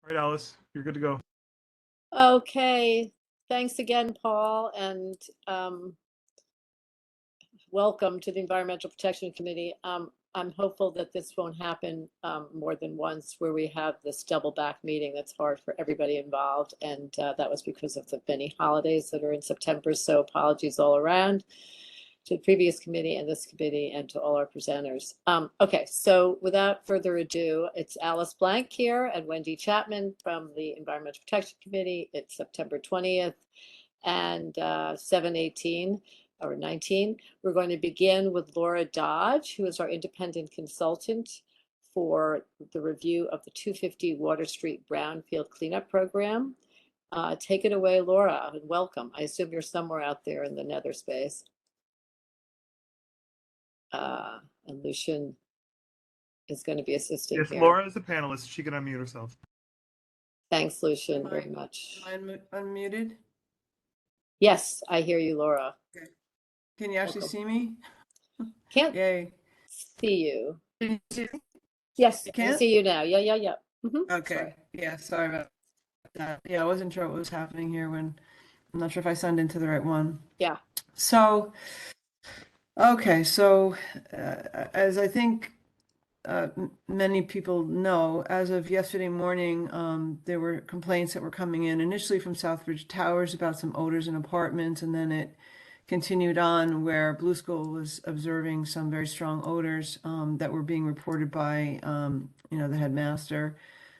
All right, Alice, you're good to go. Okay, thanks again, Paul, and welcome to the Environmental Protection Committee. I'm hopeful that this won't happen more than once where we have this double back meeting that's hard for everybody involved. And that was because of the many holidays that are in September. So apologies all around to the previous committee and this committee and to all our presenters. Okay, so without further ado, it's Alice Blank here and Wendy Chapman from the Environmental Protection Committee. It's September 20th and 7/18 or 19. We're going to begin with Laura Dodge, who is our independent consultant for the review of the 250 Water Street Brownfield Cleanup Program. Take it away, Laura, and welcome. I assume you're somewhere out there in the nether space. And Lucian is going to be assisting Yes, here. Laura is a panelist. She can unmute herself. Thanks, Lucian, very much. Am I unmuted? Yes, I hear you, Laura. Okay. Can you actually see me? Can't Yay. see you. Can you see me? Yes, You I can? see you now. Yeah. Okay. Sorry. Yeah, sorry about that. Yeah, I wasn't sure what was happening here when I'm not sure if I signed into the right one. Yeah. So, okay, so as I think many people know, as of yesterday morning, there were complaints that were coming in initially from Southbridge Towers about some odors in apartments, and then it continued on where Blue School was observing some very strong odors that were being reported by, the headmaster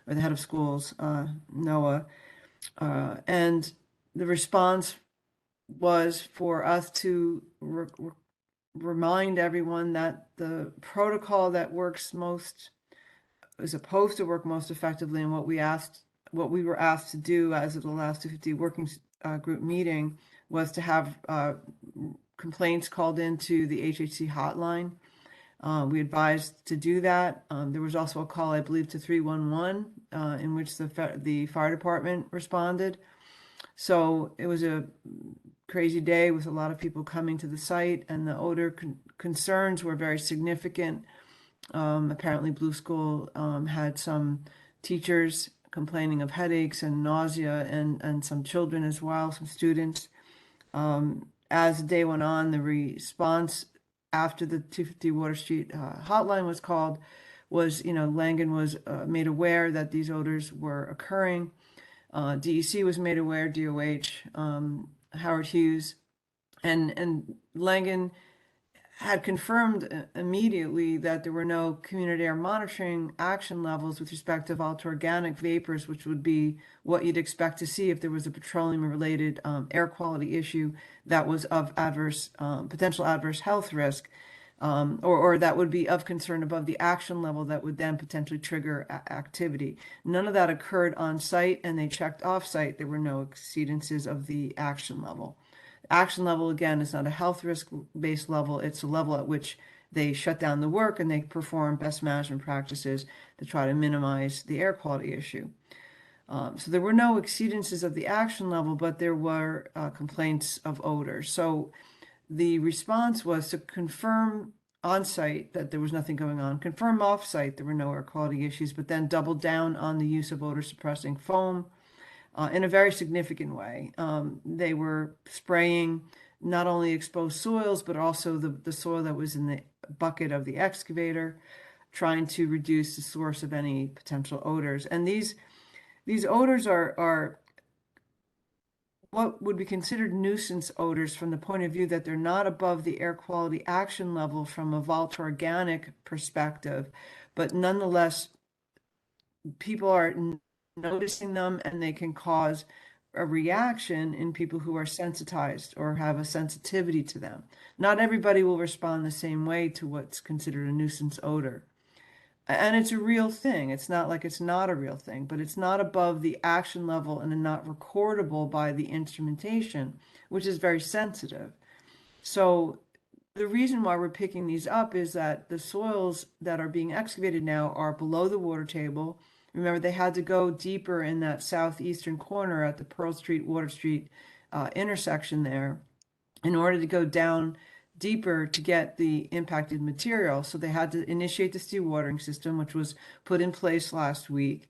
or the head of schools, Noah. And the response was for us to remind everyone that the protocol that works most is supposed to work most effectively, and what we were asked to do as of the last 250 working group meeting was to have complaints called into the HHC hotline. We advised to do that. There was also a call, I believe, to 311 in which the fire department responded. So it was a crazy day with a lot of people coming to the site, and the odor concerns were very significant. Apparently Blue School had some teachers complaining of headaches and nausea, and some children as well, some students. As the day went on, the response after the 250 Water Street hotline was called was, Langen was made aware that these odors were occurring. DEC was made aware, DOH, Howard Hughes, and Langen had confirmed immediately that there were no community air monitoring action levels with respect to volatile organic vapors, which would be what you'd expect to see if there was a petroleum-related air quality issue that was of potential adverse health risk, or that would be of concern above the action level that would then potentially trigger activity. None of that occurred on site, and they checked off site. There were no exceedances of the action level. Action level, again, is not a health risk-based level. It's a level at which they shut down the work and they perform best management practices to try to minimize the air quality issue. So there were no exceedances of the action level, but there were complaints of odor. So the response was to confirm on-site that there was nothing going on, confirm off-site there were no air quality issues, but then double down on the use of odor-suppressing foam in a very significant way. They were spraying not only exposed soils, but also the soil that was in the bucket of the excavator, trying to reduce the source of any potential odors. And these odors are what would be considered nuisance odors from the point of view that they're not above the air quality action level from a volatile organic perspective, but nonetheless, people are noticing them, and they can cause a reaction in people who are sensitized or have a sensitivity to them. Not everybody will respond the same way to what's considered a nuisance odor. And it's a real thing. It's not like it's not a real thing, but it's not above the action level and not recordable by the instrumentation, which is very sensitive. So the reason why we're picking these up is that the soils that are being excavated now are below the water table. Remember, they had to go deeper in that southeastern corner at the Pearl Street, Water Street intersection there in order to go down deeper to get the impacted material. So they had to initiate this dewatering system, which was put in place last week.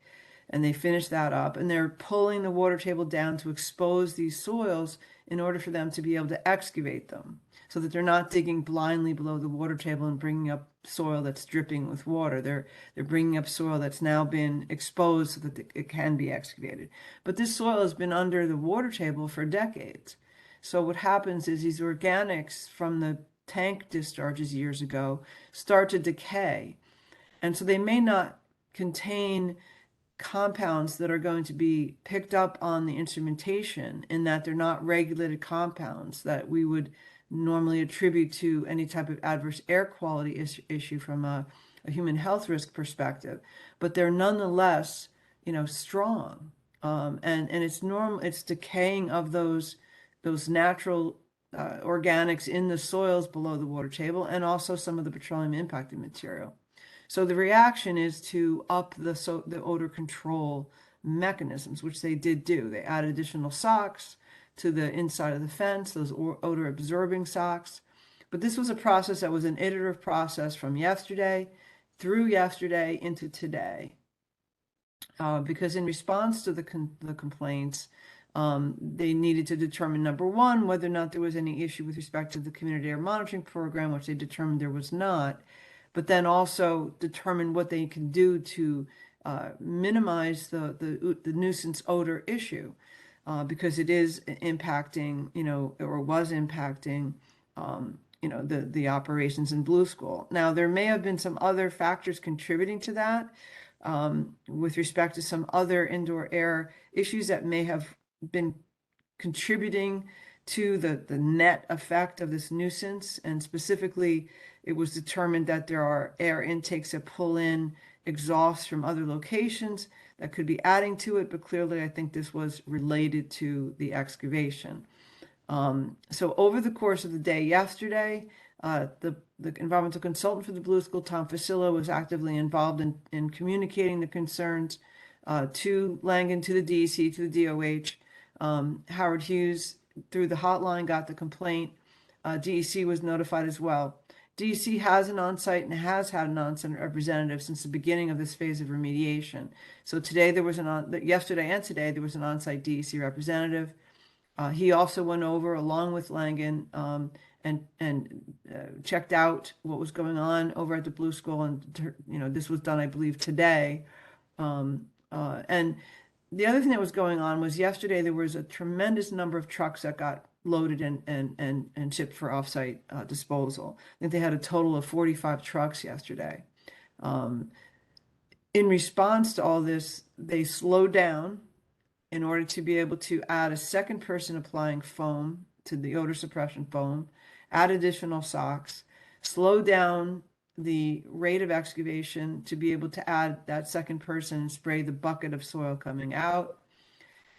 and they finished that up, and they're pulling the water table down to expose these soils in order for them to be able to excavate them, so that they're not digging blindly below the water table and bringing up soil that's dripping with water. They're bringing up soil that's now been exposed so that it can be excavated. But this soil has been under the water table for decades. So what happens is these organics from the tank discharges years ago start to decay. And so they may not contain compounds that are going to be picked up on the instrumentation, in that they're not regulated compounds that we would normally attribute to any type of adverse air quality issue from a human health risk perspective, but they're nonetheless, strong. And it's decaying of those natural organics in the soils below the water table, and also some of the petroleum impacted material. So the reaction is to up the odor control mechanisms, which they did do. They added additional socks to the inside of the fence, those odor absorbing socks. But this was a process that was an iterative process from yesterday through yesterday into today. Because in response to the complaints, they needed to determine, number one, whether or not there was any issue with respect to the community air monitoring program, which they determined there was not, but then also determine what they can do to minimize the nuisance odor issue, because it is impacting, or was impacting, the operations in Blue School. Now, there may have been some other factors contributing to that, with respect to some other indoor air issues that may have been contributing to the net effect of this nuisance. And specifically, it was determined that there are air intakes that pull in exhausts from other locations that could be adding to it, but clearly I think this was related to the excavation. So over the course of the day yesterday, the environmental consultant for the Blue School, Tom Facillo, was actively involved in communicating the concerns to Langen, to the DEC, to the DOH. Howard Hughes, through the hotline, got the complaint. DEC was notified as well. DEC has an on-site and has had an on-site representative since the beginning of this phase of remediation. So today yesterday and today there was an on-site DEC representative. He also went over, along with Langen, and checked out what was going on over at the Blue School, and this was done, I believe, today. And the other thing that was going on was yesterday there was a tremendous number of trucks that got loaded and shipped for offsite disposal. I think they had a total of 45 trucks yesterday. In response to all this, they slowed down in order to be able to add a second person applying foam to the odor suppression foam, add additional socks, slow down the rate of excavation to be able to add that second person and spray the bucket of soil coming out.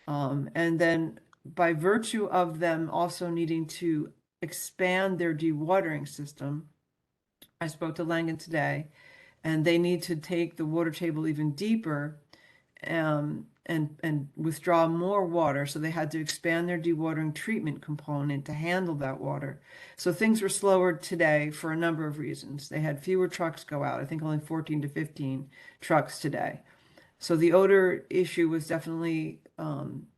And then by virtue of them also needing to expand their dewatering system, I spoke to Langen today, and they need to take the water table even deeper and withdraw more water. So they had to expand their dewatering treatment component to handle that water. So things were slower today for a number of reasons. They had fewer trucks go out, I think only 14 to 15 trucks today. So the odor issue was definitely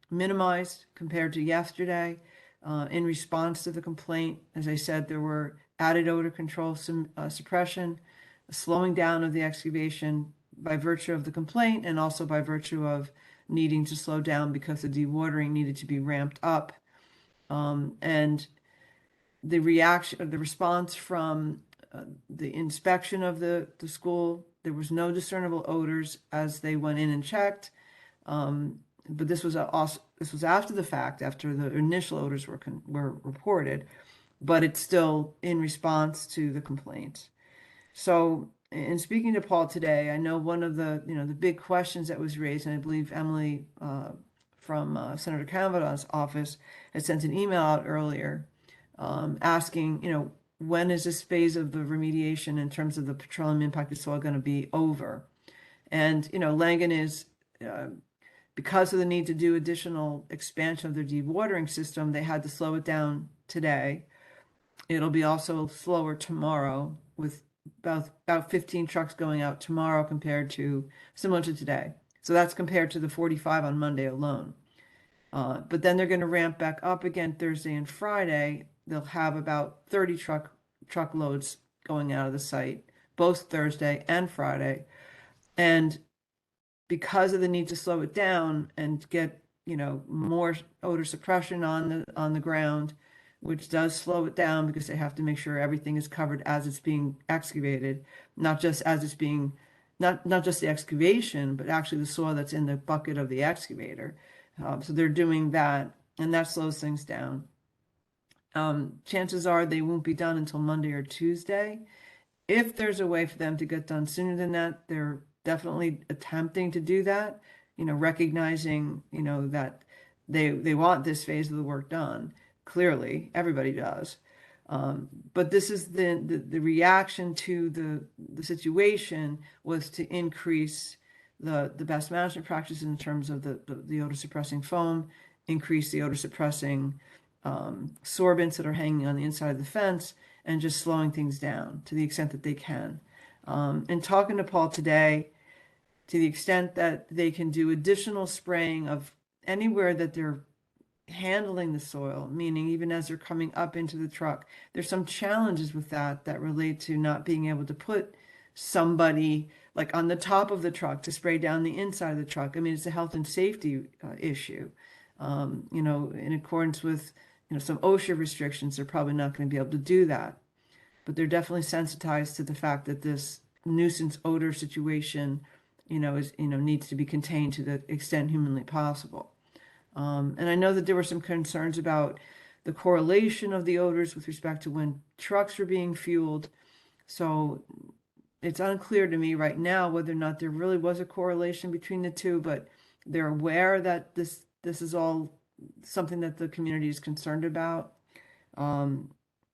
minimized compared to yesterday. In response to the complaint, as I said, there were added odor control suppression, slowing down of the excavation by virtue of the complaint, and also by virtue of needing to slow down because the dewatering needed to be ramped up. And the response from the inspection of the school, there was no discernible odors as they went in and checked. But this was after the fact, after the initial odors were reported, but it's still in response to the complaints. So in speaking to Paul today, I know one of the big questions that was raised, and I believe Emily from Senator Kavanaugh's office had sent an email out earlier asking, when is this phase of the remediation in terms of the petroleum impacted soil going to be over? And, Langen is, because of the need to do additional expansion of their dewatering system, they had to slow it down today. It'll be also slower tomorrow, with about 15 trucks going out tomorrow compared to similar to today. So that's compared to the 45 on Monday alone. But then they're going to ramp back up again Thursday and Friday. They'll have about 30 truckloads going out of the site, both Thursday and Friday. And because of the need to slow it down and get, more odor suppression on the ground, which does slow it down because they have to make sure everything is covered as it's being excavated, not just as it's being, not just the excavation, but actually the soil that's in the bucket of the excavator. So they're doing that, and that slows things down. Chances are they won't be done until Monday or Tuesday. If there's a way for them to get done sooner than that, they're definitely attempting to do that, recognizing, that they want this phase of the work done. Clearly, everybody does. But this is the reaction to the situation was to increase the best management practices in terms of the odor suppressing foam, increase the odor suppressing sorbents that are hanging on the inside of the fence, and just slowing things down to the extent that they can. And talking to Paul today, to the extent that they can do additional spraying of anywhere that they're handling the soil, meaning even as they're coming up into the truck, there's some challenges with that relate to not being able to put somebody like on the top of the truck to spray down the inside of the truck. I mean, it's a health and safety issue. In accordance with some OSHA restrictions, they're probably not going to be able to do that. But they're definitely sensitized to the fact that this nuisance odor situation, needs to be contained to the extent humanly possible. And I know that there were some concerns about the correlation of the odors with respect to when trucks were being fueled. So it's unclear to me right now whether or not there really was a correlation between the two, but they're aware that this is all something that the community is concerned about. And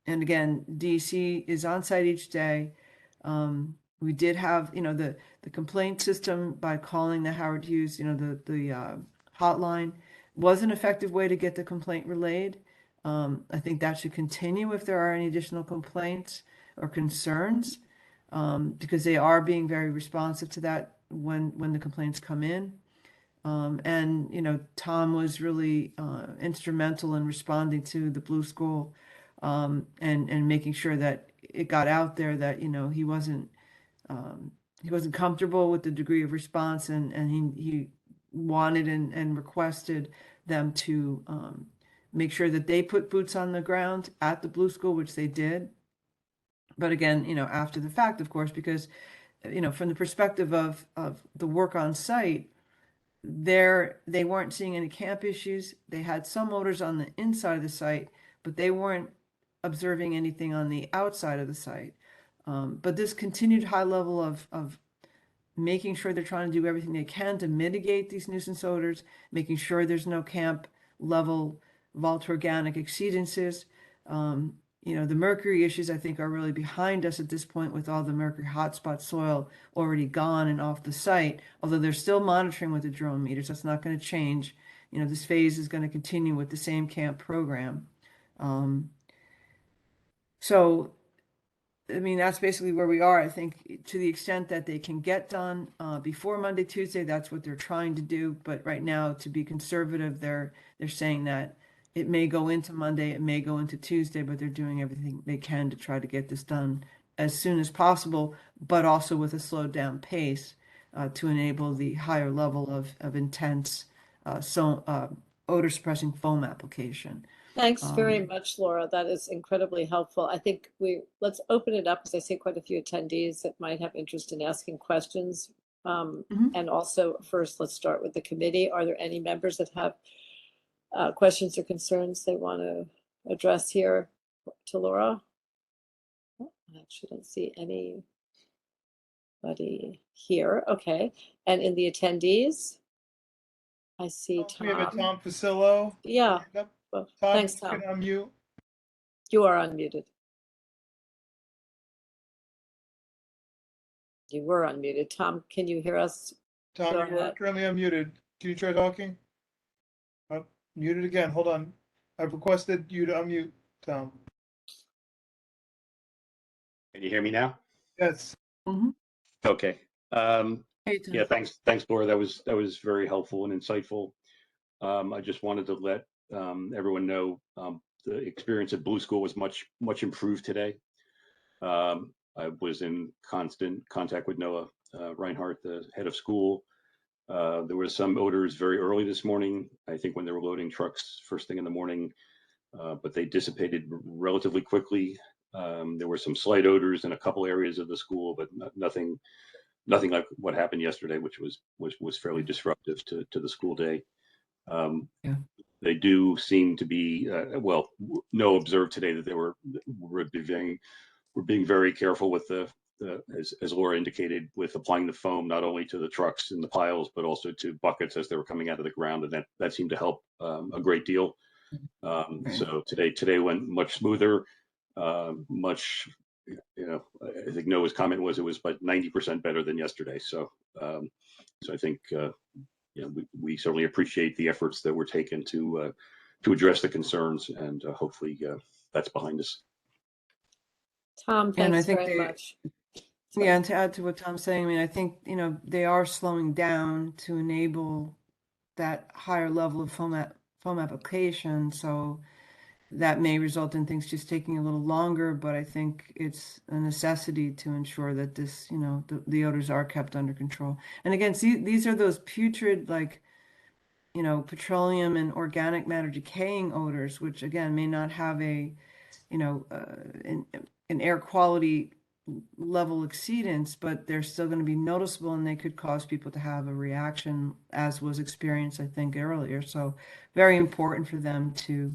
again, DC is on site each day. We did have, the complaint system by calling the Howard Hughes, the hotline was an effective way to get the complaint relayed. I think that should continue if there are any additional complaints or concerns, because they are being very responsive to that when the complaints come in. And Tom was really instrumental in responding to the Blue School, and making sure that it got out there that he wasn't comfortable with the degree of response, and he wanted and requested them to make sure that they put boots on the ground at the Blue School, which they did. But again, after the fact, of course, because from the perspective of the work on site, they weren't seeing any camp issues. They had some odors on the inside of the site, but they weren't observing anything on the outside of the site. But this continued high level of making sure they're trying to do everything they can to mitigate these nuisance odors, making sure there's no camp level volatile organic exceedances. The mercury issues, I think, are really behind us at this point with all the mercury hotspot soil already gone and off the site, although they're still monitoring with the drone meters. That's not going to change. This phase is going to continue with the same camp program. So, I mean, that's basically where we are. I think to the extent that they can get done before Monday, Tuesday, that's what they're trying to do. But right now, to be conservative, they're saying that it may go into Monday, it may go into Tuesday, but they're doing everything they can to try to get this done as soon as possible, but also with a slowed down pace to enable the higher level of intense odor suppressing foam application. Thanks very much, Laura. That is incredibly helpful. I think let's open it up, because I see quite a few attendees that might have interest in asking questions. And also, first, let's start with the committee. Are there any members that have questions or concerns they want to address here to Laura? I actually don't see anybody here. Okay. And in the attendees, I see We have a Tom. Tom Pasillo. Yeah. Tom, Thanks, you Tom. can unmute. You are unmuted. You were unmuted. Tom, can you hear us? Tom, Go you were ahead. currently unmuted. Can you try talking? Oh, muted again. Hold on. I've requested you to unmute, Tom. Can you hear me now? Yes. Okay. Hey, Tom. Yeah, thanks, Laura. That was very helpful and insightful. I just wanted to let everyone know the experience at Blue School was much improved today. I was in constant contact with Noah Reinhardt, the head of school. There were some odors very early this morning, I think when they were loading trucks first thing in the morning, but they dissipated relatively quickly. There were some slight odors in a couple areas of the school, but nothing like what happened yesterday, which was fairly disruptive to the school day. Yeah. They do seem to be well. No observed today that we're being very careful with as Laura indicated, with applying the foam not only to the trucks and the piles, but also to buckets as they were coming out of the ground, and that seemed to help a great deal. Right. So today went much smoother, much. I think Noah's comment was it was about 90% better than yesterday. So I think we certainly appreciate the efforts that were taken to address the concerns, and hopefully that's behind us. Tom, And I thanks think very much. yeah, and to add to what Tom's saying, I mean, I think, they are slowing down to enable that higher level of foam application. So that may result in things just taking a little longer, but I think it's a necessity to ensure that this, the odors are kept under control. And again, see, these are those putrid, like, petroleum and organic matter decaying odors, which again may not have an air quality level exceedance, but they're still going to be noticeable, and they could cause people to have a reaction, as was experienced, I think, earlier. So very important for them to,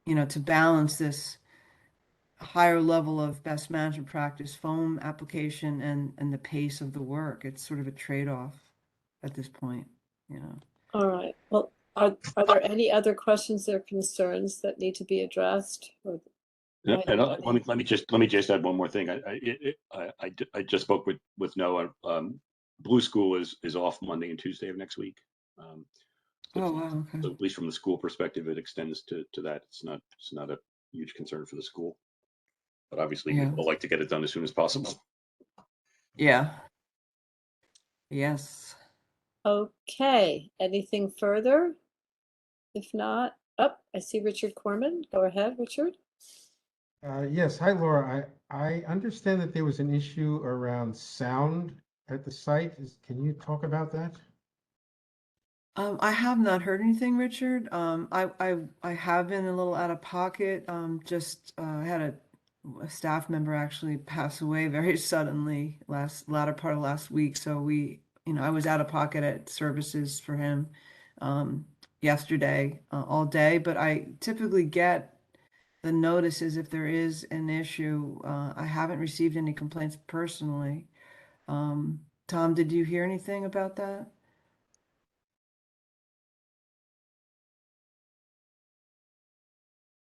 to balance this higher level of best management practice, foam application, and the pace of the work. It's sort of a trade-off at this point, All right. Well, are there any other questions or concerns that need to be addressed? Or Yeah, and let me just add one more thing. I just spoke with Noah. Blue School is off Monday and Tuesday of next week. Oh, wow. Okay. So at least from the school perspective, it extends to that. It's not a huge concern for the school, but obviously Yeah. we'd all like to get it done as soon as possible. Yeah. Yes. Okay. Anything further? If not, I see Richard Corman. Go ahead, Richard. Yes, hi Laura. I understand that there was an issue around sound at the site. Can you talk about that? I have not heard anything, Richard. I have been a little out of pocket. Just had a staff member actually pass away very suddenly latter part of last week. So I was out of pocket at services for him yesterday all day. But I typically get the notices if there is an issue. I haven't received any complaints personally. Tom, did you hear anything about that?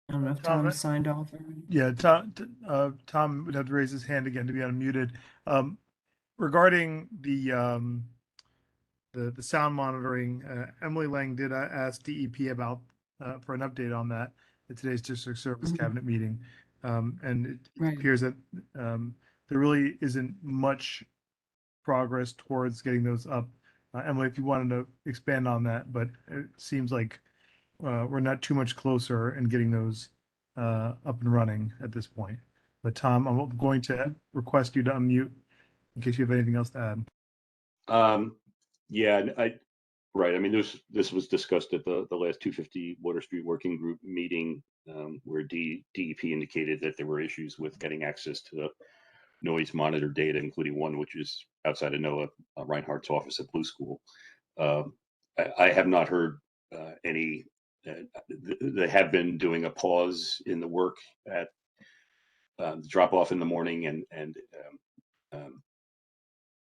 I don't know if Tom, Tom signed off already. Yeah, Tom would have to raise his hand again to be unmuted. Regarding the sound monitoring, Emily Lang did ask DEP about for an update on that at today's district service cabinet meeting, and it Right. appears that there really isn't much progress towards getting those up. Emily, if you wanted to expand on that, but it seems like we're not too much closer in getting those up and running at this point. But Tom, I'm going to request you to unmute in case you have anything else to add. Yeah, right. I mean, this was discussed at the last 250 Water Street Working Group meeting, where DEP indicated that there were issues with getting access to the noise monitor data, including one which is outside of Noah Reinhardt's office at Blue School. I have not heard any. They have been doing a pause in the work at drop off in the morning and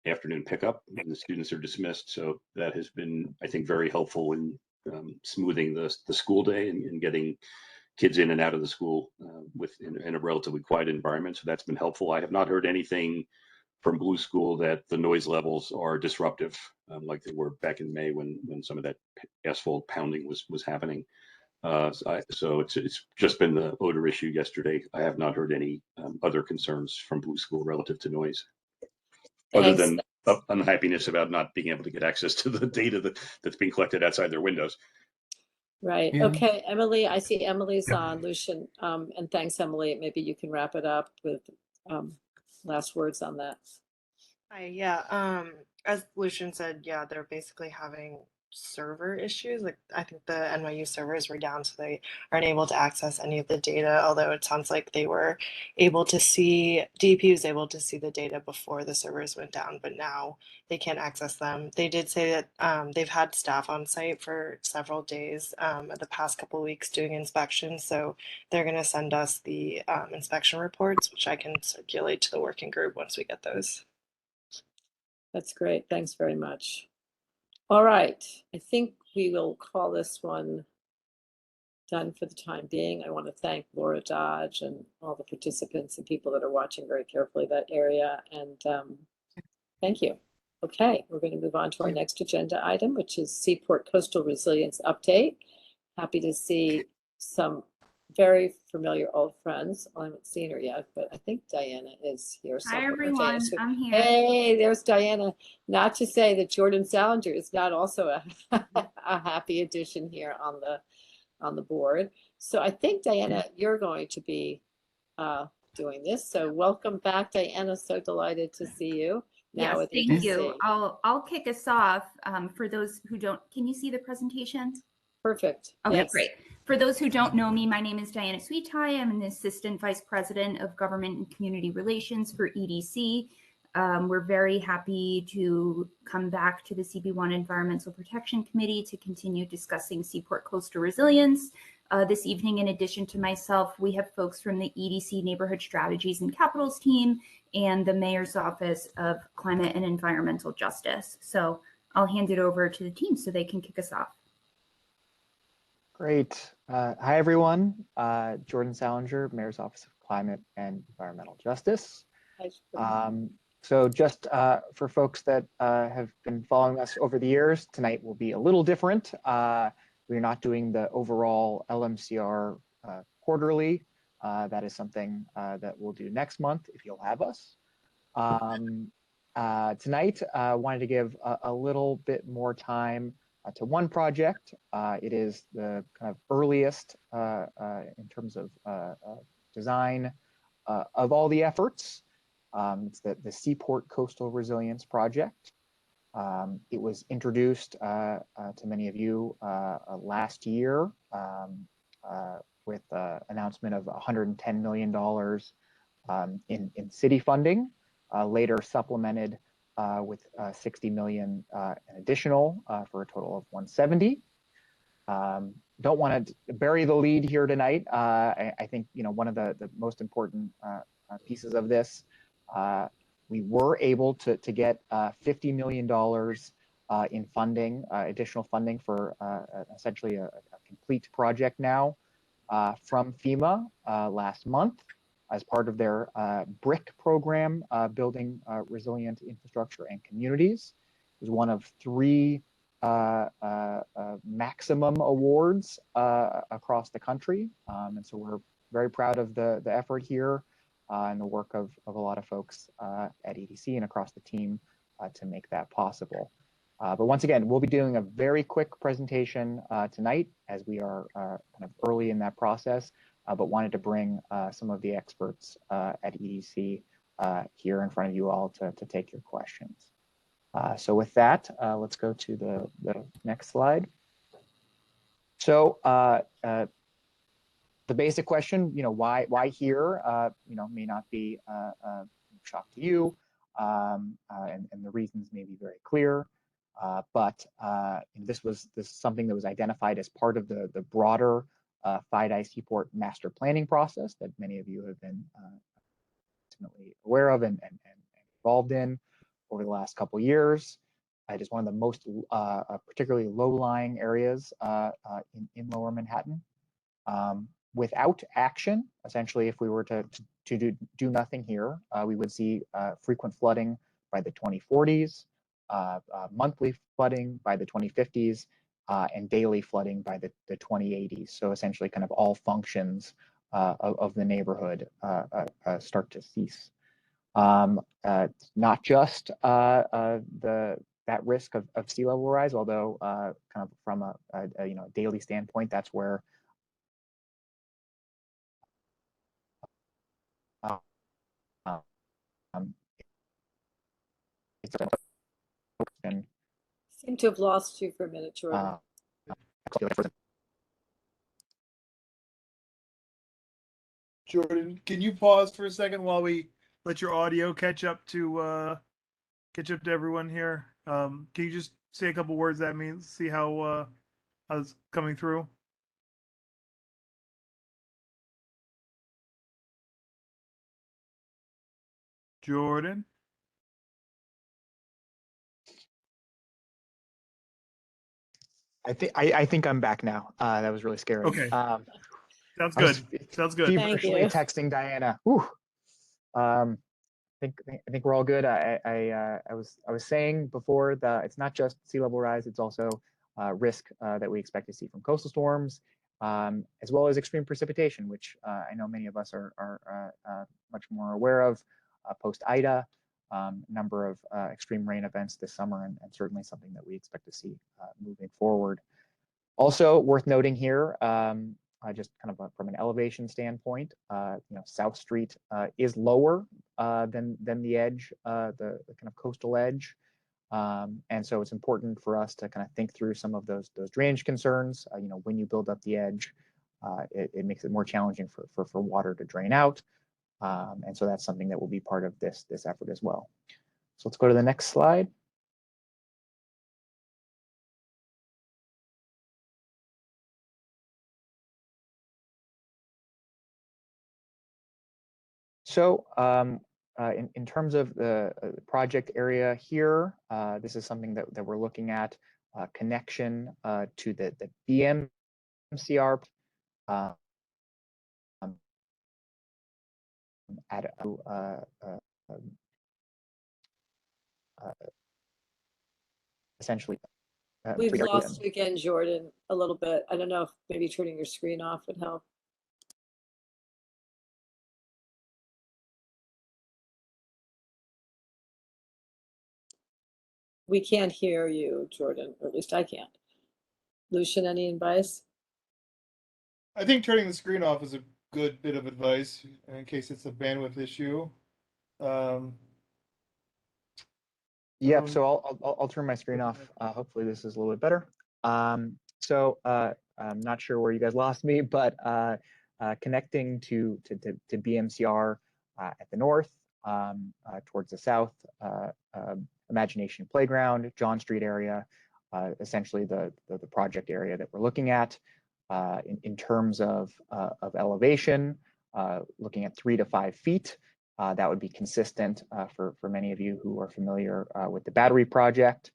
afternoon pickup when the students are dismissed. So that has been, I think, very helpful in smoothing the school day and getting kids in and out of the school in a relatively quiet environment. So that's been helpful. I have not heard anything from Blue School that the noise levels are disruptive, like they were back in May when some of that asphalt pounding was happening. So it's just been the odor issue yesterday. I have not heard any other concerns from Blue School relative to noise, other Thanks. unhappiness about not being able to get access to the data that's being collected outside their windows. Right. And- Okay, Emily, I see Emily's Yep. on, Lucian, and thanks, Emily. Maybe you can wrap it up with last words on that. Hi, yeah. As Lucian said, yeah, they're basically having server issues. Like I think the NYU servers were down, so they aren't able to access any of the data. Although it sounds like they were able to see, DP was able to see the data before the servers went down, but now they can't access them. They did say that they've had staff on site for several days the past couple of weeks doing inspections. So they're going to send us the inspection reports, which I can circulate to the working group once we get those. That's great. Thanks very much. All right, I think we will call this one done for the time being. I want to thank Laura Dodge and all the participants and people that are watching very carefully that area. And thank you. Okay, we're going to move on to our next agenda item, which is Seaport Coastal Resilience Update. Happy to see some very familiar old friends. Well, I haven't seen her yet, but I think Diana is here. Hi somewhere. everyone, So- I'm here. Hey, there's Diana. Not to say that Jordan Salinger is not also a happy addition here on the board. So I think Diana, you're going to be doing this. So welcome back, Diana. So delighted to see you now Yes, with thank EDC. you. I'll kick us off. For those who don't, can you see the presentation? Perfect. Okay, Yes. great. For those who don't know me, my name is Diana Sweetie. I'm an Assistant Vice President of Government and Community Relations for EDC. We're very happy to come back to the CB1 Environmental Protection Committee to continue discussing Seaport Coastal Resilience. This evening, in addition to myself, we have folks from the EDC Neighborhood Strategies and Capitals team and the Mayor's Office of Climate and Environmental Justice. So I'll hand it over to the team so they can kick us off. Great. Hi, everyone. Jordan Salinger, Mayor's Office of Climate and Environmental Justice. So just for folks that have been following us over the years, tonight will be a little different. We're not doing the overall LMCR quarterly. That is something that we'll do next month if you'll have us. Tonight, I wanted to give a little bit more time to one project. It is the kind of earliest in terms of design of all the efforts. It's the Seaport Coastal Resilience Project. It was introduced to many of you last year with announcement of $110 million in city funding, later supplemented with 60 million additional for a total of 170. Don't want to bury the lead here tonight. I think one of the most important pieces of this, we were able to get $50 million in funding, additional funding for essentially a complete project now from Fema last month as part of their BRIC program, Building Resilient Infrastructure and Communities. It was one of 3 maximum awards across the country. And so we're very proud of the effort here and the work of a lot of folks at EDC and across the team to make that possible. But once again, we'll be doing a very quick presentation tonight as we are kind of early in that process, but wanted to bring some of the experts at EDC here in front of you all to take your questions. So with that, let's go to the next slide. So the basic question, why here, may not be a shock to you, and the reasons may be very clear. But this is something that was identified as part of the broader FIDI Seaport master planning process that many of you have been intimately aware of and involved in over the last couple of years. It is one of the most particularly low-lying areas in Lower Manhattan. Without action, essentially, if we were to do nothing here, we would see frequent flooding by the 2040s, monthly flooding by the 2050s, and daily flooding by the 2080s. So essentially kind of all functions of the neighborhood start to cease. Not just that risk of sea level rise, although kind of from a daily standpoint, that's where um, it's been Seem to have lost you for a minute, Jordan. Jordan, can you pause for a second while we let your audio catch up to everyone here? Can you just say a couple words that means? See how it's coming through? Jordan? I think I'm back now. That was really scary. Okay. Sounds I was good. Sounds good. Thank feverishly you. texting Diana. Whew. I think we're all good. I was saying before that it's not just sea level rise; it's also risk that we expect to see from coastal storms, as well as extreme precipitation, which I know many of us are much more aware of post Ida. Number of extreme rain events this summer, and certainly something that we expect to see moving forward. Also worth noting here, just kind of from an elevation standpoint, South Street is lower than the edge, the kind of coastal edge. And so it's important for us to kind of think through some of those drainage concerns. When you build up the edge, it makes it more challenging for water to drain out. And so that's something that will be part of this effort as well. So let's go to the next slide. So in terms of the project area here, this is something that we're looking at, connection to the BMCR at essentially. We've lost you again, Jordan, a little bit. I don't know if maybe turning your screen off would help. We can't hear you, Jordan, or at least I can't. Lucian, any advice? I think turning the screen off is a good bit of advice in case it's a bandwidth issue. Yep. So I'll turn my screen off. Hopefully this is a little bit better. So I'm not sure where you guys lost me, but connecting to BMCR at the north, towards the south, Imagination Playground, John Street area, essentially the project area that we're looking at. In terms of elevation, looking at 3 to 5 feet. That would be consistent for many of you who are familiar with the battery project,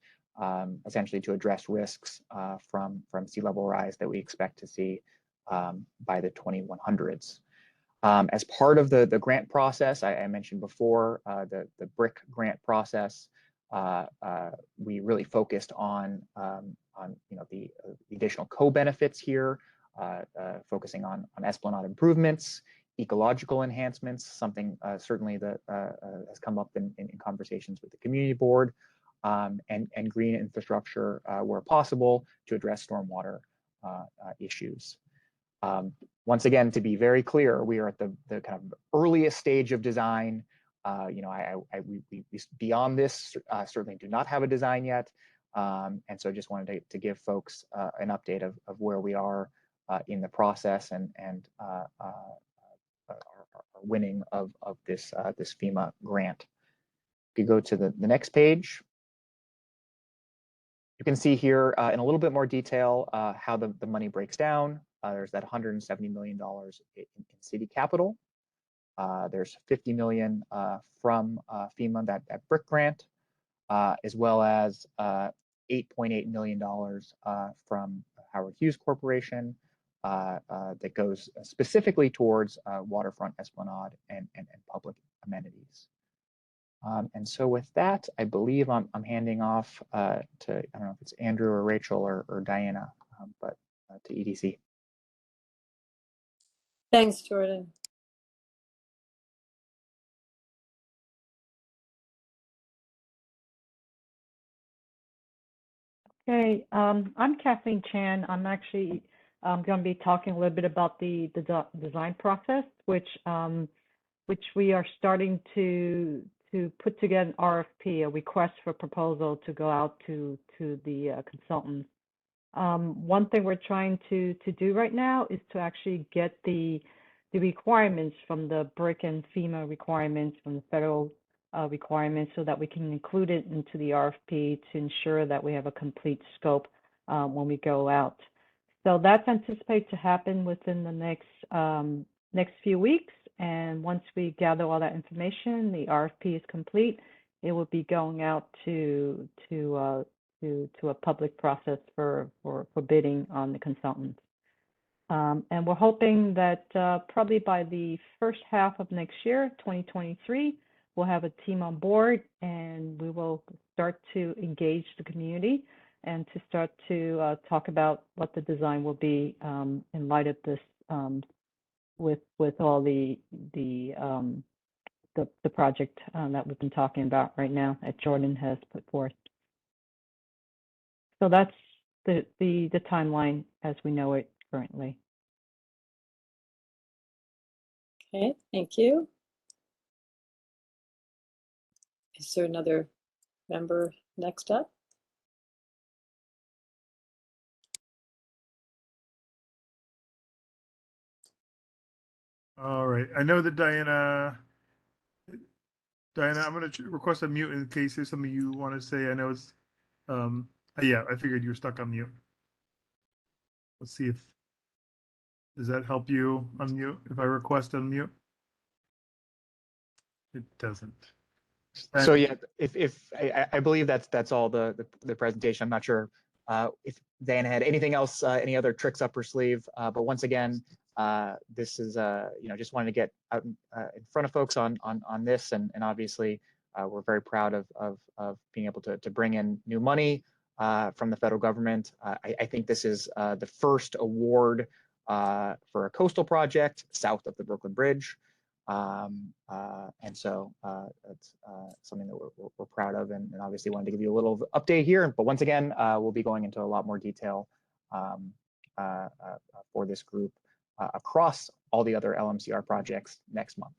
essentially to address risks from sea level rise that we expect to see by the 2100s. As part of the grant process, I mentioned before, the BRIC grant process, we really focused on the additional co-benefits here, focusing on Esplanade improvements, ecological enhancements, something certainly that has come up in conversations with the community board, and green infrastructure where possible to address stormwater issues. Once again, to be very clear, we are at the kind of earliest stage of design. We beyond this certainly do not have a design yet, and so I just wanted to give folks an update of where we are in the process and our winning of this FEMA grant. If you go to the next page, you can see here in a little bit more detail how the money breaks down. There's that $170 million in city capital. There's $50 million from FEMA, that BRIC grant, as well as $8.8 million from Howard Hughes Corporation that goes specifically towards Waterfront, Esplanade, and public amenities. And so with that, I believe I'm handing off to, I don't know if it's Andrew or Rachel or Diana, but to EDC. Thanks, Jordan. Okay, I'm Kathleen Chan. I'm actually going to be talking a little bit about the design process, which we are starting to put together an RFP, a request for proposal to go out to the consultants. One thing we're trying to do right now is to actually get the requirements from the BRIC and Fema requirements, from the federal requirements, so that we can include it into the RFP to ensure that we have a complete scope when we go out. So that's anticipated to happen within the next few weeks. And once we gather all that information, the RFP is complete. It will be going out to a public process for bidding on the consultants. And we're hoping that probably by the first half of next year, 2023, we'll have a team on board, and we will start to engage the community and to start to talk about what the design will be in light of this, with all the project that we've been talking about right now that Jordan has put forth. So that's the timeline as we know it currently. Okay, thank you. Is there another member next up? All right. I know that Diana, I'm going to request a mute in case there's something you want to say. I know it's, yeah, I figured you were stuck on mute. Let's see if, does that help you unmute if I request unmute? It doesn't. So yeah, if I believe that's all the presentation. I'm not sure if Diana had anything else, any other tricks up her sleeve. But once again, this is just wanted to get out in front of folks on this, and obviously we're very proud of being able to bring in new money from the federal government. I think this is the first award for a coastal project south of the Brooklyn Bridge. And so that's something that we're proud of, and obviously wanted to give you a little update here. But once again, we'll be going into a lot more detail for this group across all the other LMCR projects next month.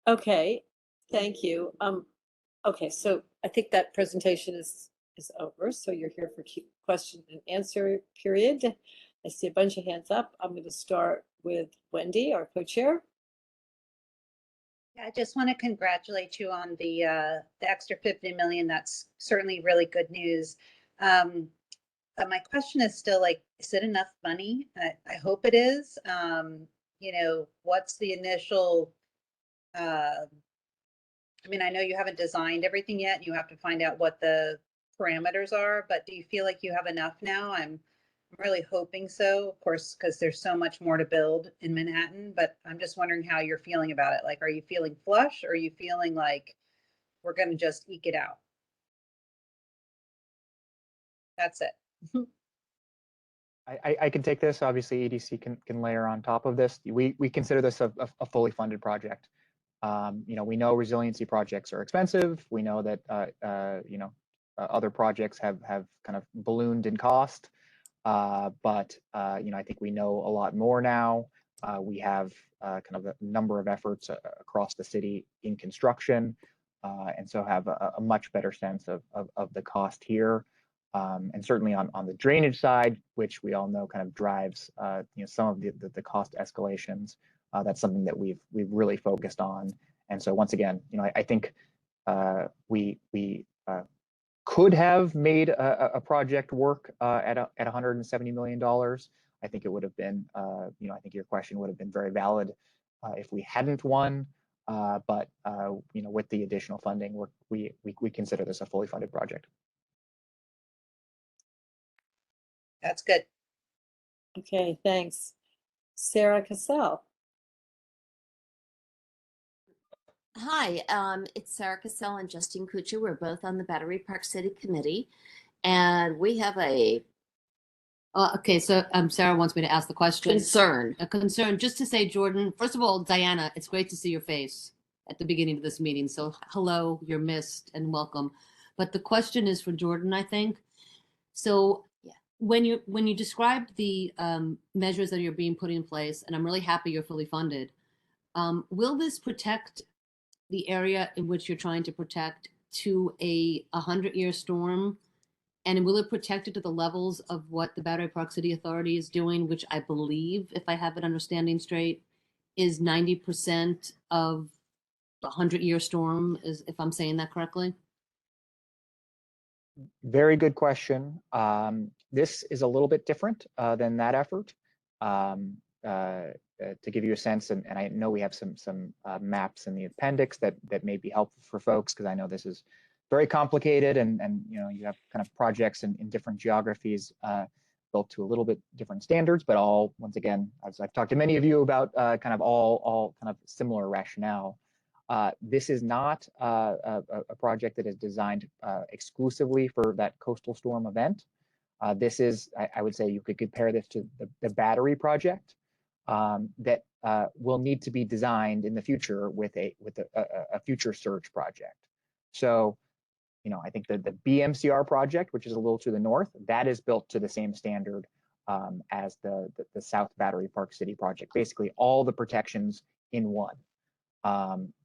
Okay, thank you. Okay, so I think that presentation is over. So you're here for question and answer period. I see a bunch of hands up. I'm going to start with Wendy, our co-chair. Yeah, I just want to congratulate you on the extra 50 million. That's certainly really good news. But my question is still, like, is it enough money? I hope it is. What's the initial, I mean, I know you haven't designed everything yet. You have to find out what the parameters are, but do you feel like you have enough now? I'm really hoping so, of course, because there's so much more to build in Manhattan, but I'm just wondering how you're feeling about it. Like, are you feeling flush, or are you feeling like we're going to just eke it out? That's it. I can take this. Obviously, EDC can layer on top of this. We consider this a fully funded project. We know resiliency projects are expensive. We know that other projects have kind of ballooned in cost. But I think we know a lot more now. We have kind of a number of efforts across the city in construction, and so have a much better sense of the cost here. And certainly on the drainage side, which we all know kind of drives some of the cost escalations. That's something that we've really focused on. And so once again, I think we could have made a project work at $170 million. I think it would have been, I think your question would have been very valid if we hadn't won. But with the additional funding, we consider this a fully funded project. That's good. Okay, thanks. Sarah Cassell. Hi, it's Sarah Cassell and Justine Kuchar. We're both on the Battery Park City Committee, and we have a okay, so Sarah wants me to ask the question. concern. A concern, just to say, Jordan, first of all, Diana, it's great to see your face at the beginning of this meeting. So hello, you're missed and welcome. But the question is for Jordan, I think. So when you described the measures that are being put in place, and I'm really happy you're fully funded, will this protect the area in which you're trying to protect to a 100-year storm? And will it protect it to the levels of what the Battery Park City Authority is doing, which I believe, if I have it understanding straight, is 90% of the 100-year storm, is, if I'm saying that correctly? Very good question. This is a little bit different than that effort. To give you a sense, and I know we have some maps in the appendix that may be helpful for folks, because I know this is very complicated, and you know, you have kind of projects in different geographies built to a little bit different standards, but all, once again, as I've talked to many of you about, kind of all kind of similar rationale. This is not a project that is designed exclusively for that coastal storm event. This is, I would say, you could compare this to the battery project that will need to be designed in the future with a future surge project. So, you know, I think the BMCR project, which is a little to the north, that is built to the same standard as the South Battery Park City project. Basically, all the protections in one.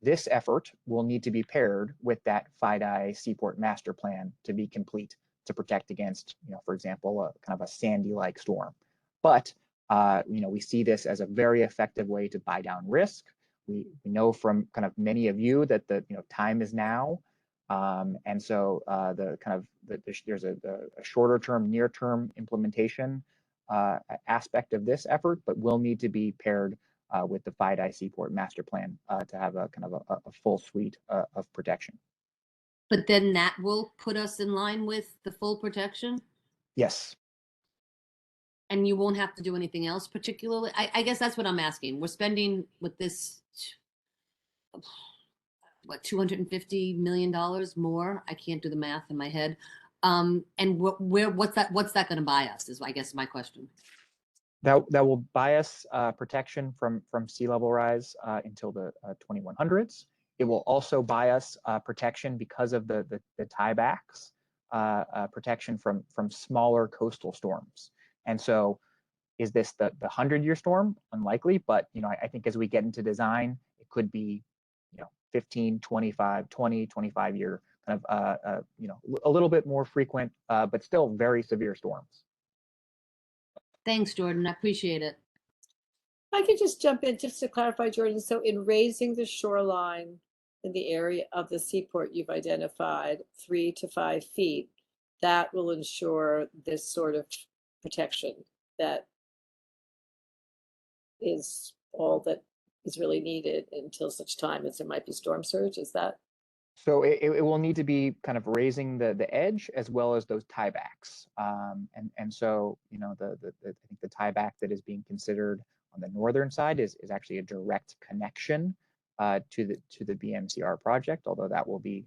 This effort will need to be paired with that FIDI Seaport master plan to be complete to protect against, you know, for example, a kind of a Sandy-like storm. But you know, we see this as a very effective way to buy down risk. We know from kind of many of you that the time is now, and so there's a shorter term, near term implementation aspect of this effort, but will need to be paired with the FIDI Seaport master plan to have a kind of a full suite of protection. But then that will put us in line with the full protection? Yes. And you won't have to do anything else particularly? I guess that's what I'm asking. We're spending with this, what, $250 million more? I can't do the math in my head. And what's that going to buy us is, I guess, my question. That will buy us protection from sea level rise until the 2100s. It will also buy us protection because of the tiebacks, protection from smaller coastal storms. And so, is this the 100-year storm? Unlikely, but you know, I think as we get into design, it could be, you know, 15, 25, 20, 25-year kind of you know, a little bit more frequent, but still very severe storms. Thanks, Jordan. I appreciate it. I could just jump in just to clarify, Jordan. So in raising the shoreline in the area of the seaport, you've identified 3 to 5 feet. That will ensure this sort of protection that is all that is really needed until such time as there might be storm surge. Is that? So it will need to be kind of raising the edge as well as those tiebacks. And so, you know, I think the tieback that is being considered on the northern side is actually a direct connection to the BMCR project, although that will be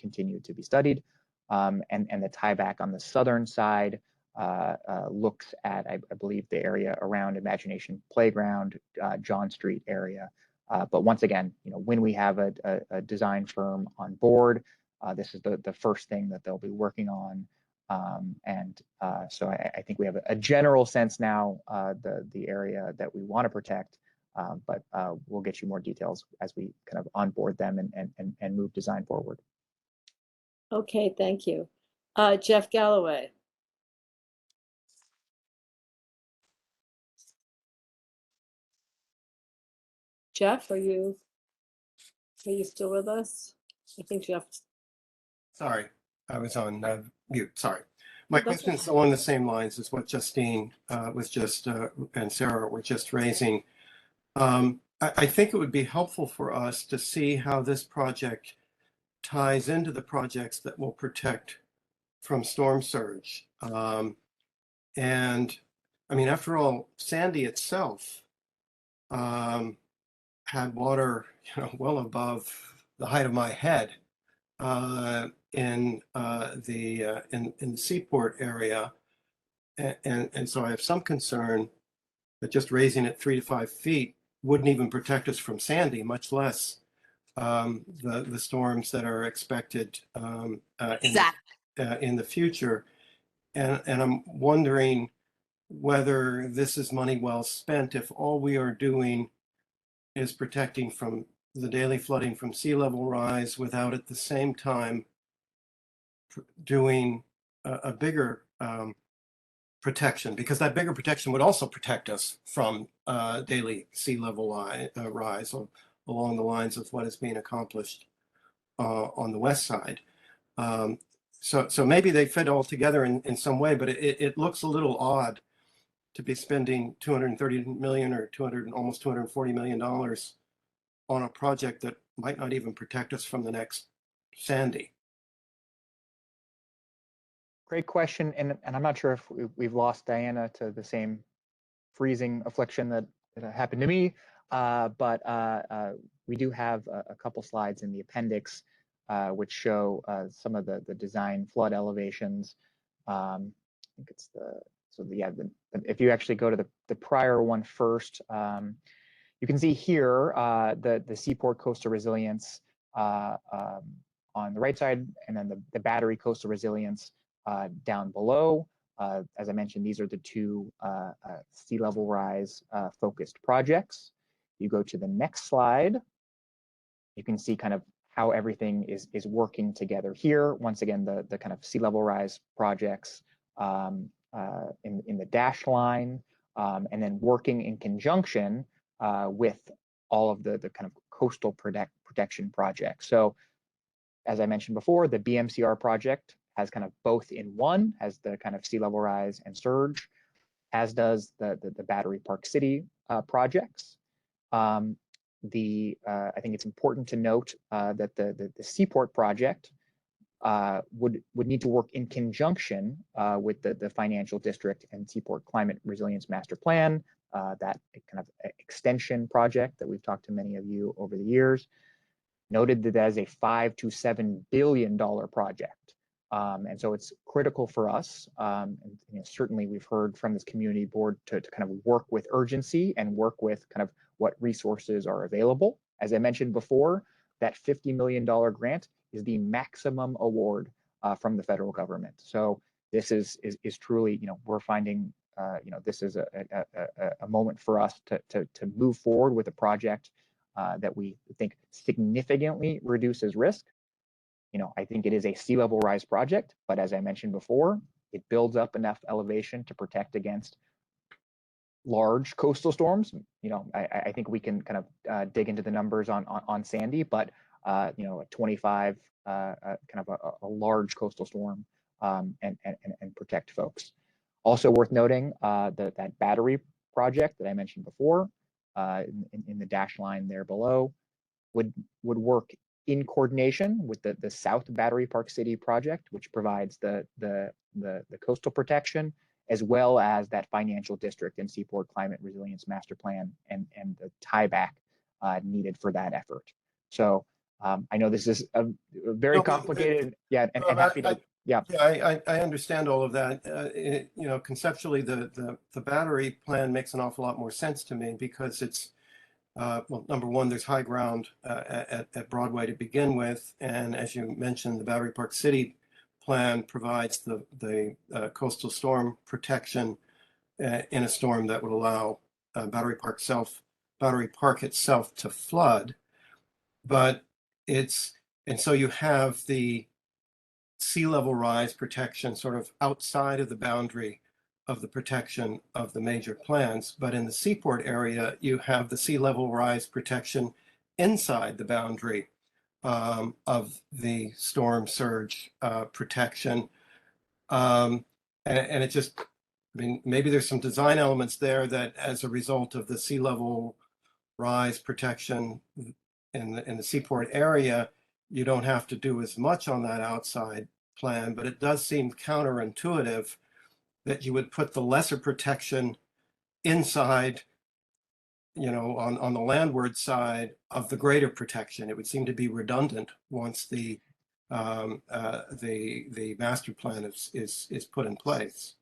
continued to be studied. And the tieback on the southern side looks at, I believe, the area around Imagination Playground, John Street area. But once again, you know, when we have a design firm on board, this is the first thing that they'll be working on. So I think we have a general sense now, the area that we want to protect, but we'll get you more details as we kind of onboard them and move design forward. Okay, thank you. Jeff Galloway. Jeff, are you still with us? I think Jeff. Sorry, I was on mute. Sorry. My question is along the same lines as what Justine was just and Sarah were just raising. I think it would be helpful for us to see how this project ties into the projects that will protect from storm surge. And I mean, after all, Sandy itself had water, you know, well above the height of my head in the Seaport area, and so I have some concern that just raising it 3 to 5 feet wouldn't even protect us from Sandy, much less the storms that are expected Exactly. in the future. And I'm wondering whether this is money well spent if all we are doing is protecting from the daily flooding from sea level rise without at the same time doing a bigger protection, because that bigger protection would also protect us from daily sea level rise along the lines of what is being accomplished on the west side. So maybe they fit all together in some way, but it looks a little odd to be spending 230 million or almost 240 million dollars on a project that might not even protect us from the next Sandy. Great question, and I'm not sure if we've lost Diana to the same freezing affliction that happened to me, but we do have a couple slides in the appendix which show some of the design flood elevations. I think it's if you actually go to the prior one first, you can see here the Seaport coastal resilience on the right side, and then the battery coastal resilience down below. As I mentioned, these are the two sea level rise focused projects. You go to the next slide, you can see kind of how everything is working together here. Once again, the kind of sea level rise projects in the dashed line, and then working in conjunction with all of the kind of coastal protection projects. So as I mentioned before, the BMCR project has kind of both in one, has the kind of sea level rise and surge, as does the Battery Park City projects. I think it's important to note that the Seaport project would need to work in conjunction with the financial district and Seaport Climate Resilience Master Plan, that kind of extension project that we've talked to many of you over the years. Noted that as a $5 to $7 billion project. And so it's critical for us. And certainly we've heard from this community board to kind of work with urgency and work with kind of what resources are available. As I mentioned before, that $50 million grant is the maximum award from the federal government. So this is truly, we're finding, this is a moment for us to move forward with a project that we think significantly reduces risk. I think it is a sea level rise project, but as I mentioned before, it builds up enough elevation to protect against large coastal storms. I think we can kind of dig into the numbers on Sandy, but a 25 kind of a large coastal storm and protect folks. Also worth noting that battery project that I mentioned before in the dash line there below would work in coordination with the South Battery Park City project, which provides the coastal protection, as well as that financial district and Seaport Climate Resilience Master Plan and the tieback needed for that effort. So I know this is a very complicated, and happy to, I understand all of that. Conceptually, the battery plan makes an awful lot more sense to me because it's, well, number one, there's high ground at Broadway to begin with. And as you mentioned, the Battery Park City plan provides the coastal storm protection in a storm that would allow Battery Park itself to flood. But and so you have the sea level rise protection sort of outside of the boundary of the protection of the major plans. But in the Seaport area, you have the sea level rise protection inside the boundary of the storm surge protection. And it just, maybe there's some design elements there that as a result of the sea level rise protection in the Seaport area, you don't have to do as much on that outside plan, but it does seem counterintuitive that you would put the lesser protection inside, on the landward side of the greater protection. It would seem to be redundant once the master plan is put in place.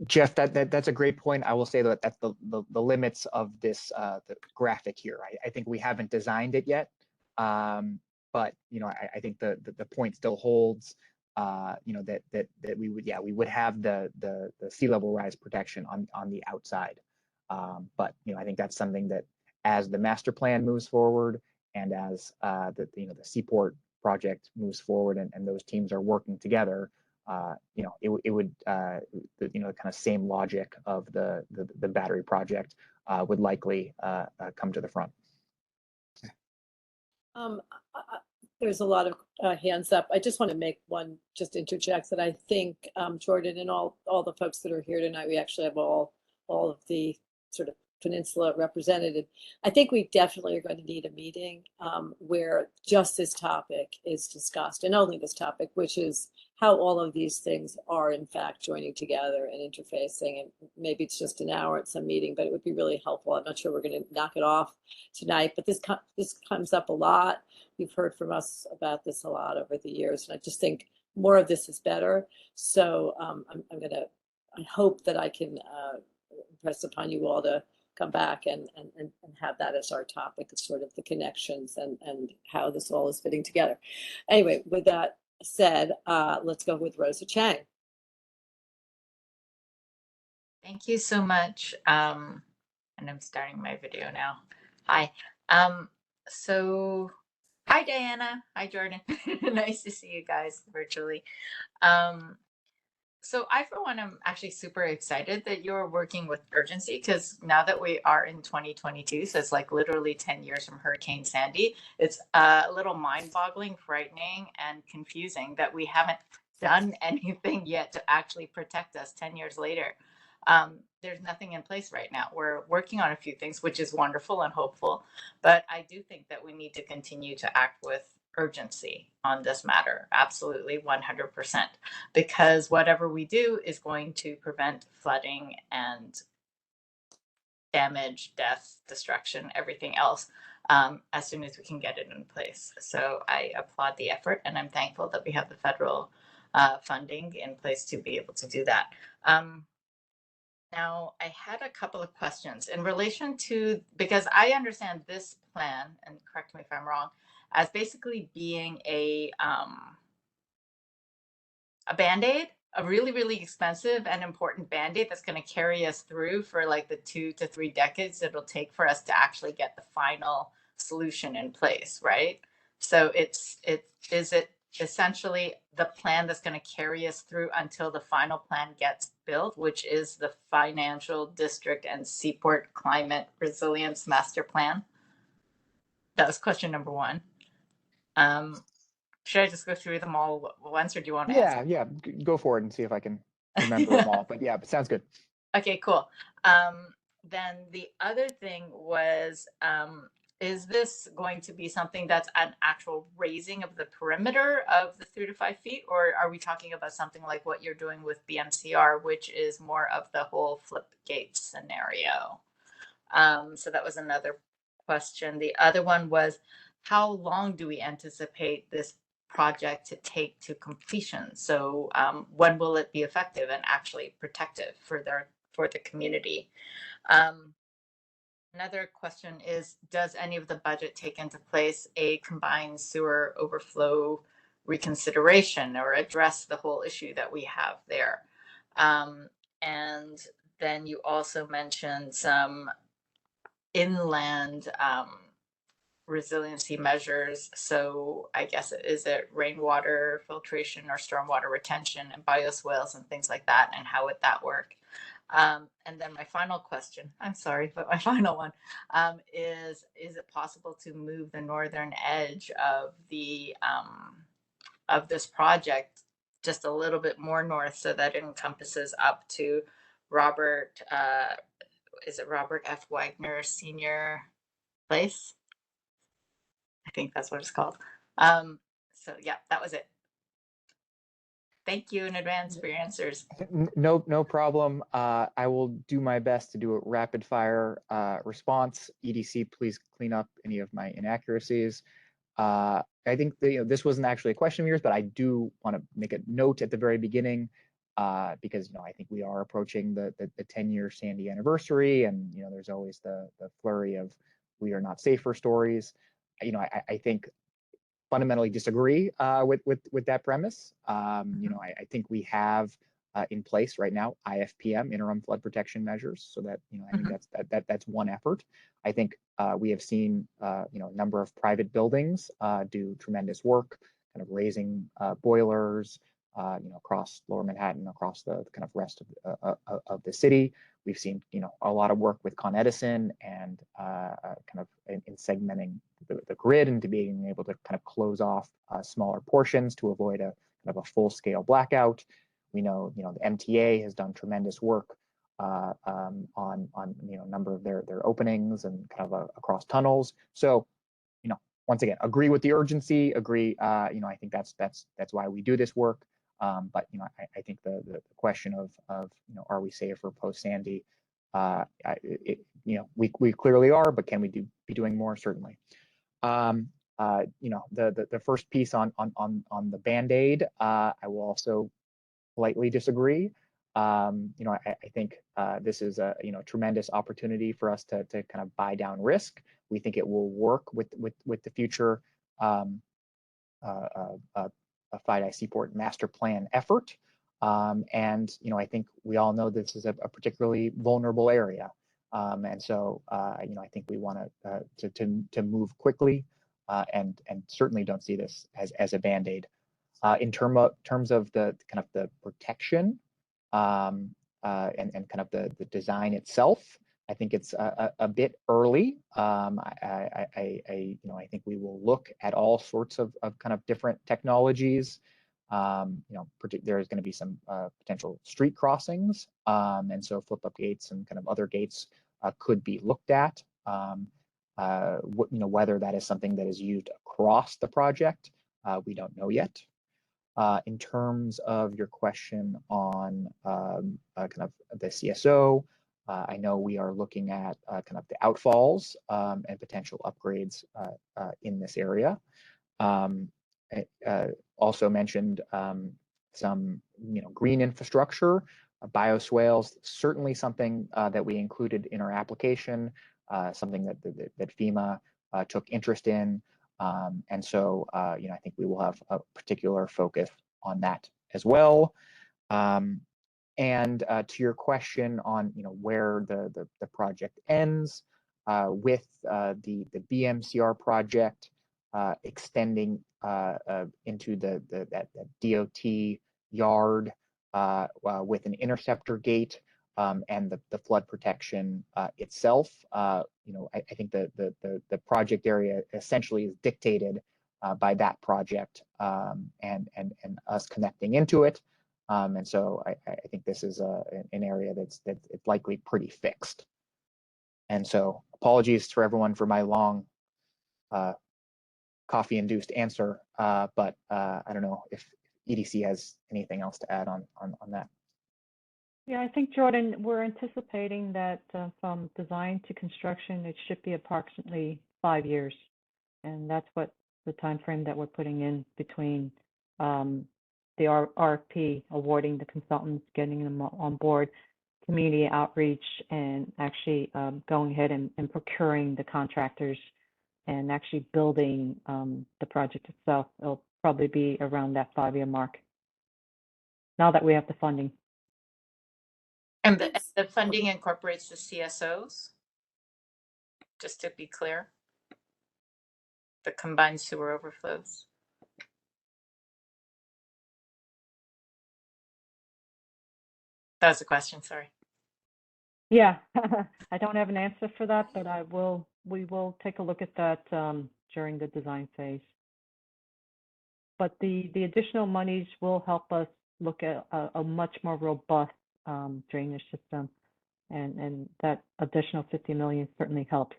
Jeff, that's a great point. I will say that that's the limits of this the graphic here. I think we haven't designed it yet But I think the point still holds. That we would have the sea level rise protection on the outside. But I think that's something that as the master plan moves forward and as the Seaport project moves forward and those teams are working together, it would the kind of same logic of the battery project would likely come to the front. There's a lot of hands up. I just want to make one, just interject that I think Jordan and all the folks that are here tonight, we actually have all of the sort of peninsula represented. I think we definitely are going to need a meeting where just this topic is discussed, and only this topic, which is how all of these things are in fact joining together and interfacing. And maybe it's just an hour at some meeting, but it would be really helpful. I'm not sure we're going to knock it off tonight, but this comes up a lot. You've heard from us about this a lot over the years, and I just think more of this is better. So I hope that I can impress upon you all to come back and have that as our topic, of sort of the connections and how this all is fitting together. Anyway, with that said, let's go with Rosa Chang. Thank you so much. And I'm starting my video now. Hi. So hi, Diana. Hi, Jordan. Nice to see you guys virtually. So I, for one, am actually super excited that you're working with urgency, because now that we are in 2022, so it's like literally 10 years from Hurricane Sandy, it's a little mind-boggling, frightening, and confusing that we haven't done anything yet to actually protect us 10 years later. There's nothing in place right now. We're working on a few things, which is wonderful and hopeful, but I do think that we need to continue to act with urgency on this matter. Absolutely, 100%, because whatever we do is going to prevent flooding and damage, death, destruction, everything else, as soon as we can get it in place. So I applaud the effort, and I'm thankful that we have the federal funding in place to be able to do that. Now, I had a couple of questions in relation to, because I understand this plan, and correct me if I'm wrong, as basically being a Band-Aid, a really, really expensive and important Band-Aid that's going to carry us through for like the 2 to 3 decades it'll take for us to actually get the final solution in place, right? So is it essentially the plan that's going to carry us through until the final plan gets built, which is the Financial District and Seaport Climate Resilience Master Plan? That was question number 1. Should I just go through them all once, or do you want to answer? Yeah, go for it and see if I can remember them all. But yeah, it sounds good. Okay, cool. Then the other thing was, is this going to be something that's an actual raising of the perimeter of the 3 to 5 feet, or are we talking about something like what you're doing with BMCR, which is more of the whole flip gate scenario? So that was another question. The other one was, how long do we anticipate this project to take to completion? So when will it be effective and actually protective for the community? Another question is, does any of the budget take into place a combined sewer overflow reconsideration or address the whole issue that we have there? And then you also mentioned some inland resiliency measures. So I guess is it rainwater filtration or stormwater retention and bioswales and things like that, and how would that work? And then my final question, I'm sorry, but my final one is it possible to move the northern edge of the of this project just a little bit more north so that it encompasses up to Robert, is it Robert F. Wagner Senior Place? I think that's what it's called. So yeah, that was it. Thank you in advance for your answers. No problem. I will do my best to do a rapid fire response. EDC, please clean up any of my inaccuracies. I think this wasn't actually a question of yours, but I do want to make a note at the very beginning because I think we are approaching the 10-year Sandy anniversary, and there's always the flurry of we are not safer stories. I think fundamentally disagree with that premise. I think we have in place right now IFPM, interim flood protection measures, so that I think that's one effort. I think we have seen a number of private buildings do tremendous work, kind of raising boilers, across Lower Manhattan, across the kind of rest of the city. We've seen a lot of work with Con Edison and kind of in segmenting the grid and to being able to kind of close off smaller portions to avoid a kind of a full-scale blackout. We know the MTA has done tremendous work on a number of their openings and kind of across tunnels. So once again, agree with the urgency. Agree. I think that's why we do this work. But I think the question of are we safer post Sandy? We clearly are, but can we be doing more? Certainly. The first piece on the Band-Aid, I will also politely disagree. I think this is a tremendous opportunity for us to kind of buy down risk. We think it will work with the future FIDI Seaport master plan effort. And I think we all know this is a particularly vulnerable area. And so I think we want to move quickly and certainly don't see this as a Band-Aid. In terms of the kind of the protection and kind of the design itself, I think it's a bit early. I think we will look at all sorts of kind of different technologies. There's going to be some potential street crossings, and so flip-up gates and kind of other gates could be looked at. Whether that is something that is used across the project, we don't know yet. In terms of your question on kind of the CSO, I know we are looking at kind of the outfalls and potential upgrades in this area. Also mentioned some green infrastructure, bioswales, certainly something that we included in our application, something that FEMA took interest in. And so, I think we will have a particular focus on that as well. And to your question on where the project ends, with the BMCR project extending into that DOT yard with an interceptor gate and the flood protection itself. I think the project area essentially is dictated by that project and us connecting into it. And so I think this is an area that's likely pretty fixed. And so apologies for everyone for my long coffee-induced answer, but I don't know if EDC has anything else to add on that. Yeah, I think, Jordan, we're anticipating that from design to construction, it should be approximately 5 years. And that's what the time frame that we're putting in between the RFP, awarding the consultants, getting them on board, community outreach, and actually going ahead and procuring the contractors and actually building the project itself. It'll probably be around that 5-year mark, now that we have the funding. And the funding incorporates the CSOs, just to be clear, the combined sewer overflows. That was a question, sorry. Yeah, I don't have an answer for that, but we will take a look at that during the design phase. But the additional monies will help us look at a much more robust drainage system, and that additional 50 million certainly helps.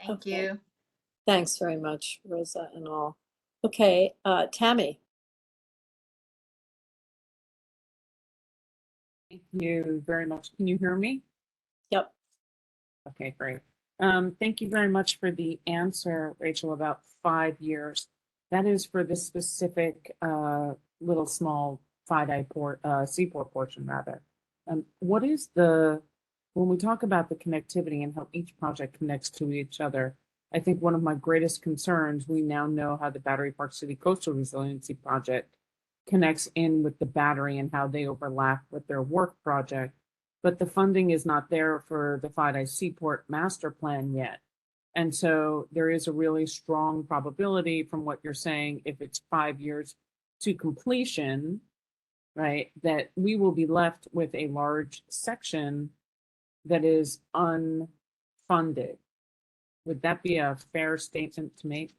Thank you. Thanks very much, Rosa and all. Okay, Tammy. Thank you very much. Can you hear me? Yep. Okay, great. Thank you very much for the answer, Rachel, about 5 years. That is for the specific little small FIDI Seaport portion, rather. What is the when we talk about the connectivity and how each project connects to each other, I think one of my greatest concerns, we now know how the Battery Park City Coastal Resiliency Project connects in with the battery and how they overlap with their work project, but the funding is not there for the FIDI Seaport master plan yet. And so there is a really strong probability from what you're saying, if it's 5 years to completion, right, that we will be left with a large section that is unfunded. Would that be a fair statement to make?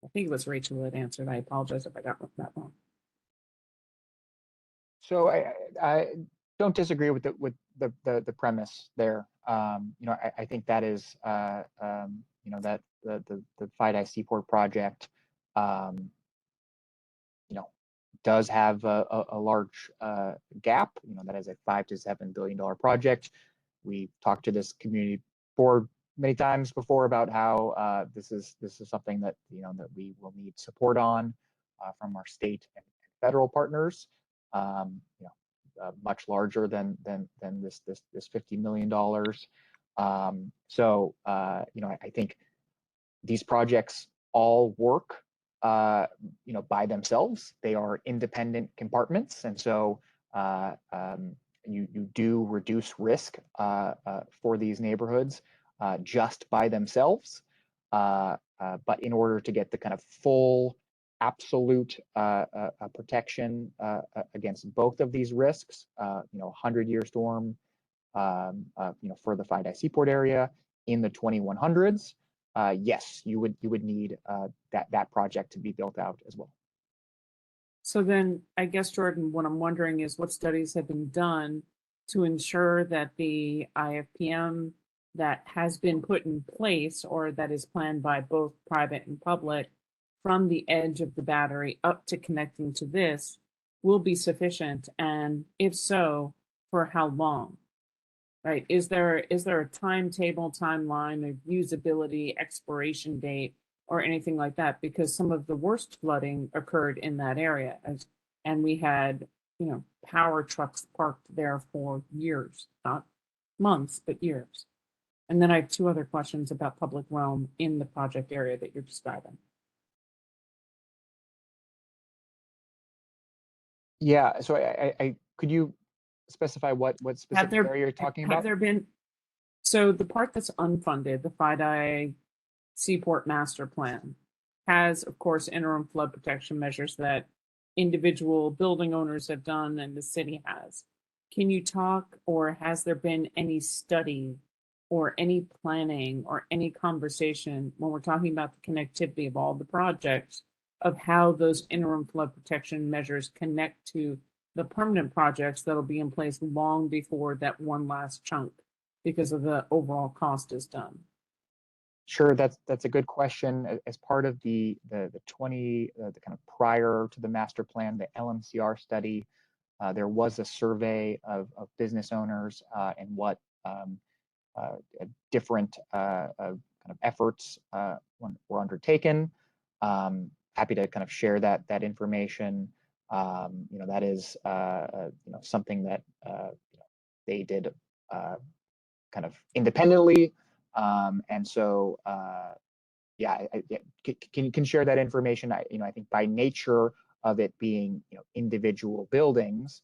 I think it was Rachel that answered. I apologize if I got that wrong. So I don't disagree with the premise there. I think that is that the FIDI Seaport project does have a large gap. That is a $5 to $7 billion project. We talked to this community board many times before about how this is something that that we will need support on from our state and federal partners. Much larger than this $50 million. I think these projects all work by themselves. They are independent compartments, and so you do reduce risk for these neighborhoods just by themselves. But in order to get the kind of full absolute protection against both of these risks, 100-year storm, for the FIDI Seaport area in the 2100s, yes, you would need that project to be built out as well. So then, I guess, Jordan, what I'm wondering is what studies have been done to ensure that the IFPM that has been put in place or that is planned by both private and public from the edge of the battery up to connecting to this will be sufficient? And if so, for how long? Right? Is there a timetable, timeline, a usability, expiration date, or anything like that? Because some of the worst flooding occurred in that area, and we had power trucks parked there for years, not months, but years. And then I have two other questions about public realm in the project area that you're describing. Yeah, so I could you specify what specific area you're talking about? Have there been, so the part that's unfunded, the FIDI Seaport Master Plan, has, of course, interim flood protection measures that individual building owners have done and the city has. Can you talk, or has there been any study or any planning or any conversation when we're talking about the connectivity of all the projects of how those interim flood protection measures connect to the permanent projects that'll be in place long before that one last chunk because of the overall cost is done? Sure, that's a good question. As part of the kind of prior to the master plan, the LMCR study, there was a survey of business owners and what different kind of efforts were undertaken. Happy to kind of share that information. That is something that they did kind of independently, and so can share that information. I think by nature of it being individual buildings,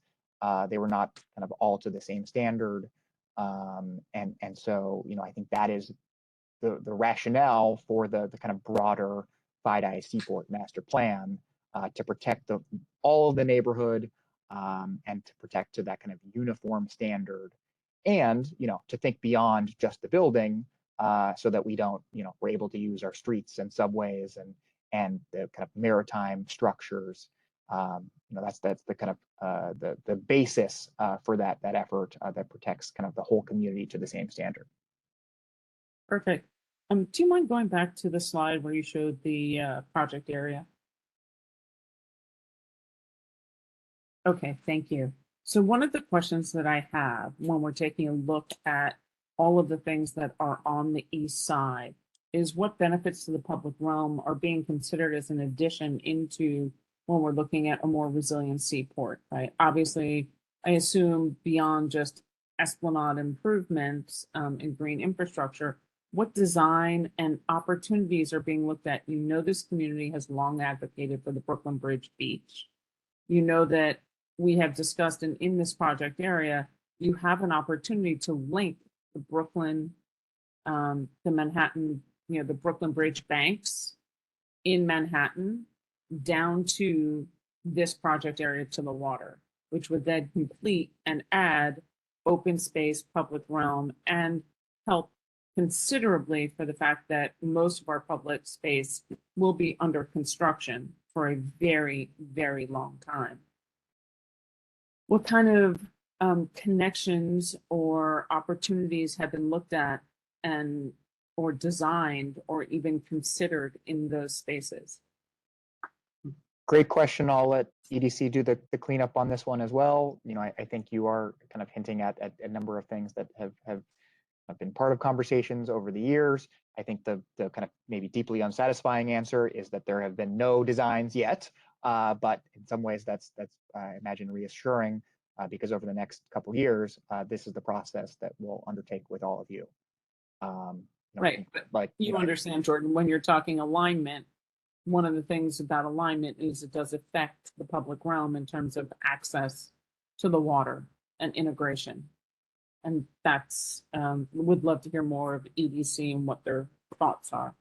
they were not kind of all to the same standard, and so I think that is the rationale for the kind of broader FIDI Seaport master plan, to protect all of the neighborhood, and to protect to that kind of uniform standard, and to think beyond just the building, so that we don't we're able to use our streets and subways and the kind of maritime structures. That's the kind of the basis for that effort that protects kind of the whole community to the same standard. Perfect. Do you mind going back to the slide where you showed the project area? Okay, thank you. So one of the questions that I have when we're taking a look at all of the things that are on the east side is what benefits to the public realm are being considered as an addition into when we're looking at a more resilient seaport, right? Obviously, I assume beyond just Esplanade improvements in green infrastructure, what design and opportunities are being looked at? You know, this community has long advocated for the Brooklyn Bridge Beach. You know that we have discussed in this project area, you have an opportunity to link the Brooklyn, the Manhattan, you know, the Brooklyn Bridge banks in Manhattan down to this project area to the water, which would then complete and add open space, public realm, and help considerably for the fact that most of our public space will be under construction for a very, very long time. What kind of connections or opportunities have been looked at and or designed or even considered in those spaces? Great question. I'll let EDC do the cleanup on this one as well. You know, I think you are kind of hinting at a number of things that have been part of conversations over the years. I think the kind of maybe deeply unsatisfying answer is that there have been no designs yet, but in some ways that's I imagine reassuring because over the next couple of years, this is the process that we'll undertake with all of you. Right, but you understand, Jordan, when you're talking alignment, one of the things about alignment is it does affect the public realm in terms of access to the water and integration. And that's, would love to hear more of EDC and what their thoughts are.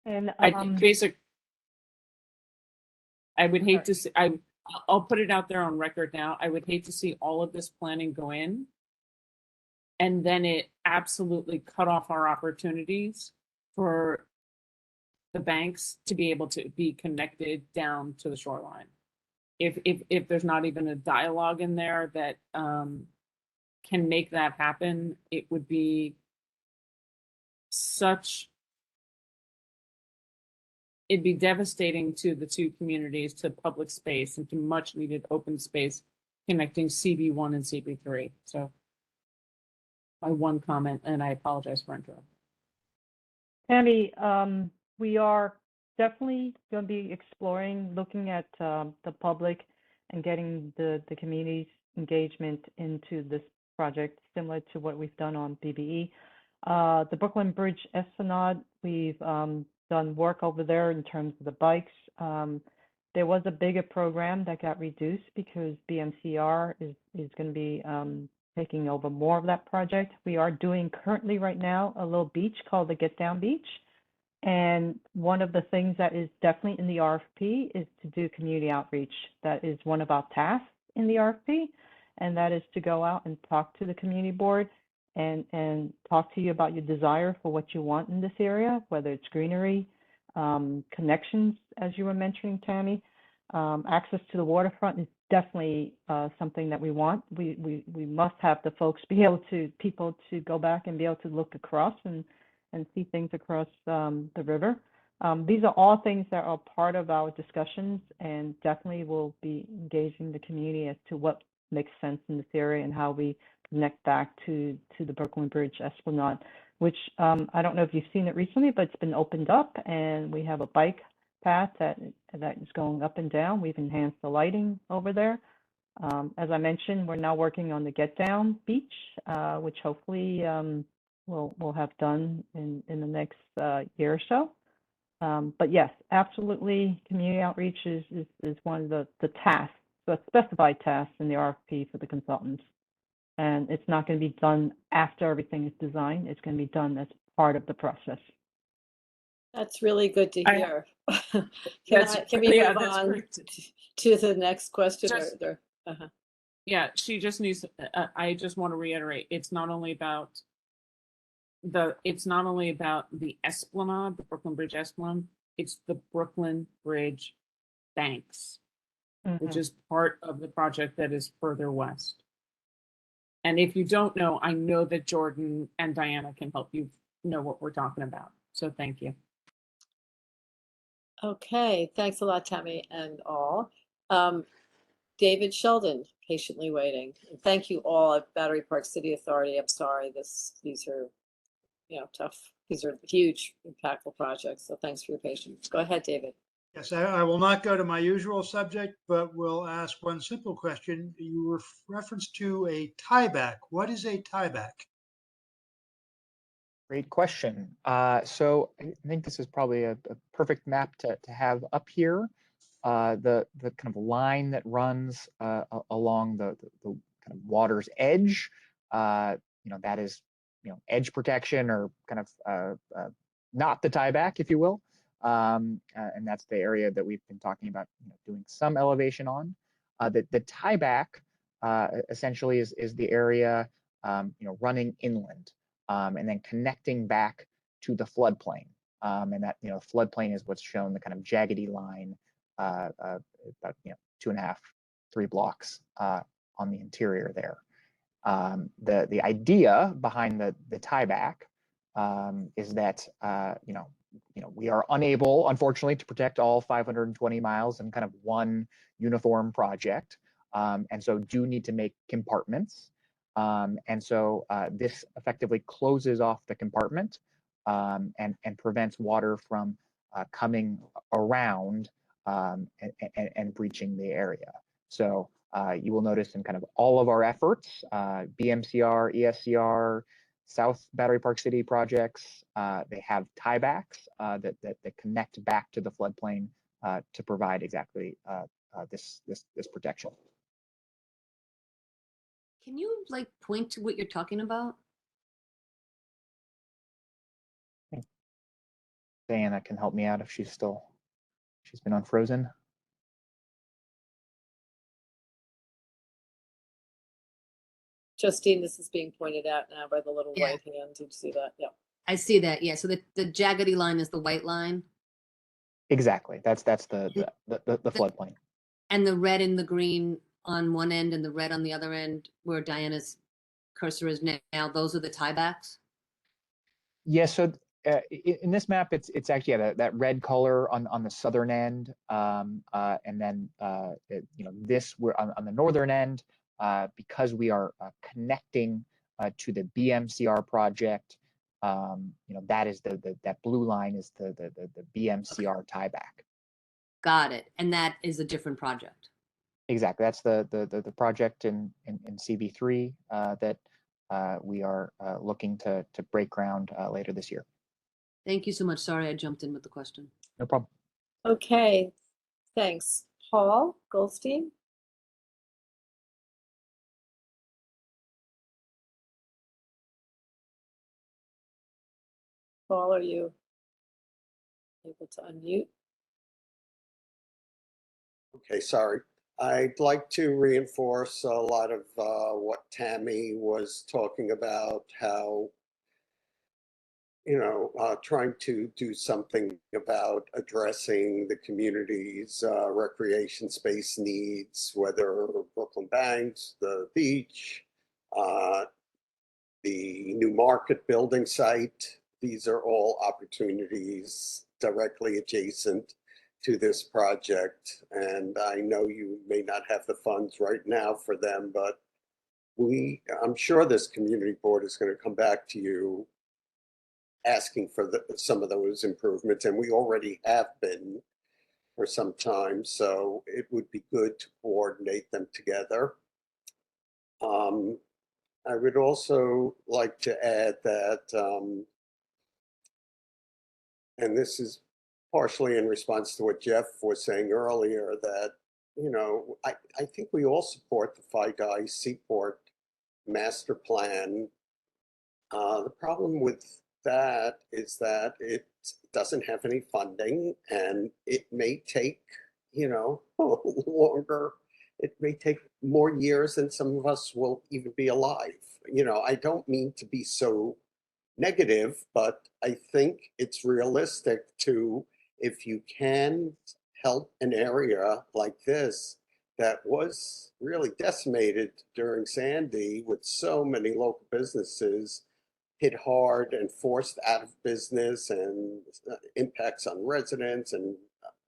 And I would hate to see, I'll put it out there on record now. I would hate to see all of this planning go in and then it absolutely cut off our opportunities for the banks to be able to be connected down to the shoreline. If there's not even a dialogue in there that can make that happen, it would be it'd be devastating to the two communities, to public space and to much needed open space connecting CB1 and CB3. So my one comment, and I apologize for interrupting. Tammy, we are definitely going to be exploring, looking at the public and getting the community's engagement into this project, similar to what we've done on BBE. The Brooklyn Bridge Esplanade, we've done work over there in terms of the bikes. There was a bigger program that got reduced because BMCR is going to be taking over more of that project. We are doing currently right now a little beach called the Get Down Beach. And one of the things that is definitely in the RFP is to do community outreach. That is one of our tasks in the RFP. And that is to go out and talk to the community board and talk to you about your desire for what you want in this area, whether it's greenery, connections, as you were mentioning, Tammy. Access to the waterfront is definitely something that we want. We must have the folks be able to, people to go back and be able to look across and see things across the river. These are all things that are part of our discussions and definitely will be engaging the community as to what makes sense in this area and how we connect back to the Brooklyn Bridge Esplanade, which I don't know if you've seen it recently, but it's been opened up and we have a bike path that is going up and down. We've enhanced the lighting over there. As I mentioned, we're now working on the Get Down Beach, which hopefully we'll have done in the next year or so. But yes, absolutely, community outreach is one of the tasks, the specified tasks in the RFP for the consultants. And it's not going to be done after everything is designed. It's going to be done as part of the process. That's really good to hear. Can we move on to the next question? Yeah, she just needs, I just want to reiterate, it's not only about the Esplanade, the Brooklyn Bridge Esplanade, it's the Brooklyn Bridge banks, which is part of the project that is further west. And if you don't know, I know that Jordan and Diana can help you know what we're talking about. So thank you. Okay, thanks a lot, Tammy and all. David Sheldon, patiently waiting. And thank you all at Battery Park City Authority. I'm sorry, these are, tough. These are huge, impactful projects. So thanks for your patience. Go ahead, David. Yes, I will not go to my usual subject, but will ask one simple question. You referenced to a tieback. What is a tieback? Great question. So I think this is probably a perfect map to have up here. The kind of line that runs along the kind of water's edge, that is, edge protection, or kind of not the tieback, if you will. And that's the area that we've been talking about, doing some elevation on. The tieback essentially is the area, running inland, and then connecting back to the floodplain. And that, floodplain is what's shown, the kind of jaggedy line, about 2.5, 3 blocks on the interior there. The idea behind the tieback is that we are unable, unfortunately, to protect all 520 miles in kind of one uniform project, and so do need to make compartments. And so this effectively closes off the compartment, and prevents water from coming around and breaching the area. So you will notice in kind of all of our efforts, BMCR, ESCR, South Battery Park City projects, they have tiebacks that connect back to the floodplain to provide exactly this protection. Can you like point to what you're talking about? Diana can help me out if she's been unfrozen. Justine, this is being pointed out now by the little Yeah. white hand. Did you see that? Yeah. I see that. Yeah. So the jaggedy line is the white line. Exactly. That's the floodplain. And the red and the green on one end and the red on the other end, where Diana's cursor is now, those are the tiebacks? Yeah, so in this map, it's actually that red color on the southern end, and then this, we're on the northern end, because we are connecting to the BMCR project. That is that blue line is the BMCR tieback. Got it. And that is a different project. Exactly. That's the project in CB3 that we are looking to break ground later this year. Thank you so much. Sorry, I jumped in with the question. No problem. Okay. Thanks. Paul Goldstein? Paul, are you able to unmute? Okay, sorry. I'd like to reinforce a lot of what Tammy was talking about, how, trying to do something about addressing the community's recreation space needs, whether Brooklyn Banks, the beach, the new market building site. These are all opportunities directly adjacent to this project. And I know you may not have the funds right now for them, but I'm sure this community board is going to come back to you asking for some of those improvements, and we already have been for some time, so it would be good to coordinate them together. I would also like to add that, and this is partially in response to what Jeff was saying earlier, that, I think we all support the Five Guys Seaport master plan. The problem with that is that it doesn't have any funding, and it may take, longer. It may take more years than some of us will even be alive. I don't mean to be so negative, but I think it's realistic to, if you can help an area like this that was really decimated during Sandy, with so many local businesses hit hard and forced out of business, and impacts on residents, and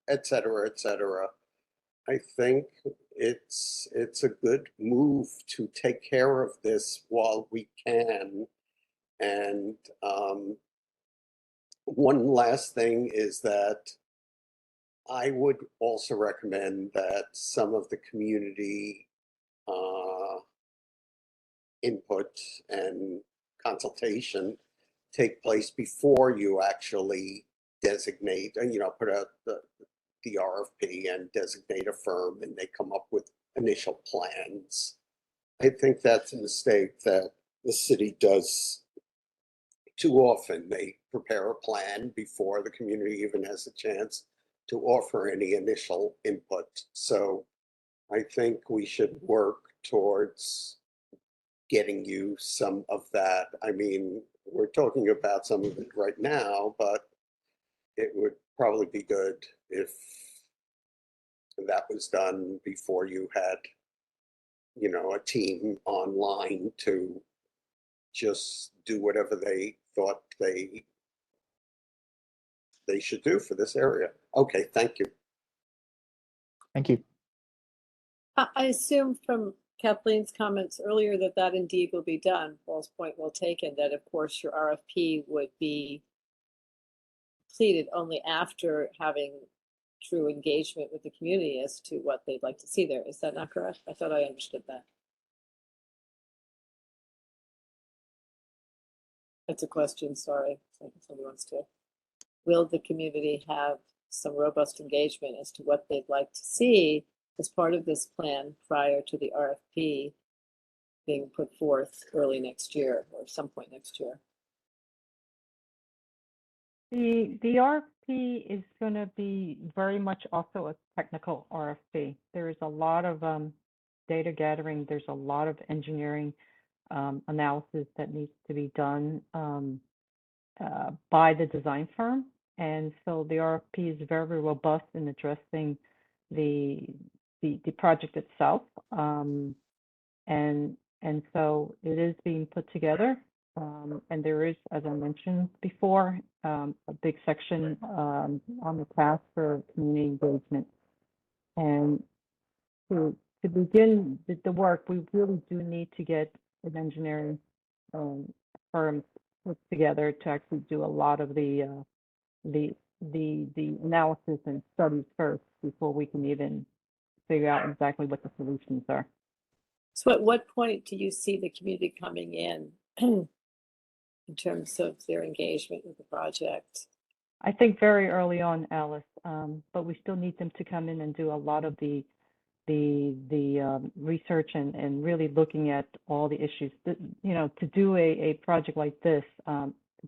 et cetera, et cetera. I think it's a good move to take care of this while we can. And one last thing is that I would also recommend that some of the community input and consultation take place before you actually designate, put out the RFP and designate a firm and they come up with initial plans. I think that's a mistake that the city does too often. They prepare a plan before the community even has a chance to offer any initial input. So I think we should work towards getting you some of that. I mean, we're talking about some of it right now, but it would probably be good if that was done before you had, a team online to just do whatever they thought they should do for this area. Okay, thank you. Thank you. I assume from Kathleen's comments earlier that indeed will be done. Paul's point well taken, that of course your RFP would be completed only after having true engagement with the community as to what they'd like to see there. Is that not correct? I thought I understood that. That's a question, sorry. Somebody wants to. Will the community have some robust engagement as to what they'd like to see as part of this plan prior to the RFP being put forth early next year or some point next year? The RFP is going to be very much also a technical RFP. There is a lot of data gathering. There's a lot of engineering analysis that needs to be done by the design firm. And so the RFP is very robust in addressing the project itself. And so it is being put together. And there is, as I mentioned before, a big section on the task for community engagement. And to begin the work, we really do need to get an engineering firm put together to actually do a lot of the analysis and studies first before we can even figure out exactly what the solutions are. So at what point do you see the community coming in terms of their engagement with the project? I think very early on, Alice, but we still need them to come in and do a lot of the research and really looking at all the issues. To do a project like this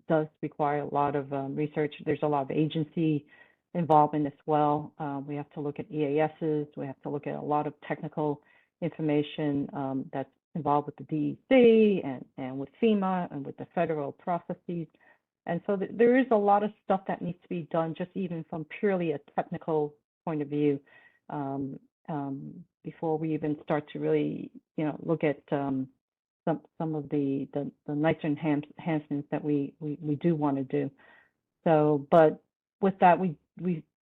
does require a lot of research. There's a lot of agency involvement as well. We have to look at EASs. We have to look at a lot of technical information that's involved with the DEC and with Fema and with the federal processes. And so there is a lot of stuff that needs to be done just even from purely a technical point of view before we even start to really, look at some of the nicer enhancements that we do want to do. So, but with that, we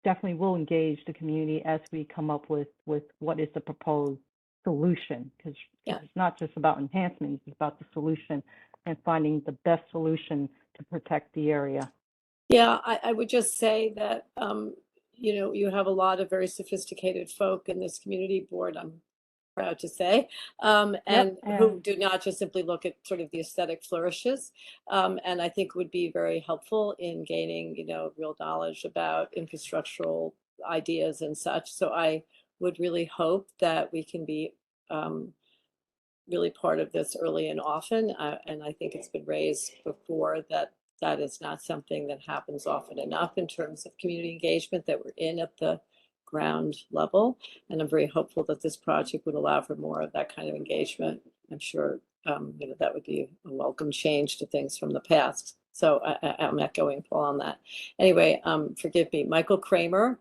definitely will engage the community as we come up with what is the proposed solution, because it's not just about enhancements, it's about the solution and finding the best solution to protect the area. Yeah, I would just say that, you have a lot of very sophisticated folk in this community board, I'm proud to say, and who do not just simply look at sort of the aesthetic flourishes. And I think would be very helpful in gaining, real knowledge about infrastructural ideas and such. So I would really hope that we can be really part of this early and often. And I think it's been raised before that is not something that happens often enough in terms of community engagement that we're in at the ground level. And I'm very hopeful that this project would allow for more of that kind of engagement. I'm sure that would be a welcome change to things from the past. So I'm echoing Paul on that. Anyway, forgive me, Michael Kramer,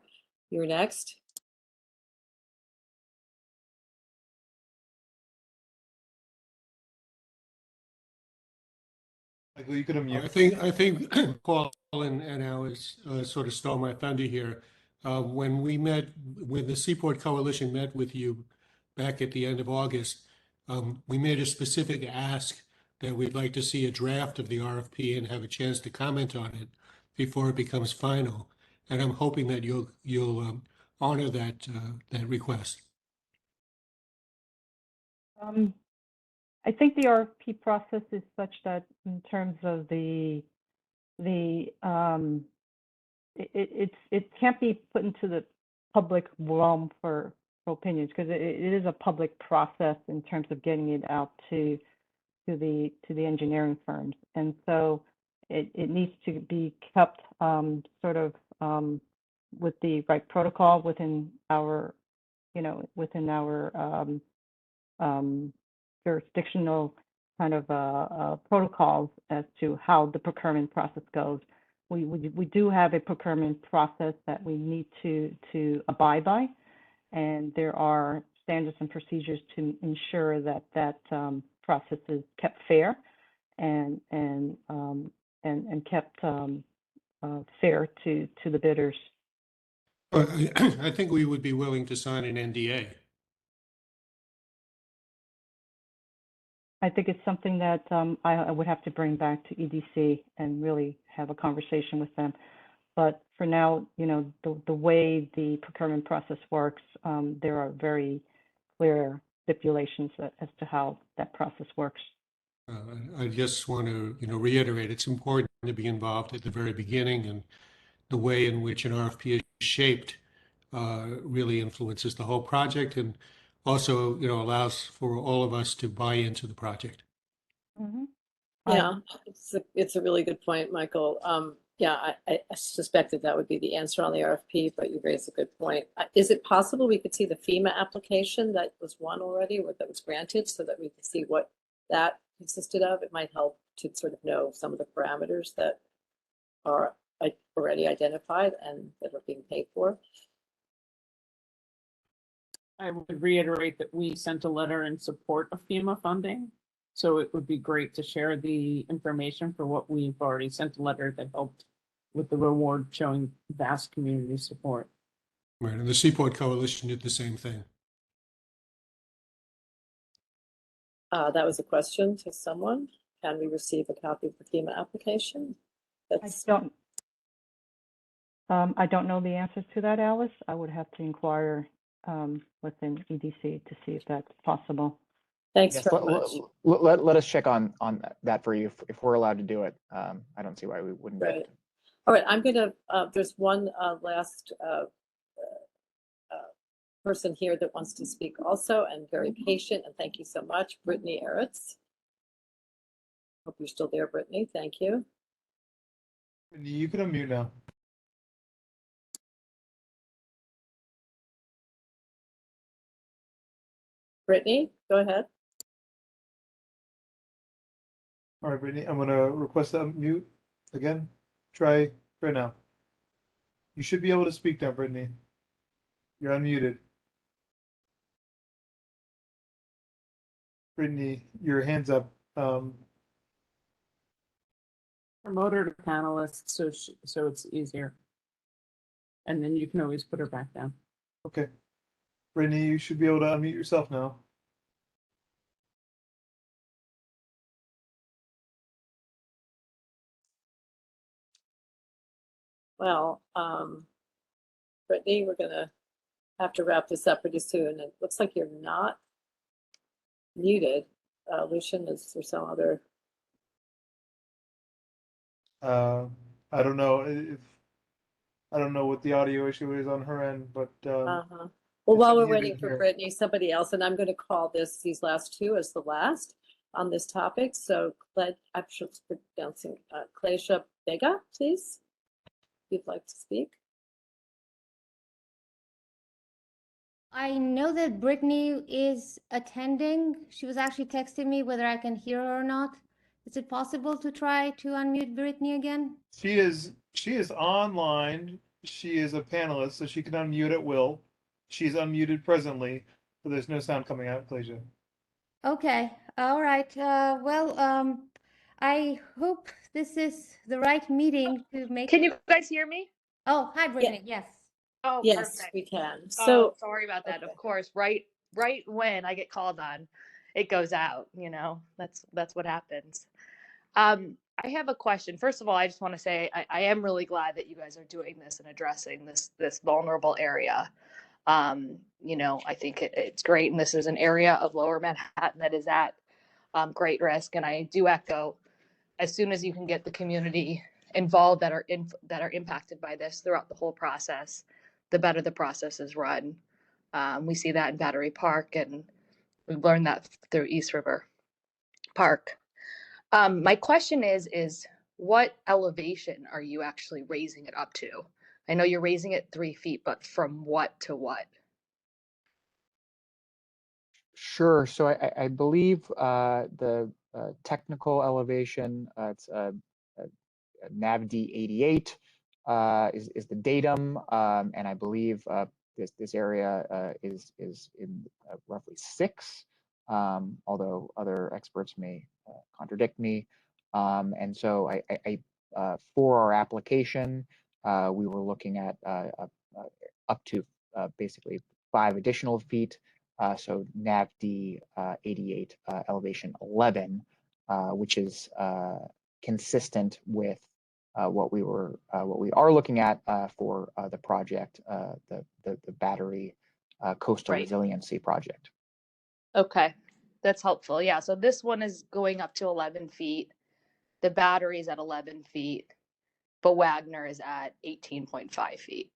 you're next. You could unmute. I think Paul and Alice sort of stole my thunder here. When the Seaport Coalition met with you back at the end of August, we made a specific ask that we'd like to see a draft of the RFP and have a chance to comment on it before it becomes final. and I'm hoping that you'll honor that request. I think the RFP process is such that in terms of it can't be put into the public realm for opinions, because it is a public process in terms of getting it out to the engineering firms, and so it needs to be kept sort of with the right protocol within our jurisdictional kind of protocols as to how the procurement process goes. We do have a procurement process that we need to abide by, and there are standards and procedures to ensure that process is kept fair and kept fair to the bidders. I think we would be willing to sign an NDA. I think it's something that I would have to bring back to EDC and really have a conversation with them. But for now, the way the procurement process works, there are very clear stipulations as to how that process works. I just want to, reiterate, it's important to be involved at the very beginning, and the way in which an RFP is shaped really influences the whole project, and also, allows for all of us to buy into the project. Mm-hmm. Yeah, it's a really good point, Michael. Yeah, I suspected that would be the answer on the RFP, but you raised a good point. Is it possible we could see the FEMA application that was won already, or that was granted, so that we could see what that consisted of? It might help to sort of know some of the parameters that are already identified and that are being paid for. I would reiterate that we sent a letter in support of FEMA funding. So it would be great to share the information for what we've already sent a letter that helped with the reward showing vast community support. Right, and the Seaport Coalition did the same thing. That was a question to someone. Can we receive a copy of the FEMA application? I don't know the answers to that, Alice. I would have to inquire within EDC to see if that's possible. Thanks Yes, very much. let us check on that for you if we're allowed to do it. I don't see why we wouldn't be able Right. to. All right, I'm gonna, there's one last person here that wants to speak also, and very patient, and thank you so much, Brittany Eretz. Hope you're still there, Brittany. Thank you. You can unmute now. Brittany, go ahead. All right, Brittany, I'm gonna request to unmute again. Try now. You should be able to speak now, Brittany. You're unmuted. Brittany, your hand's up. Promote her to panelist so it's easier. And then you can always put her back down. Okay. Brittany, you should be able to unmute yourself now. Well, Brittany, we're gonna have to wrap this up pretty soon. It looks like you're not muted. Lucian, is there some other? I don't know if I don't know what the audio issue is on her end, but Well, while we're unmuted waiting for here. Brittany, somebody else, and I'm going to call these last two as the last on this topic. So, I'm sure it's pronouncing Klesha Bega, please, if you'd like to speak. I know that Brittany is attending. She was actually texting me whether I can hear her or not. Is it possible to try to unmute Brittany again? She is online. She is a panelist, so she can unmute at will. She's unmuted presently, so there's no sound coming out, Klesha. Okay, all right. I hope this is the right meeting to make. Can you guys hear me? Oh, hi, Brittany. Yes. Oh, Yes, perfect. we can. Oh, So, sorry about that. okay. Of course, right when I get called on, it goes out, that's what happens. I have a question. First of all, I just want to say I am really glad that you guys are doing this and addressing this vulnerable area. I think it's great, and this is an area of Lower Manhattan that is at great risk. And I do echo, as soon as you can get the community involved that are impacted by this throughout the whole process, the better the process is run. We see that in Battery Park, and we've learned that through East River Park. My question is what elevation are you actually raising it up to? I know you're raising it 3 feet, but from what to what? Sure. So I believe the technical elevation, it's NAVD 88 is the datum, and I believe this area is in roughly 6, although other experts may contradict me. And so I for our application, we were looking at up to basically 5 additional feet. So NAVD 88 elevation 11, which is consistent with what we are looking at for the project, the battery coastal Right. resiliency project. Okay, that's helpful. Yeah, so this one is going up to 11 feet. The battery's at 11 feet, but Wagner is at 18.5 feet,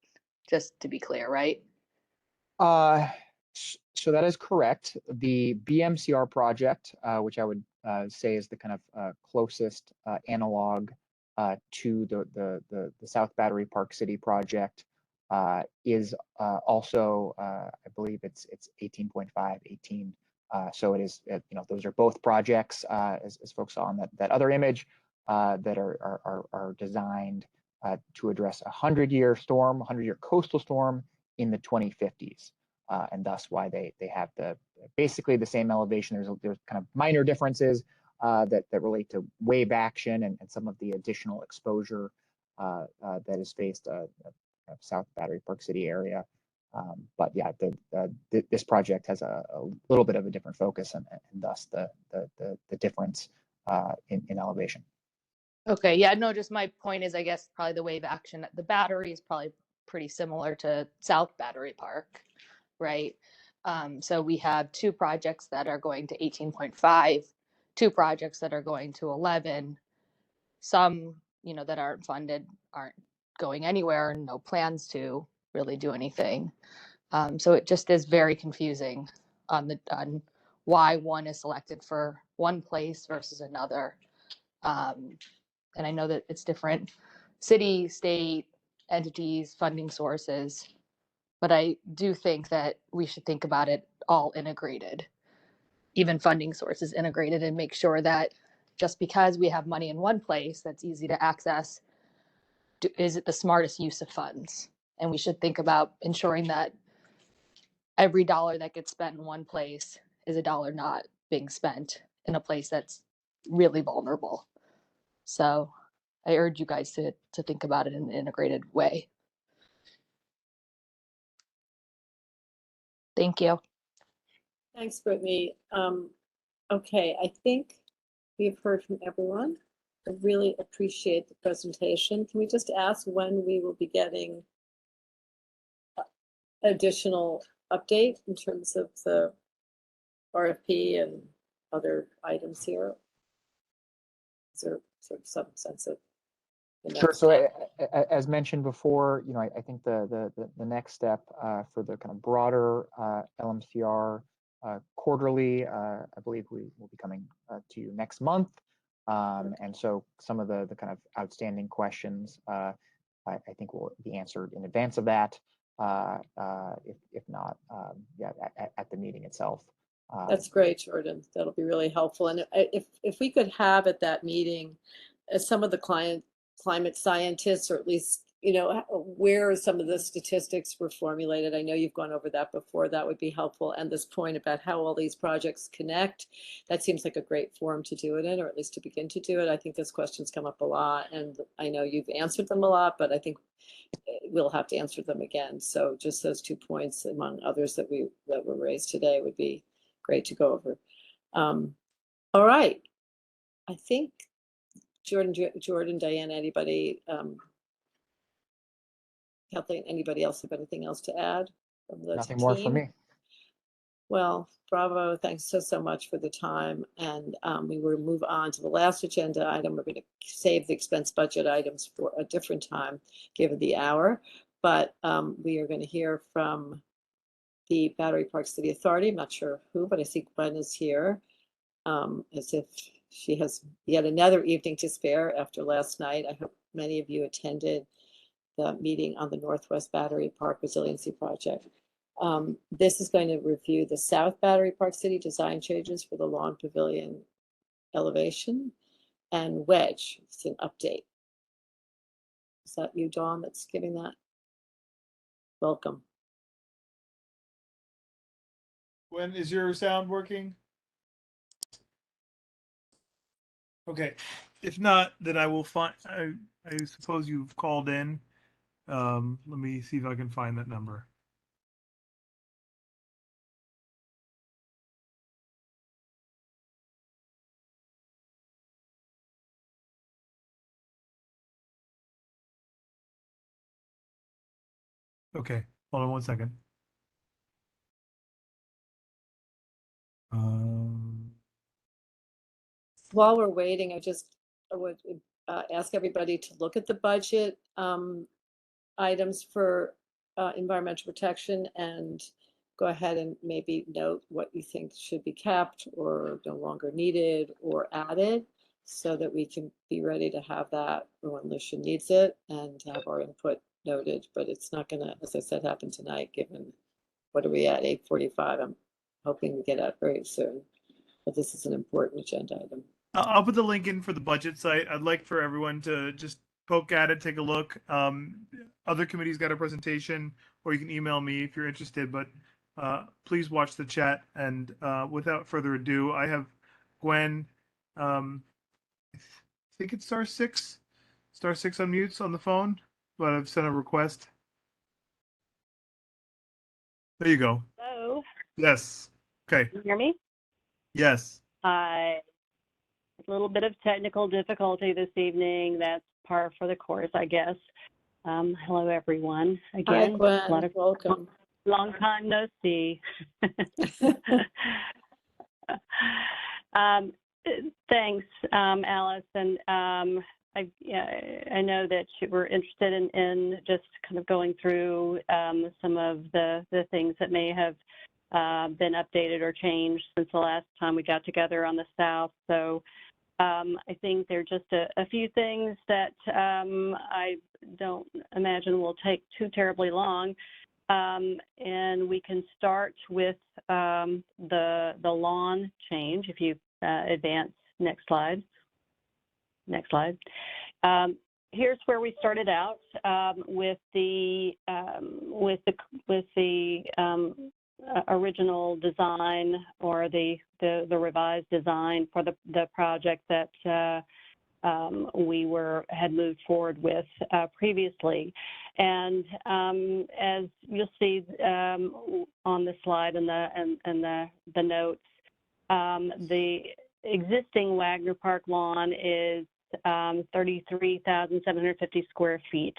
just to be clear, right? So that is correct. The BMCR project, which I would say is the kind of closest analog to the South Battery Park City project, is also, I believe it's 18.5, 18. So it is, those are both projects, as folks saw on that other image, that are designed to address a 100-year storm, 100-year coastal storm in the 2050s. And thus why they have basically the same elevation. There's kind of minor differences that relate to wave action and some of the additional exposure that is faced South Battery Park City area. But yeah, this project has a little bit of a different focus, and thus the difference in elevation. Okay, yeah, no, just my point is, I guess probably the wave action, the battery is probably pretty similar to South Battery Park, right? So we have 2 projects that are going to 18.5, 2 projects that are going to 11. Some, that aren't funded aren't going anywhere, and no plans to really do anything. So it just is very confusing on why one is selected for one place versus another. And I know that it's different city, state, entities, funding sources, but I do think that we should think about it all integrated, even funding sources integrated, and make sure that just because we have money in one place that's easy to access, is it the smartest use of funds? And we should think about ensuring that every dollar that gets spent in one place is a dollar not being spent in a place that's really vulnerable. So I urge you guys to think about it in an integrated way. Thank you. Thanks, Brittany. Okay, I think we've heard from everyone. I really appreciate the presentation. Can we just ask when we will be getting additional update in terms of the RFP and other items here? Is there sort of some sense of the Sure. next So step? as mentioned before, I think the next step for the kind of broader LMCR quarterly, I believe we will be coming to you next month. And so some of the kind of outstanding questions, I think will be answered in advance of that, if not, yeah, at the meeting itself. That's great, Jordan. That'll be really helpful. And if we could have at that meeting some of the climate scientists, or at least, where some of the statistics were formulated. I know you've gone over that before. That would be helpful. And this point about how all these projects connect, that seems like a great forum to do it in, or at least to begin to do it. I think those questions come up a lot, and I know you've answered them a lot, but I think we'll have to answer them again. So just those 2 points, among others that were raised today, would be great to go over. All right. I think Jordan, Diane, anybody, Kathleen, anybody else have anything else to add from the Nothing more for team? me. Well, bravo. Thanks so much for the time. And we will move on to the last agenda item. We're going to save the expense budget items for a different time, given the hour. But we are going to hear from the Battery Park City Authority. I'm not sure who, but I see Gwen is here, as if she has yet another evening to spare after last night. I hope many of you attended the meeting on the Northwest Battery Park Resiliency Project. This is going to review the South Battery Park City design changes for the lawn pavilion elevation and wedge. It's an update. Is that you, Dawn, that's giving that? Welcome. When is your sound working? Okay, if not, then I will find, I suppose you've called in. Let me see if I can find that number. Okay, hold on one second. While we're waiting, I would ask everybody to look at the budget items for environmental protection and go ahead and maybe note what you think should be kept or no longer needed or added so that we can be ready to have that when Lucia needs it and have our input noted. But it's not going to, as I said, happen tonight, given what are we at, 8:45. I'm hoping we get out very soon. But this is an important agenda item. I'll put the link in for the budget site. I'd like for everyone to just poke at it, take a look. Other committees got a presentation, or you can email me if you're interested, but please watch the chat. And without further ado, I have Gwen, I think it's star six unmutes on the phone, but I've sent a request. There you go. Hello. Yes. Okay. Can you hear me? Yes. Hi. A little bit of technical difficulty this evening. That's par for the course, I guess. Hello, everyone. Again, Hi, Gwen. a lot of Welcome. long time no see. Thanks, Alice. And I know that you were interested in just kind of going through some of the things that may have been updated or changed since the last time we got together on the South. So I think there are just a few things that I don't imagine will take too terribly long. And we can start with the lawn change. If you advance, next slide. Next slide. Here's where we started out with the original design or the revised design for the project that we had moved forward with previously. And as you'll see on the slide and the notes, the existing Wagner Park lawn is 33,750 square feet.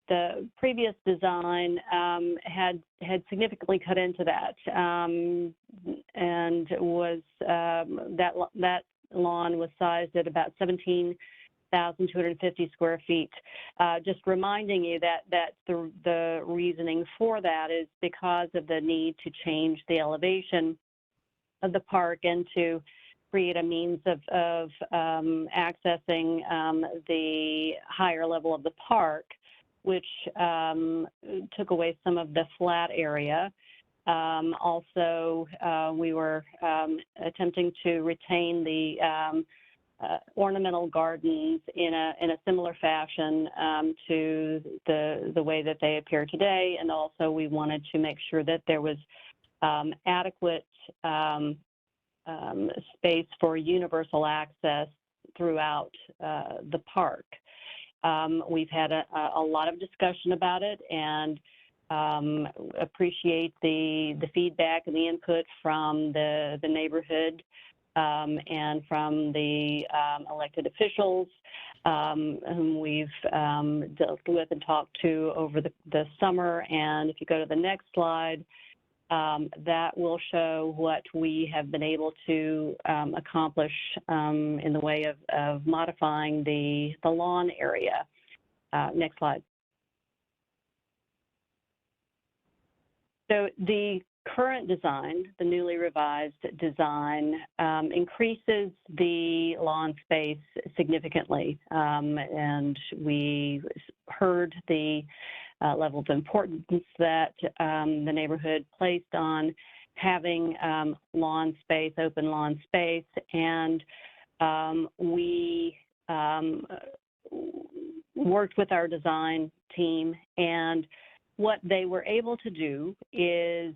The previous design had significantly cut into that, and was that lawn was sized at about 17,250 square feet. Just reminding you that the reasoning for that is because of the need to change the elevation of the park and to create a means of accessing the higher level of the park, which took away some of the flat area. Also, we were attempting to retain the ornamental gardens in a similar fashion to the way that they appear today. And also we wanted to make sure that there was adequate space for universal access throughout the park. We've had a lot of discussion about it and appreciate the feedback and the input from the neighborhood and from the elected officials whom we've dealt with and talked to over the summer. And if you go to the next slide, that will show what we have been able to accomplish in the way of modifying the lawn area. Next slide. So the current design, the newly revised design, increases the lawn space significantly. And we heard the level of importance that the neighborhood placed on having lawn space, open lawn space. And we worked with our design team, and what they were able to do is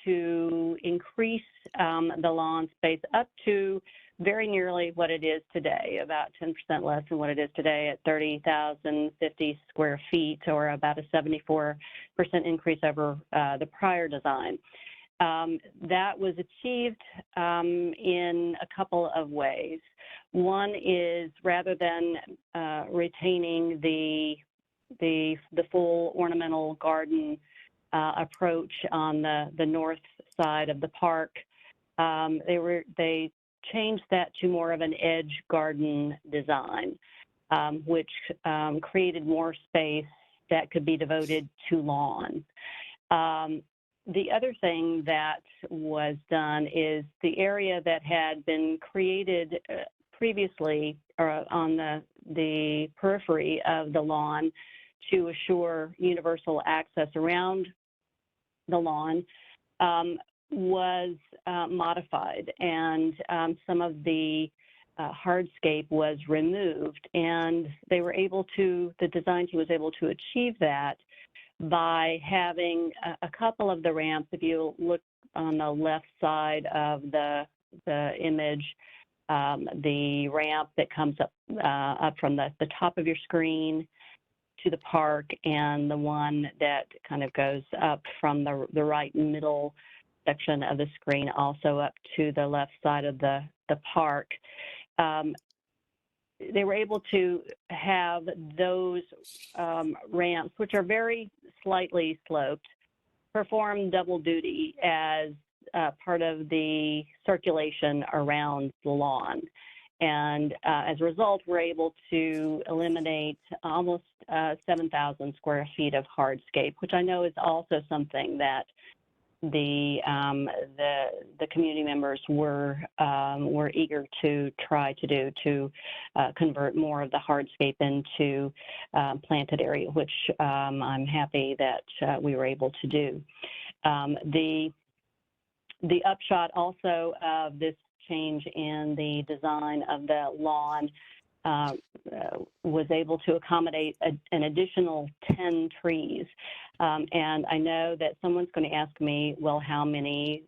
to increase the lawn space up to very nearly what it is today, about 10% less than what it is today at 30,050 square feet, or about a 74% increase over the prior design. That was achieved in a couple of ways. One is, rather than retaining the full ornamental garden approach on the north side of the park, they changed that to more of an edge garden design, which created more space that could be devoted to lawn. The other thing that was done is the area that had been created previously on the periphery of the lawn to assure universal access around the lawn was modified, and some of the hardscape was removed, and they were able to, the design team was able to achieve that by having a couple of the ramps. If you look on the left side of the image, the ramp that comes up from the top of your screen to the park, and the one that kind of goes up from the right middle section of the screen also up to the left side of the park. They were able to have those ramps, which are very slightly sloped, perform double duty as part of the circulation around the lawn. And as a result, we're able to eliminate almost 7,000 square feet of hardscape, which I know is also something that the community members were eager to try to do, to convert more of the hardscape into planted area, which I'm happy that we were able to do. The upshot also of this change in the design of the lawn was able to accommodate an additional 10 trees. And I know that someone's going to ask me, well, how many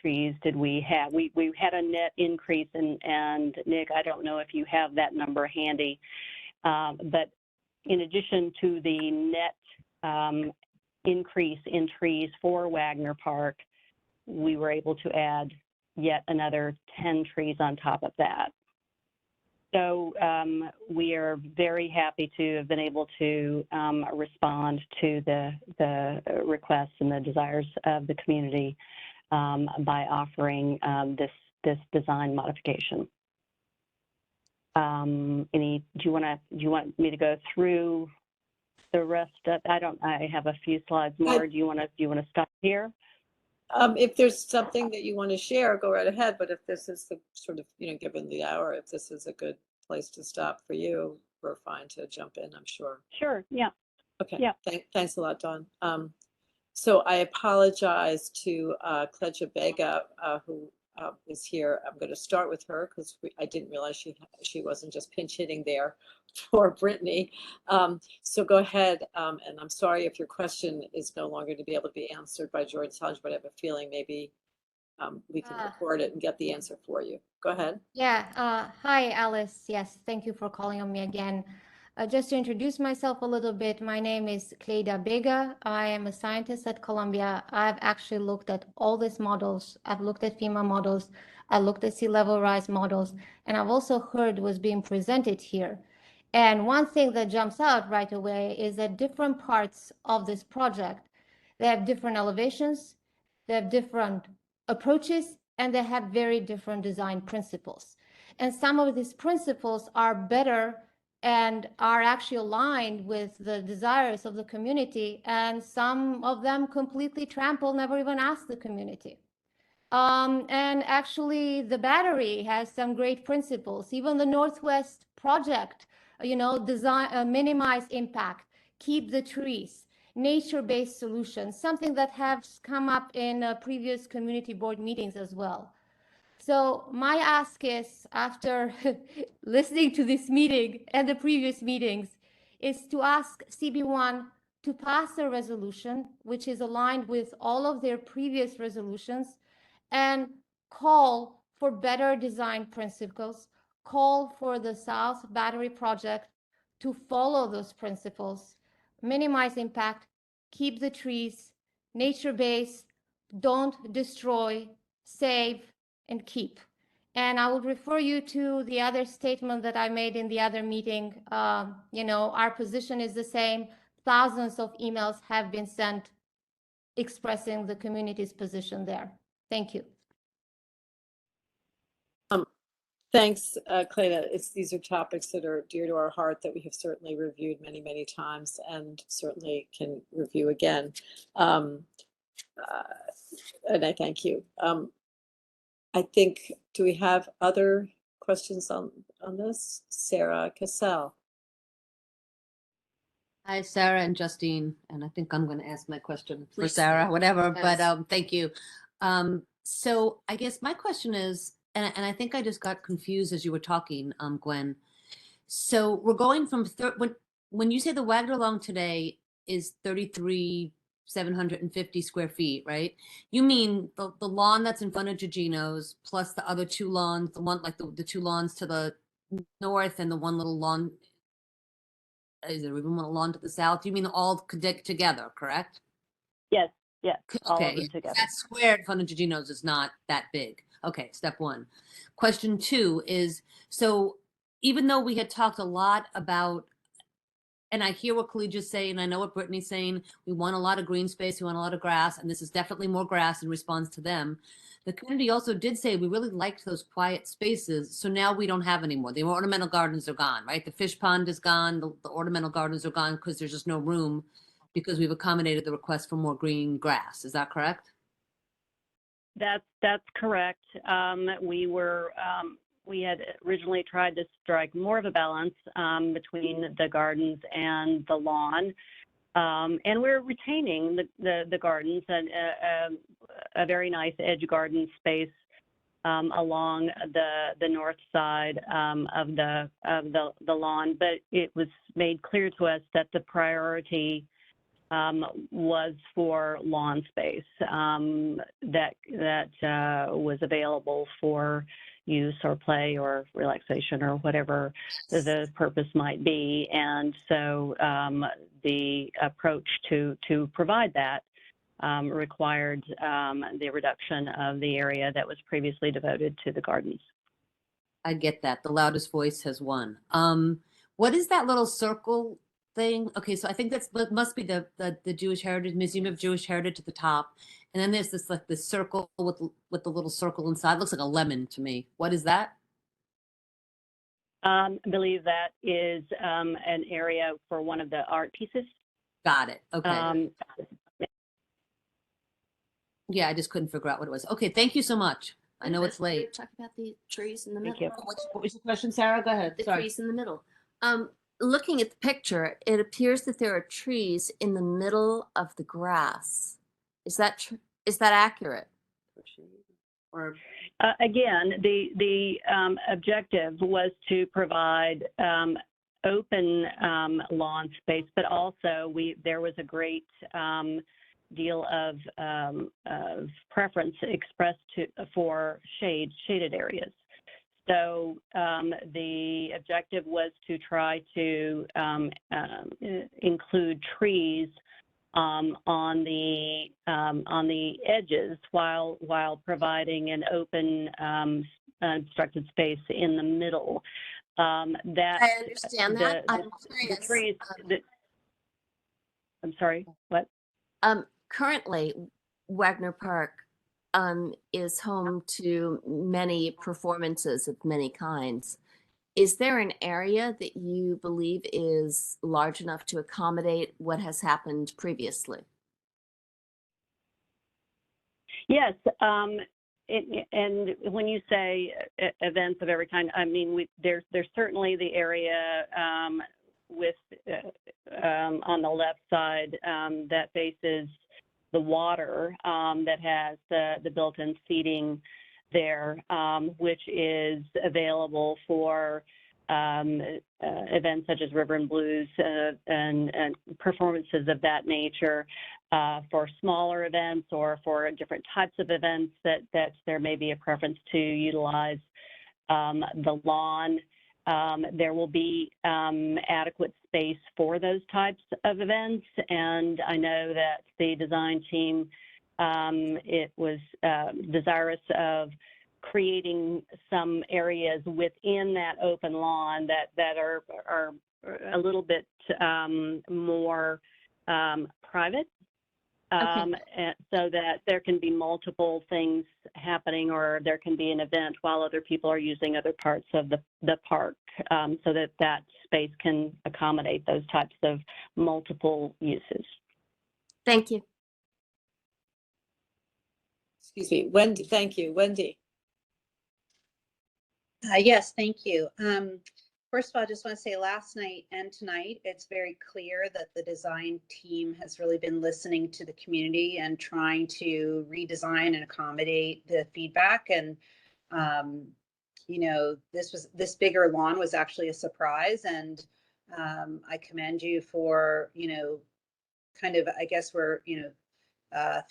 trees did we have? We had a net increase, and Nick, I don't know if you have that number handy, but in addition to the net increase in trees for Wagner Park, we were able to add yet another 10 trees on top of that. So we are very happy to have been able to respond to the requests and the desires of the community by offering this design modification. Do you want me to go through the rest of? I have a few slides more. Do you want to stop here? If there's something that you want to share, go right ahead. But if this is the sort of, given the hour, if this is a good place to stop for you, we're fine to jump in, I'm sure. Sure, yeah. Okay, yeah. Thanks a lot, Dawn. So I apologize to Kledja Bega, who is here. I'm going to start with her because I didn't realize she wasn't just pinch hitting there for Brittany. So go ahead, and I'm sorry if your question is no longer to be able to be answered by Jordan Saunders, but I have a feeling maybe we can record it and get the answer for you. Go ahead. Yeah. Hi, Alice. Yes, thank you for calling on me again. Just to introduce myself a little bit, my name is Cleida Bega. I am a scientist at Columbia. I've actually looked at all these models. I've looked at FEMA models. I looked at sea level rise models, and I've also heard what's being presented here. And one thing that jumps out right away is that different parts of this project, they have different elevations, they have different approaches, and they have very different design principles. And some of these principles are better and are actually aligned with the desires of the community, and some of them completely trample, never even ask the community. And actually, the battery has some great principles. Even the Northwest project, design, minimize impact, keep the trees, nature-based solutions, something that has come up in previous community board meetings as well. So my ask is, after listening to this meeting and the previous meetings, is to ask CB1 to pass a resolution which is aligned with all of their previous resolutions and call for better design principles, call for the South Battery Project to follow those principles, minimize impact, keep the trees, nature-based, don't destroy, save, and keep. And I would refer you to the other statement that I made in the other meeting. Our position is the same. Thousands of emails have been sent expressing the community's position there. Thank you. Thanks, Cleda. These are topics that are dear to our heart that we have certainly reviewed many, many times and certainly can review again. And I thank you. I think, do we have other questions on this? Sarah Cassell. Hi, Sarah and Justine, and I think I'm going to ask my question for Please Sarah, do. whatever, Yes. but thank you. So I guess my question is, and I think I just got confused as you were talking, Gwen. So we're going from when you say the Wagner Lawn today is 33,750 square feet, right? You mean the lawn that's in front of Gigino's plus the other two lawns, the one like the two lawns to the north and the one little lawn. Is there even one lawn to the south? You mean all together, correct? Yes, yes, all of Okay, them together. that square in front of Gigino's is not that big. Okay, step one. Question two is, so even though we had talked a lot about, and I hear what Collegia's saying, I know what Brittany's saying, we want a lot of green space, we want a lot of grass, and this is definitely more grass in response to them. The community also did say we really liked those quiet spaces, so now we don't have any more. The ornamental gardens are gone, right? The fish pond is gone, the ornamental gardens are gone because there's just no room because we've accommodated the request for more green grass. Is that correct? That's correct. We had originally tried to strike more of a balance between the gardens and the lawn, and we're retaining the gardens and a very nice edge garden space along the north side of the lawn. But it was made clear to us that the priority was for lawn space that was available for use or play or relaxation or whatever the purpose might be. And so the approach to provide that required the reduction of the area that was previously devoted to the gardens. I get that. The loudest voice has won. What is that little circle thing? Okay, so I think that must be the Jewish Heritage Museum of Jewish Heritage at the top, and then there's this like this circle with the little circle inside. It looks like a lemon to me. What is that? I believe that is an area for one of the art pieces. Got it. Okay. Yeah, I just couldn't figure out what it was. Okay, thank you so much. I know it's late. Talk about the trees in the Thank middle. you. What was your question, Sarah? Go ahead. The Sorry. trees in the middle. Looking at the picture, it appears that there are trees in the middle of the grass. Is that accurate? Or again, the objective was to provide open lawn space, but also there was a great deal of preference expressed for shaded areas. So the objective was to try to include trees on the edges while providing an open obstructed space in the middle. That I understand that. I'm the curious. trees. I'm sorry. What? Currently, Wagner Park is home to many performances of many kinds. Is there an area that you believe is large enough to accommodate what has happened previously? Yes. And when you say events of every kind, I mean, there's certainly the area with on the left side that faces the water that has the built-in seating there, which is available for events such as River and Blues and performances of that nature. For smaller events or for different types of events that there may be a preference to utilize the lawn. There will be adequate space for those types of events, and I know that the design team it was desirous of creating some areas within that open lawn that are a little bit more private. And so that there can be multiple things happening, or there can be an event while other people are using other parts of the park, so that space can accommodate those types of multiple uses. Thank you. Excuse me, Wendy. Thank you, Wendy. Yes, thank you. First of all, I just want to say last night and tonight, it's very clear that the design team has really been listening to the community and trying to redesign and accommodate the feedback. And, you know, this bigger lawn was actually a surprise. And I commend you for, you know, kind of, I guess we're, you know,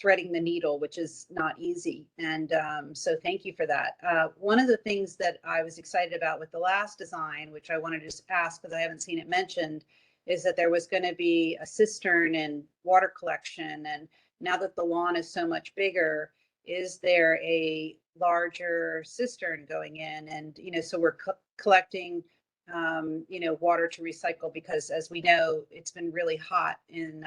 threading the needle, which is not easy. And so thank you for that. One of the things that I was excited about with the last design, which I wanted to just ask because I haven't seen it mentioned, is that there was going to be a cistern and water collection. And now that the lawn is so much bigger, is there a larger cistern going in? And, you know, so we're collecting you know, water to recycle, because as we know, it's been really hot and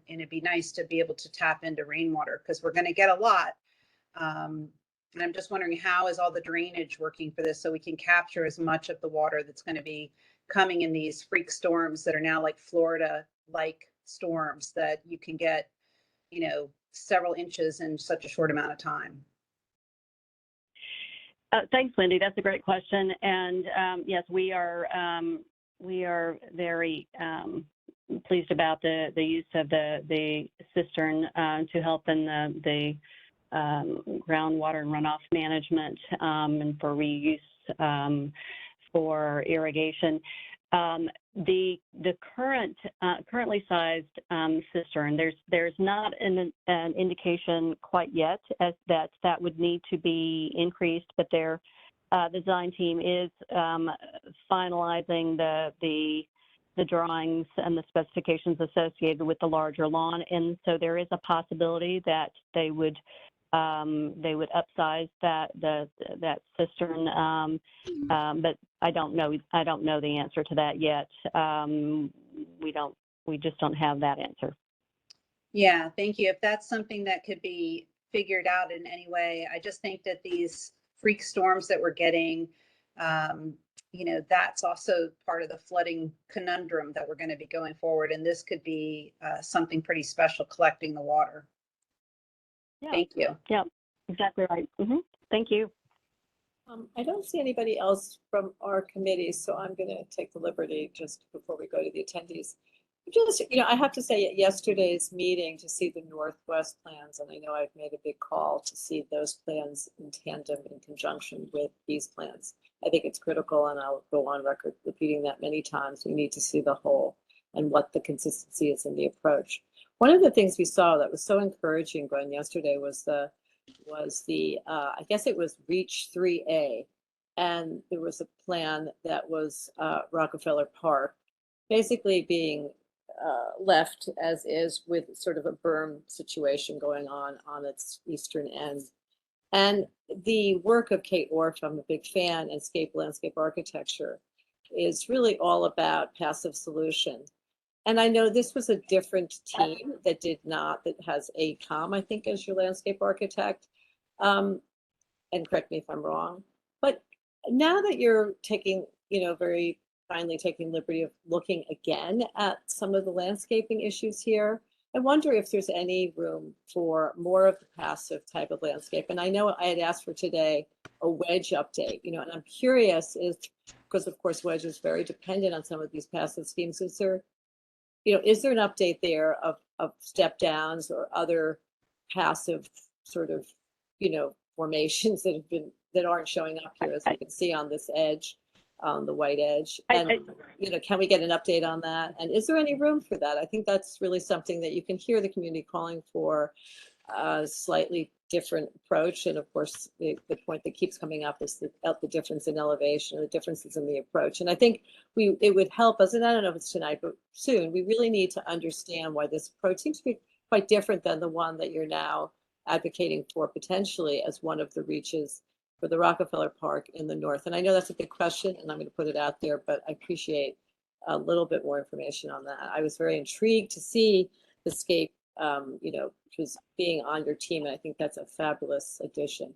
it'd be nice to be able to tap into rainwater because we're going to get a lot. And I'm just wondering, how is all the drainage working for this so we can capture as much of the water that's going to be coming in these freak storms that are now like Florida-like storms that you can get, you know, several inches in such a short amount of time? Thanks, Wendy. That's a great question. And yes, we are very pleased about the use of the cistern to help in the groundwater and runoff management and for reuse for irrigation. The currently sized cistern, there's not an indication quite yet as that would need to be increased, but their design team is finalizing the drawings and the specifications associated with the larger lawn, and so there is a possibility that they would upsize that cistern, but I don't know the answer to that yet. We just don't have that answer. Yeah, thank you. If that's something that could be figured out in any way, I just think that these freak storms that we're getting, you know, that's also part of the flooding conundrum that we're going to be going forward. And this could be something pretty special, collecting the water. Yeah. Thank you. Yeah, exactly right. Thank you. I don't see anybody else from our committee, so I'm going to take the liberty just before we go to the attendees. Just, you know, I have to say at yesterday's meeting to see the Northwest plans, and I know I've made a big call to see those plans in tandem in conjunction with these plans. I think it's critical, and I'll go on record repeating that many times. We need to see the whole and what the consistency is in the approach. One of the things we saw that was so encouraging, Gwen, yesterday was the I guess it was Reach 3A. and there was a plan that was Rockefeller Park, basically being left as is with sort of a berm situation going on its eastern end. And the work of Kate Orff, I'm a big fan, and landscape architecture, is really all about passive solution. And I know this was a different team that has ACOM, I think, as your landscape architect. And correct me if I'm wrong. But now that you're taking, very kindly taking liberty of looking again at some of the landscaping issues here, I wonder if there's any room for more of the passive type of landscape. And I know I had asked for today a wedge update, and I'm curious because of course wedge is very dependent on some of these passive schemes. Is there an update there of step downs or other passive sort of, formations that aren't showing up here, as you can see on this edge, on the white edge? And, can we get an update on that? And is there any room for that? I think that's really something that you can hear the community calling for, a slightly different approach. And of course, the point that keeps coming up is the difference in elevation, the differences in the approach. And I think it would help us, and I don't know if it's tonight, but soon, we really need to understand why this approach seems to be quite different than the one that you're now advocating for potentially as one of the reaches for the Rockefeller Park in the north. And I know that's a big question, and I'm going to put it out there, but I appreciate a little bit more information on that. I was very intrigued to see the scape, which was being on your team, and I think that's a fabulous addition.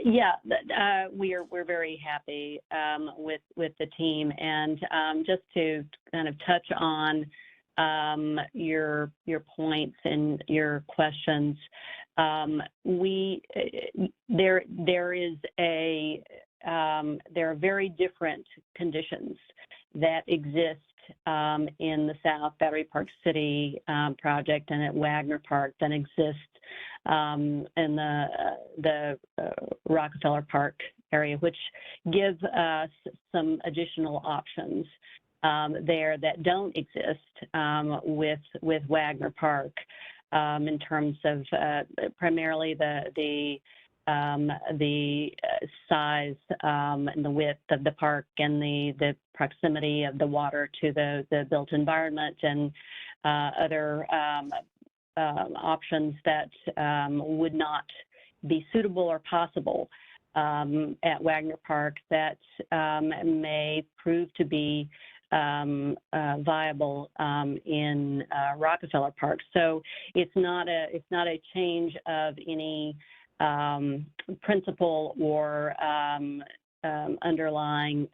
We're very happy with the team, and just to kind of touch on your points and your questions. There are very different conditions that exist in the South Battery Park City project and at Wagner Park than exist in the Rockefeller Park area, which give us some additional options there that don't exist with Wagner Park, in terms of primarily the size and the width of the park and the proximity of the water to the built environment, and other options that would not be suitable or possible at Wagner Park that may prove to be viable in Rockefeller Park. So it's not a change of any principle or underlying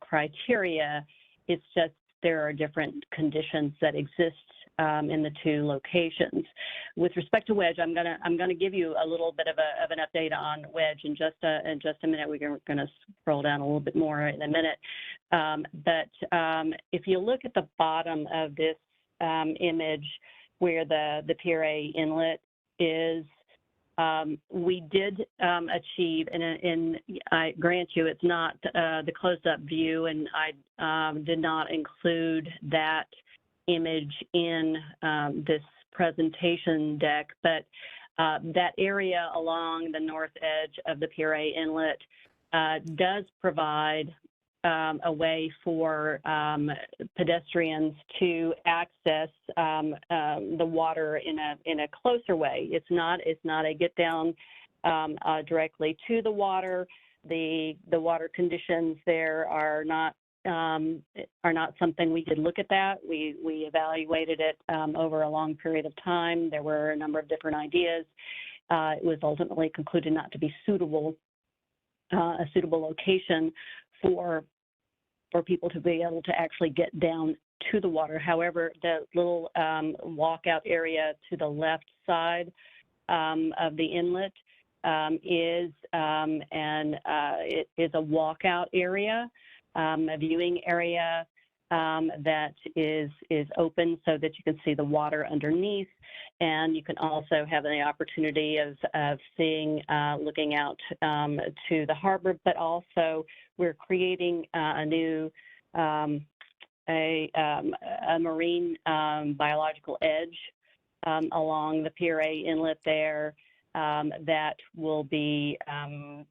criteria. It's just there are different conditions that exist in the two locations. With respect to wedge, I'm gonna give you a little bit of an update on wedge in just a minute. We're gonna scroll down a little bit more in a minute. But if you look at the bottom of this image where the Pier A inlet is, we did achieve, and I grant you it's not the closed-up view, and I did not include that image in this presentation deck, but that area along the north edge of the Pier A inlet does provide a way for pedestrians to access the water in a closer way. It's not a get down directly to the water. The water conditions there are not something we could look at that. We evaluated it over a long period of time. There were a number of different ideas. It was ultimately concluded not to be a suitable location for people to be able to actually get down to the water. However, the little walkout area to the left side of the inlet is it is a walkout area, a viewing area that is open so that you can see the water underneath, and you can also have the opportunity of seeing, looking out to the harbor. But also, we're creating a new a marine biological edge along the Pier A inlet there. that will be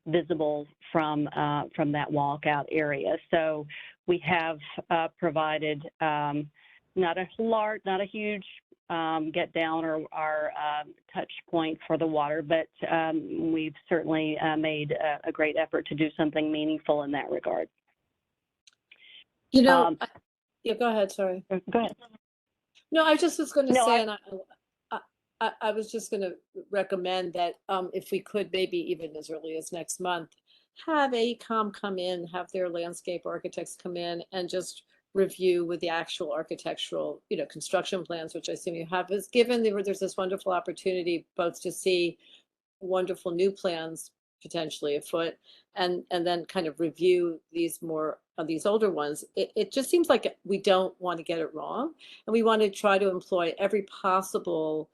visible from that walkout area. So we have provided not a huge get down or touch point for the water, but we've certainly made a great effort to do something meaningful in that regard. You know, yeah, go ahead. Sorry. Go ahead. No, I just was going to No, say, and I was just going to recommend that if we could, maybe even as early as next month, have AECOM come in, have their landscape architects come in and just review with the actual architectural, construction plans, which I assume you have, is given there's this wonderful opportunity both to see wonderful new plans potentially afoot and then kind of review these more of these older ones. It just seems like we don't want to get it wrong, and we want to try to employ every possible,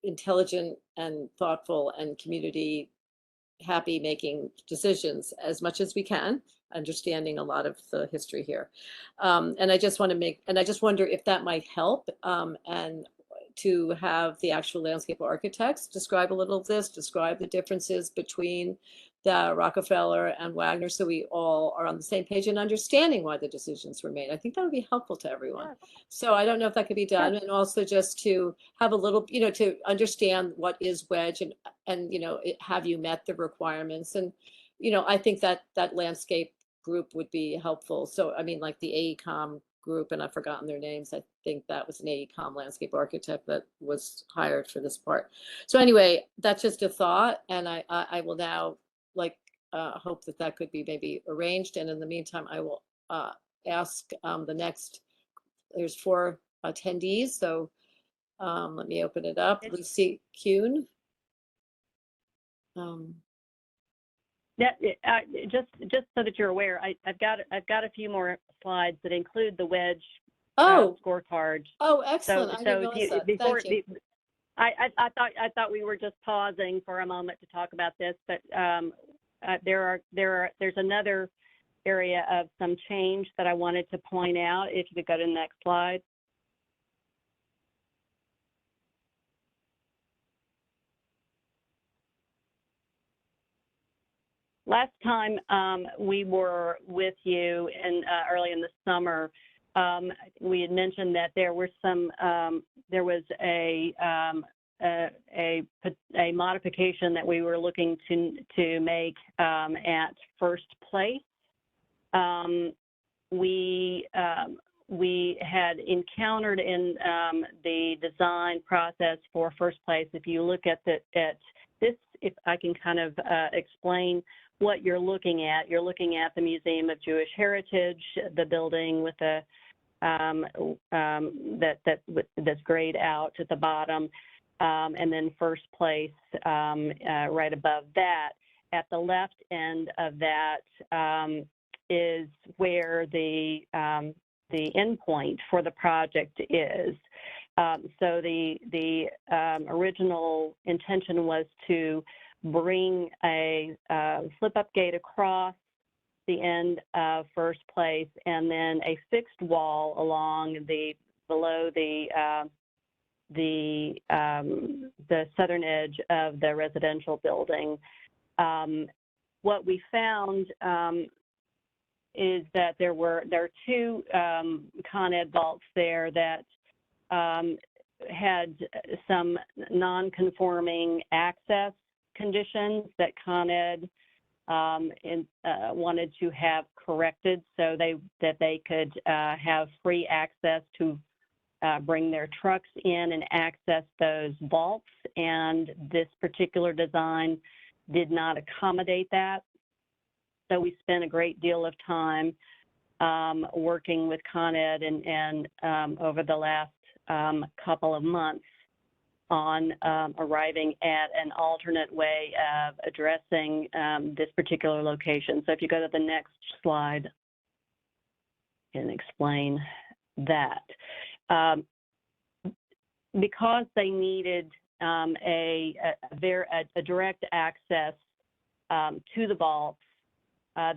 intelligent and thoughtful and community happy making decisions as much as we can, understanding a lot of the history here. And I just wonder if that might help, and to have the actual landscape architects describe a little of this, describe the differences between the Rockefeller and Wagner, so we all are on the same page and understanding why the decisions were made. I think that would be helpful to everyone. So I don't know if that could be done, and also just to have a little, to understand what is wedge and have you met the requirements? And I think that landscape group would be helpful. So I mean, like the AECOM group, and I've forgotten their names. I think that was an AECOM landscape architect that was hired for this part. So anyway, that's just a thought, and I will now hope that could be maybe arranged. And in the meantime, I will ask the next. There's 4 attendees, so let me open it up. Lucy Kuhn. Yeah, just so that you're aware, I've got a few more slides that include the wedge scorecard. Oh, excellent! I didn't realize that. Thank you. I thought we were just pausing for a moment to talk about this, but there's another area of some change that I wanted to point out. If you could go to the next slide. Last time we were with you early in the summer, we had mentioned that there was a modification that we were looking to make at First Place. We had encountered in the design process for First Place. If you look at this, if I can kind of explain what you're looking at the Museum of Jewish Heritage, the building with the that's grayed out at the bottom, and then First Place right above that. At the left end of that is where the endpoint for the project is. So the original intention was to bring a slip-up gate across the end of First Place, and then a fixed wall along below the southern edge of the residential building. What we found is that there are 2 Con Ed vaults there that had some non-conforming access conditions that Con Ed wanted to have corrected, so that they could have free access to bring their trucks in and access those vaults. And this particular design did not accommodate that. So we spent a great deal of time working with Con Ed and over the last couple of months on arriving at an alternate way of addressing this particular location. So if you go to the next slide, I can explain that. Because they needed a direct access to the vaults,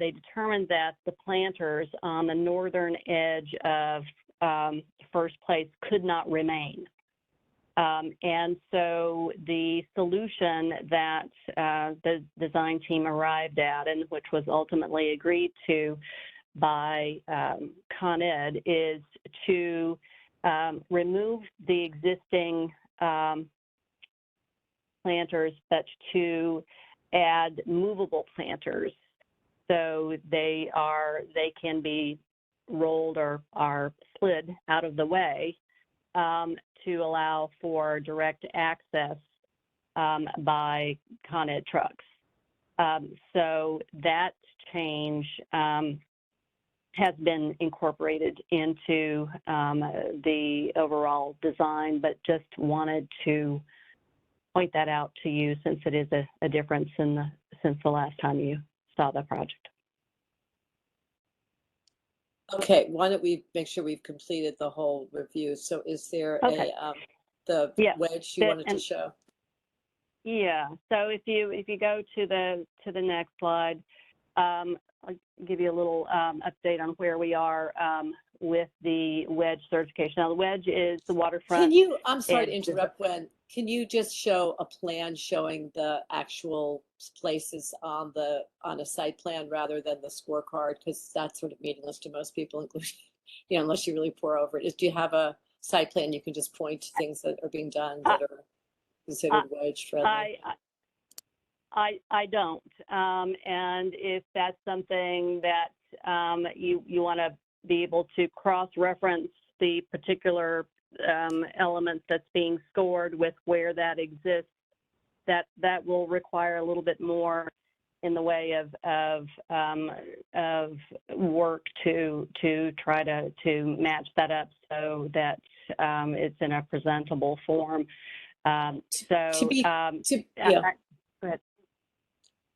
they determined that the planters on the northern edge of First Place could not remain. And so the solution that the design team arrived at, and which was ultimately agreed to by Con Ed, is to remove the existing planters, but to add movable planters. So they can be rolled or are slid out of the way to allow for direct access by Con Ed trucks. So that change has been incorporated into the overall design, but just wanted to point that out to you since it is a difference since the last time you saw the project. Okay, why don't we make sure we've completed the whole review? So is there Okay. the Yes, wedge you wanted to and show? yeah, so if you go to the next slide, I'll give you a little update on where we are with the wedge certification. Now the wedge is the waterfront. Can you, I'm sorry to edge. interrupt, Gwen, can you just show a plan showing the actual places on a site plan rather than the scorecard? Because that's sort of meaningless to most people, including, unless you really pour over it. Do you have a site plan you can just point to things that are being done that are considered wedge friendly? I don't. And if that's something that you want to be able to cross-reference the particular element that's being scored with where that exists, that will require a little bit more in the way of work to try to match that up so that it's in a presentable form. Go ahead.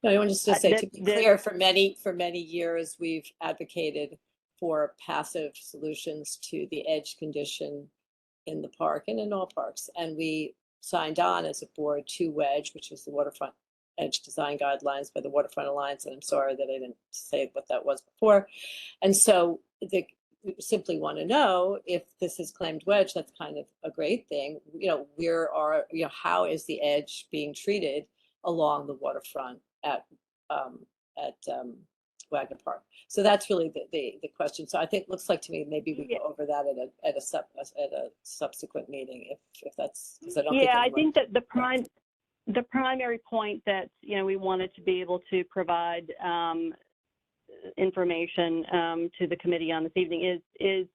No, I wanted just to say, to be clear, for many years, we've advocated for passive solutions to the edge condition in the park and in all parks. And we signed on as a board to wedge, which is the waterfront edge design guidelines by the Waterfront Alliance. And I'm sorry that I didn't say what that was before. And so we simply want to know if this is claimed wedge. That's kind of a great thing. How is the edge being treated along the waterfront at Wagner Park? So that's really the question. So I think, looks like to me, maybe we go over that at a subsequent meeting, if that's, because I don't think I think that the primary point that we wanted to be able to provide information to the committee on this evening is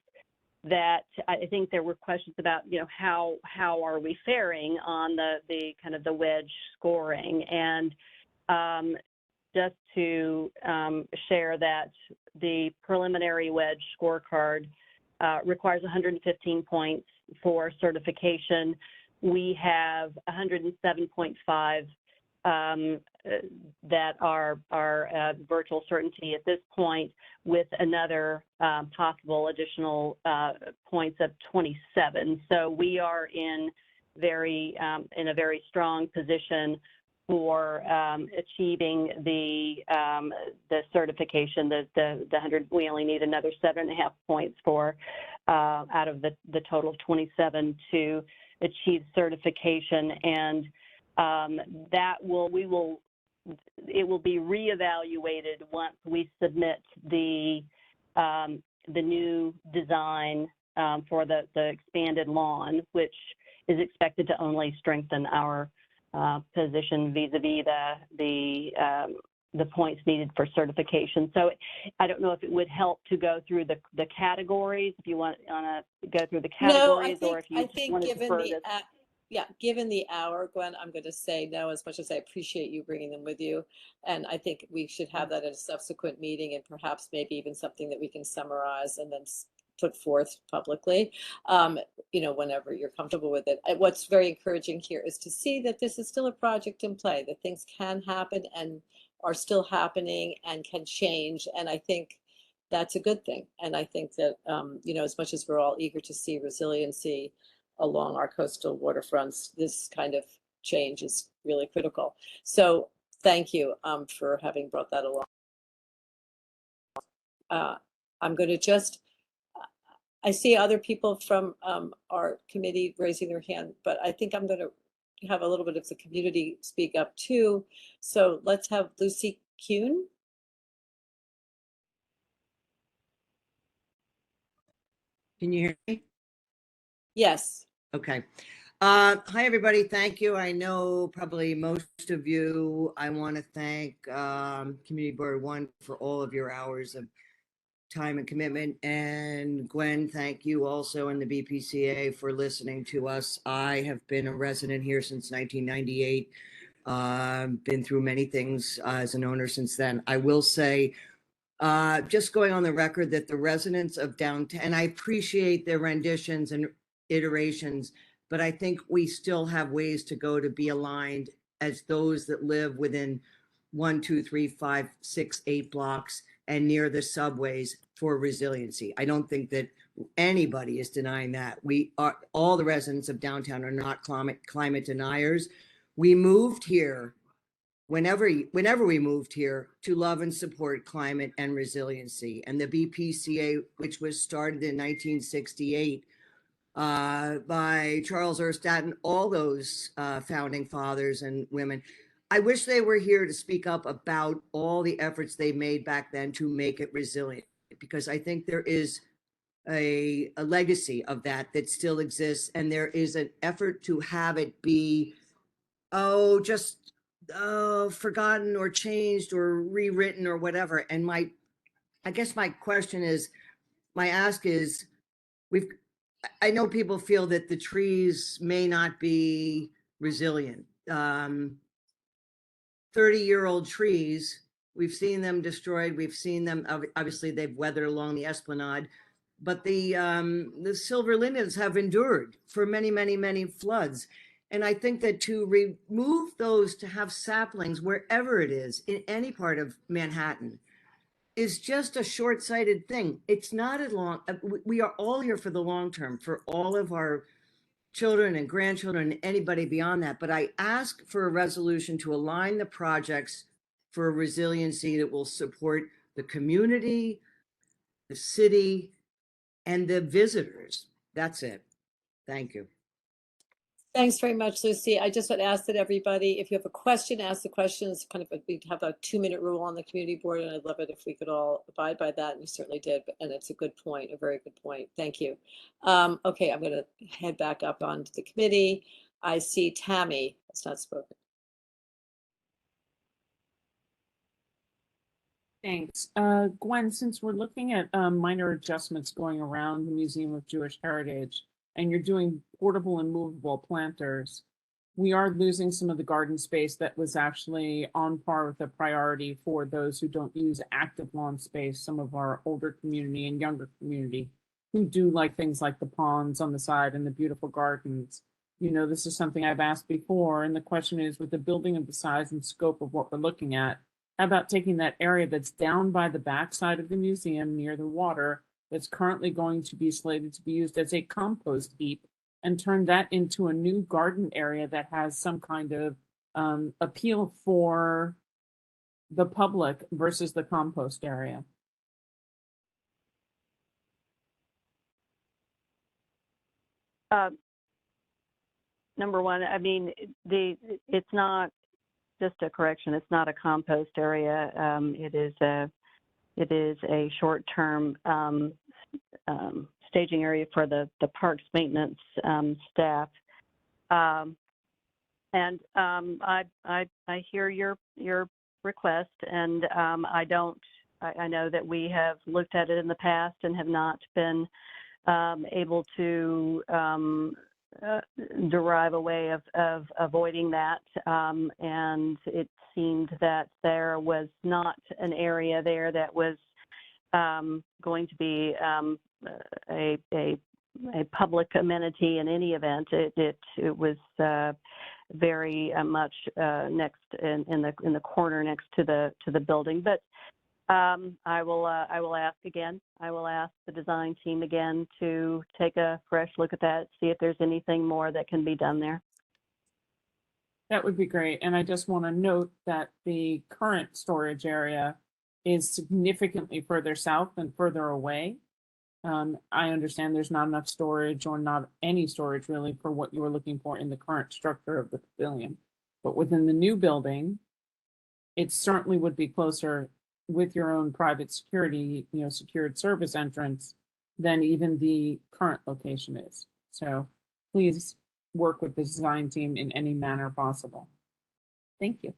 that I think there were questions about how are we faring on the kind of the wedge scoring, and just to share that the preliminary wedge scorecard requires 115 points for certification. We have 107.5 that are virtual certainty at this point, with another possible additional points of 27. So we are in a very strong position for achieving the certification. The 100, we only need another 7.5 points for out of the total of 27 to achieve certification, and it will be reevaluated once we submit the new design for the expanded lawn, which is expected to only strengthen our position vis-a-vis the points needed for certification. So I don't know if it would help to go through the categories, if you want to go through the categories, or if you just want to defer this. Given the hour, Gwen, I'm going to say no, as much as I appreciate you bringing them with you. And I think we should have that at a subsequent meeting, and perhaps maybe even something that we can summarize and then put forth publicly, whenever you're comfortable with it. What's very encouraging here is to see that this is still a project in play, that things can happen and are still happening and can change. And I think that's a good thing. And I think that, as much as we're all eager to see resiliency along our coastal waterfronts, this kind of change is really critical. So thank you for having brought that along. I'm going to just I see other people from our committee raising their hand, but I think I'm going to have a little bit of the community speak up too. So let's have Lucy Kuhn. Can you hear me? Yes. Okay. Hi, everybody. Thank you. I know probably most of you. I want to thank Community Board 1 for all of your hours of time and commitment. And Gwen, thank you also in the BPCA for listening to us. I have been a resident here since 1998. Been through many things as an owner since then. I will say, just going on the record that the residents of downtown, and I appreciate their renditions and iterations, but I think we still have ways to go to be aligned as those that live within 1, 2, 3, 5, 6, 8 blocks and near the subways for resiliency. I don't think that anybody is denying that. We are, all the residents of downtown are not climate deniers. We moved here whenever we moved here to love and support climate and resiliency. And the BPCA, which was started in 1968 by Charles Erstadt and all those founding fathers and women. I wish they were here to speak up about all the efforts they made back then to make it resilient, because I think there is a legacy of that still exists, and there is an effort to have it be, just forgotten or changed or rewritten or whatever. And I guess my question is, my ask is, I know people feel that the trees may not be resilient. 30-year-old trees, we've seen them destroyed. We've seen them, obviously they've weathered along the esplanade, but the silver lindens have endured for many, many, many floods. And I think that to remove those, to have saplings wherever it is in any part of Manhattan, is just a short-sighted thing. It's not as long. We are all here for the long term, for all of our children and grandchildren and anybody beyond that. But I ask for a resolution to align the projects for resiliency that will support the community, the city, and the visitors. That's it. Thank you. Thanks very much, Lucy. I just would ask that everybody, if you have a question, ask the questions. We have a 2-minute rule on the community board, and I'd love it if we could all abide by that. And you certainly did. And it's a good point, a very good point. Thank you. Okay, I'm going to head back up onto the committee. I see Tammy has not spoken. Thanks. Gwen, since we're looking at minor adjustments going around the Museum of Jewish Heritage, and you're doing portable and movable planters, we are losing some of the garden space that was actually on par with a priority for those who don't use active lawn space, some of our older community and younger community who do like things like the ponds on the side and the beautiful gardens. You know, this is something I've asked before, and the question is, with the building of the size and scope of what we're looking at, how about taking that area that's down by the backside of the museum near the water, that's currently going to be slated to be used as a compost heap, and turn that into a new garden area that has some kind of appeal for the public versus the compost area? Number one, I mean, it's not just a correction. It's not a compost area. It is a short-term staging area for the parks maintenance staff. And I hear your request, and I know that we have looked at it in the past and have not been able to derive a way of avoiding that. And it seemed that there was not an area there that was going to be a public amenity in any event. It was very much next in the corner next to the building. But I will ask again. I will ask the design team again to take a fresh look at that, see if there's anything more that can be done there. That would be great. And I just want to note that the current storage area is significantly further south and further away. I understand there's not enough storage or not any storage really for what you were looking for in the current structure of the pavilion. But within the new building, it certainly would be closer with your own private security, secured service entrance than even the current location is. So please work with the design team in any manner possible. Thank you.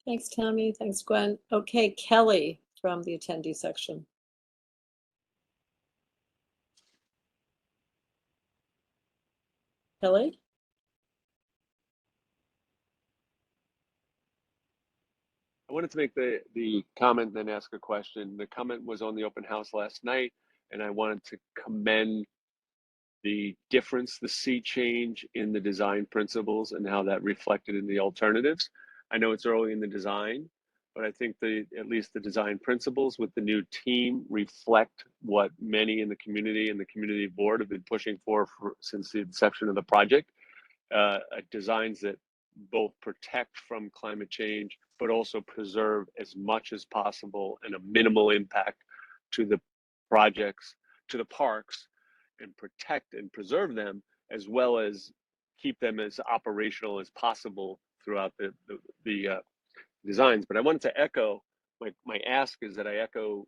Thanks, Tammy. Thanks, Gwen. Okay, Kelly from the attendee section. Kelly? I wanted to make the comment, then ask a question. The comment was on the open house last night, and I wanted to commend the difference, the sea change in the design principles and how that reflected in the alternatives. I know it's early in the design, but I think at least the design principles with the new team reflect what many in the community and the community board have been pushing for since the inception of the project. Designs that both protect from climate change, but also preserve as much as possible and a minimal impact to the projects, to the parks, and protect and preserve them, as well as keep them as operational as possible throughout the designs. But I wanted to echo, my ask is that I echo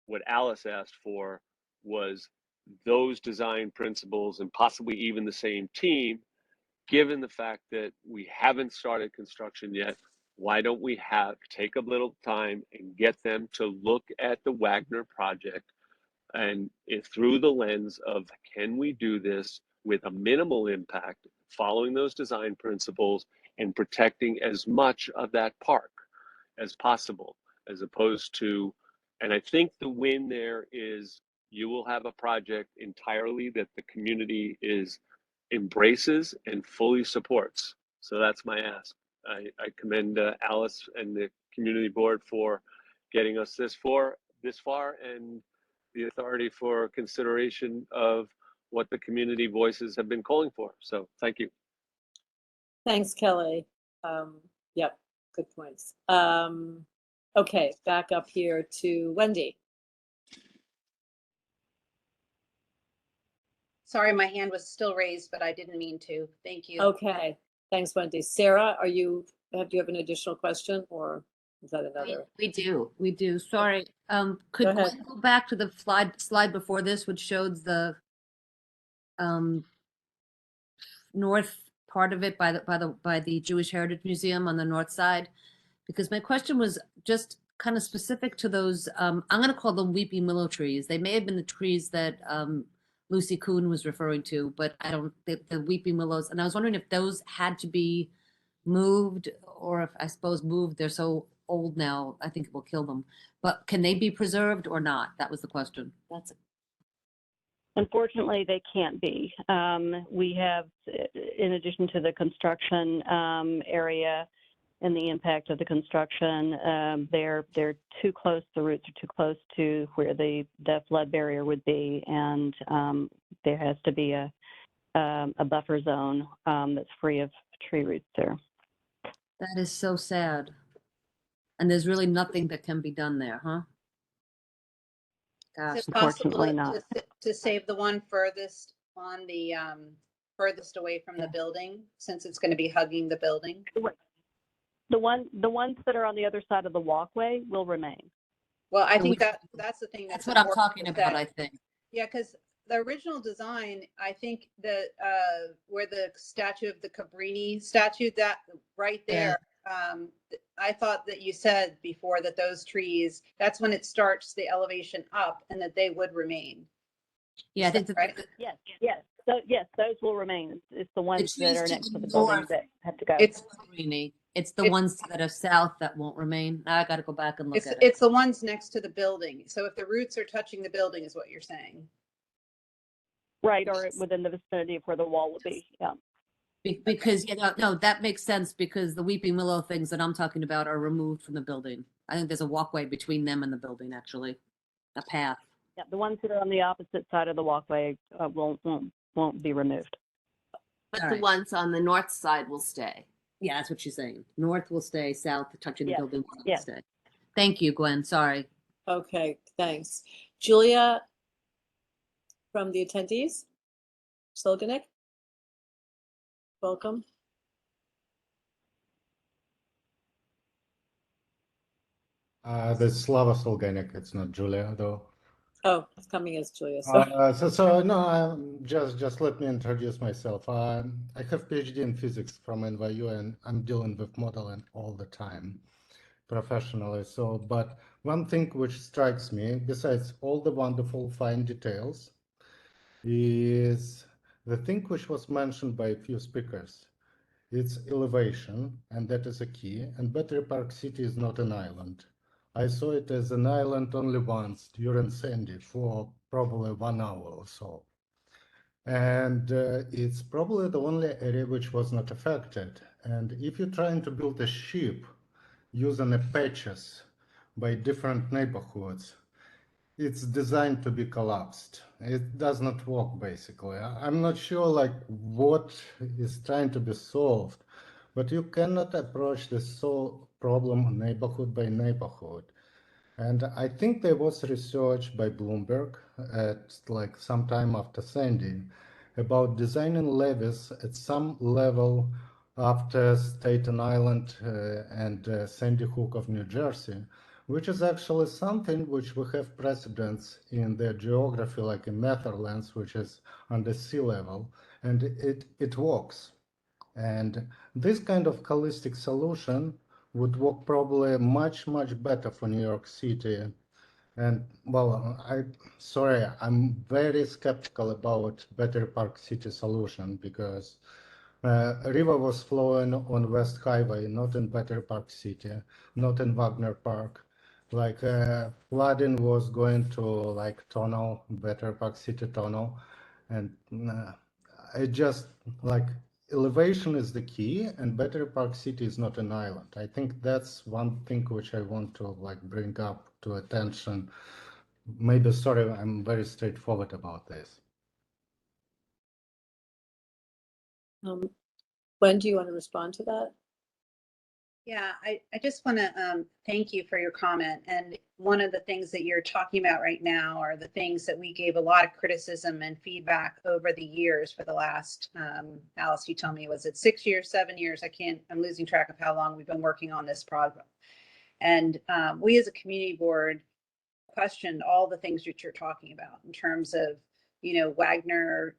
what Alice asked for, was those design principles and possibly even the same team. Given the fact that we haven't started construction yet, why don't we take a little time and get them to look at the Wagner project and through the lens of, can we do this with a minimal impact, following those design principles and protecting as much of that park as possible, as opposed to, and I think the win there is you will have a project entirely that the community embraces and fully supports. So that's my ask. I commend Alice and the community board for getting us this far, and the authority for consideration of what the community voices have been calling for. So thank you. Thanks, Kelly. Yep, good points. Okay, back up here to Wendy. Sorry, my hand was still raised, but I didn't mean to. Thank you. Okay, thanks, Wendy. Sarah, do you have an additional question, or is that another? We do. Sorry. Could ahead. we go back to the slide before this, which showed the north part of it by the Jewish Heritage Museum on the north side? Because my question was just kind of specific to those, I'm going to call them weeping willow trees. They may have been the trees that Lucy Kuhn was referring to, but the weeping willows. And I was wondering if those had to be moved, or if, I suppose, moved, they're so old now, I think it will kill them. But can they be preserved or not? That was the question. That's it. Unfortunately, they can't be. We have, in addition to the construction area and the impact of the construction, they're too close, the roots are too close to where the flood barrier would be, and there has to be a buffer zone that's free of tree roots there. That is so sad. And there's really nothing that can be done there, huh? Gosh. Is it possible Unfortunately not. to save the one furthest on the furthest away from the building, since it's going to be hugging the building? The ones that are on the other side of the walkway will remain. Well, I think that's the thing. That's what I'm talking about, I think. Yeah, because the original design, I think that where the statue of the Cabrini statue, that right there, I thought that you said before that those trees, that's when it starts the elevation up, and that they would remain. Yeah, I think right. Yes. So yes, those will remain. It's the ones that are next to the building north, that have to go. It's the ones that are south that won't remain. Now I got to go back and look at it. It's the ones next to the building. So if the roots are touching the building, is what you're saying? Right, or within the vicinity of where the wall would be. Yeah. Because no, that makes sense, because the weeping willow things that I'm talking about are removed from the building. I think there's a walkway between them and the building, actually, a path. Yeah, the ones that are on the opposite side of the walkway won't be removed. But the ones on the north side will stay. Yeah, that's what she's saying. North will stay, south touching the building will Yeah. stay. Thank you, Gwen. Sorry. Okay, thanks. Julia, from the attendees? Solganik? Welcome. This is Slava Solganik. It's not Julia, though. Oh, it's coming as Julia. Sorry. Just let me introduce myself. I have PhD in physics from NYU, and I'm dealing with modeling all the time, professionally. But one thing which strikes me, besides all the wonderful fine details, is the thing which was mentioned by a few speakers. It's elevation, and that is a key. And Battery Park City is not an island. I saw it as an island only once during Sandy for probably 1 hour or so. And it's probably the only area which was not affected. And if you're trying to build a ship using patches by different neighborhoods, it's designed to be collapsed. It does not work, basically. I'm not sure like what is trying to be solved, but you cannot approach this problem neighborhood by neighborhood. And I think there was research by Bloomberg at like sometime after Sandy about designing levees at some level after Staten Island and Sandy Hook of New Jersey, which is actually something which we have precedents in the geography, like in Netherlands, which is under sea level, and it works. And this kind of holistic solution would work probably much better for New York City. And well, I'm very skeptical about Battery Park City solution because a river was flowing on West Highway, not in Battery Park City, not in Wagner Park. Like flooding was going to like tunnel, Battery Park City tunnel, and I just like elevation is the key, and Battery Park City is not an island. I think that's one thing which I want to like bring up to attention. Maybe, sorry, I'm very straightforward about this. When do you want to respond to that? Yeah, I just want to thank you for your comment. And one of the things that you're talking about right now are the things that we gave a lot of criticism and feedback over the years for the last, Alice, you tell me, was it 6 years, 7 years? I'm losing track of how long we've been working on this project. And we as a community board questioned all the things that you're talking about in terms of, Wagner,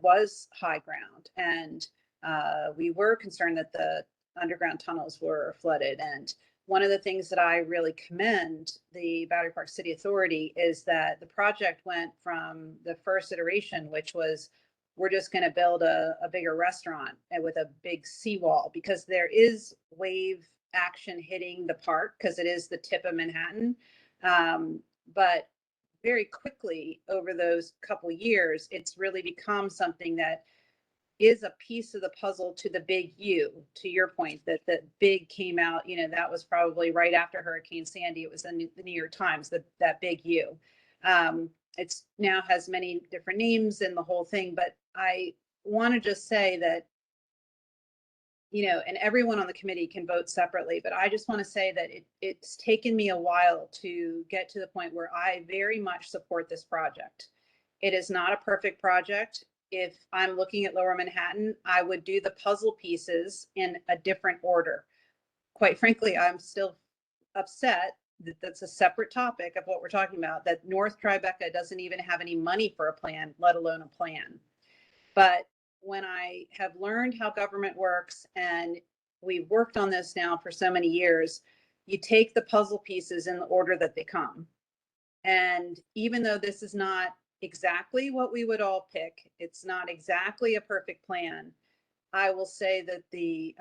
was high ground. And we were concerned that the underground tunnels were flooded. And one of the things that I really commend the Battery Park City Authority is that the project went from the first iteration, which was we're just going to build a bigger restaurant and with a big seawall, because there is wave action hitting the park because it is the tip of Manhattan. But very quickly over those couple years, it's really become something that is a piece of the puzzle to the big U, to your point, that big came out, that was probably right after Hurricane Sandy. It was in the New York Times, that big U. It's now has many different names and the whole thing, but I want to just say that, and everyone on the committee can vote separately, but I just want to say that it's taken me a while to get to the point where I very much support this project. It is not a perfect project. If I'm looking at Lower Manhattan, I would do the puzzle pieces in a different order. Quite frankly, I'm still upset that that's a separate topic of what we're talking about, that North Tribeca doesn't even have any money for a plan, let alone a plan. But when I have learned how government works, and we've worked on this now for so many years, you take the puzzle pieces in the order that they come. And even though this is not exactly what we would all pick, it's not exactly a perfect plan, I will say that the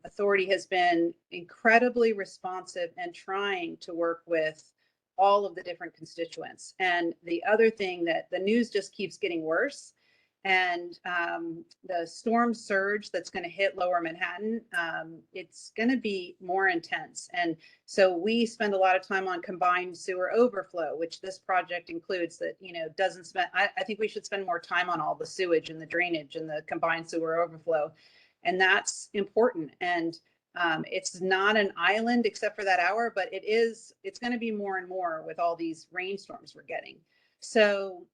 authority has been incredibly responsive and trying to work with all of the different constituents. And the other thing, that the news just keeps getting worse, and the storm surge that's going to hit Lower Manhattan, it's going to be more intense. And so we spend a lot of time on combined sewer overflow, which this project includes, that, doesn't spend, I think we should spend more time on all the sewage and the drainage and the combined sewer overflow. And that's important. And it's not an island except for that hour, but it's going to be more and more with all these rainstorms we're getting. So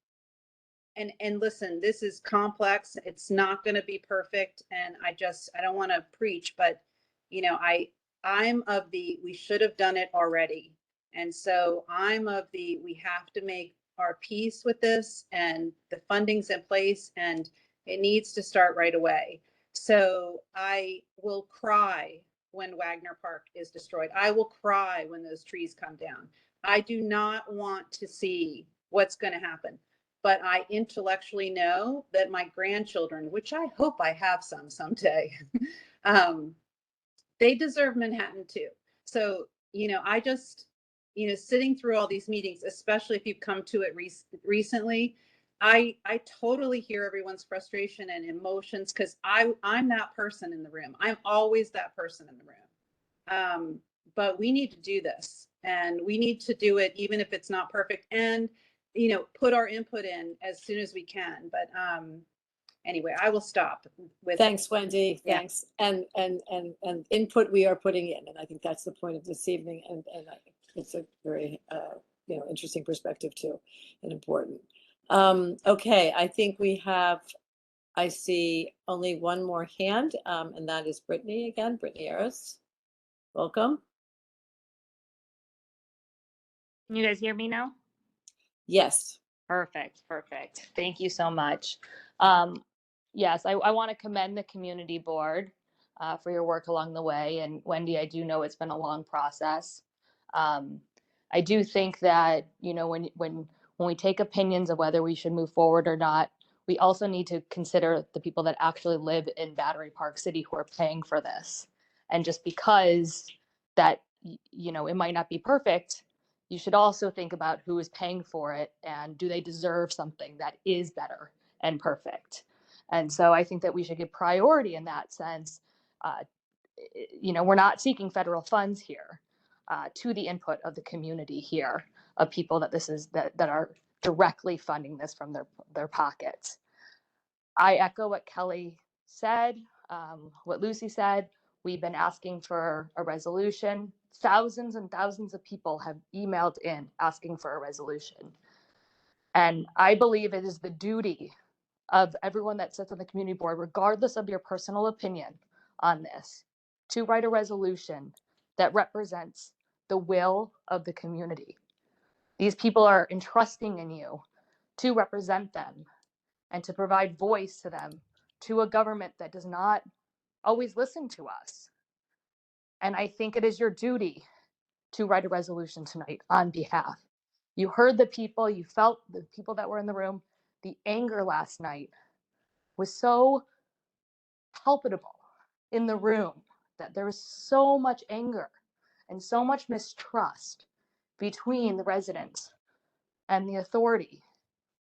and listen, this is complex. It's not going to be perfect. And I don't want to preach, but you know, I'm of the, we should have done it already. And so I'm of the, we have to make our peace with this, and the funding's in place and it needs to start right away. So I will cry when Wagner Park is destroyed. I will cry when those trees come down. I do not want to see what's going to happen, but I intellectually know that my grandchildren, which I hope I have some someday, they deserve Manhattan too. So, you know, I just, you know, sitting through all these meetings, especially if you've come to it recently, I totally hear everyone's frustration and emotions, because I'm that person in the room. I'm always that person in the room. But we need to do this, and we need to do it even if it's not perfect, and you know, put our input in as soon as we can. But anyway, I will stop with. Thanks, Wendy. Yeah. Thanks. And input we are putting in, and I think that's the point of this evening. And it's a very you know, interesting perspective too, and important. Okay, I think we have. I see only one more hand, and that is Brittany again. Brittany Harris, welcome. Can you guys hear me now? Yes. Perfect. Thank you so much. Yes, I want to commend the community board for your work along the way. And Wendy, I do know it's been a long process. I do think that, you know, when we take opinions of whether we should move forward or not, we also need to consider the people that actually live in Battery Park City who are paying for this. And just because that, you know, it might not be perfect, you should also think about who is paying for it and do they deserve something that is better and perfect. And so I think that we should give priority in that sense. You know, we're not seeking federal funds here, to the input of the community here, of people that are directly funding this from their pockets. I echo what Kelly said, what Lucy said. We've been asking for a resolution. Thousands and thousands of people have emailed in asking for a resolution. And I believe it is the duty of everyone that sits on the community board, regardless of your personal opinion on this, to write a resolution that represents the will of the community. These people are entrusting in you to represent them and to provide voice to them, to a government that does not always listen to us. And I think it is your duty to write a resolution tonight on behalf. You heard the people, you felt the people that were in the room. The anger last night was so palpable in the room, that there was so much anger and so much mistrust between the residents and the authority.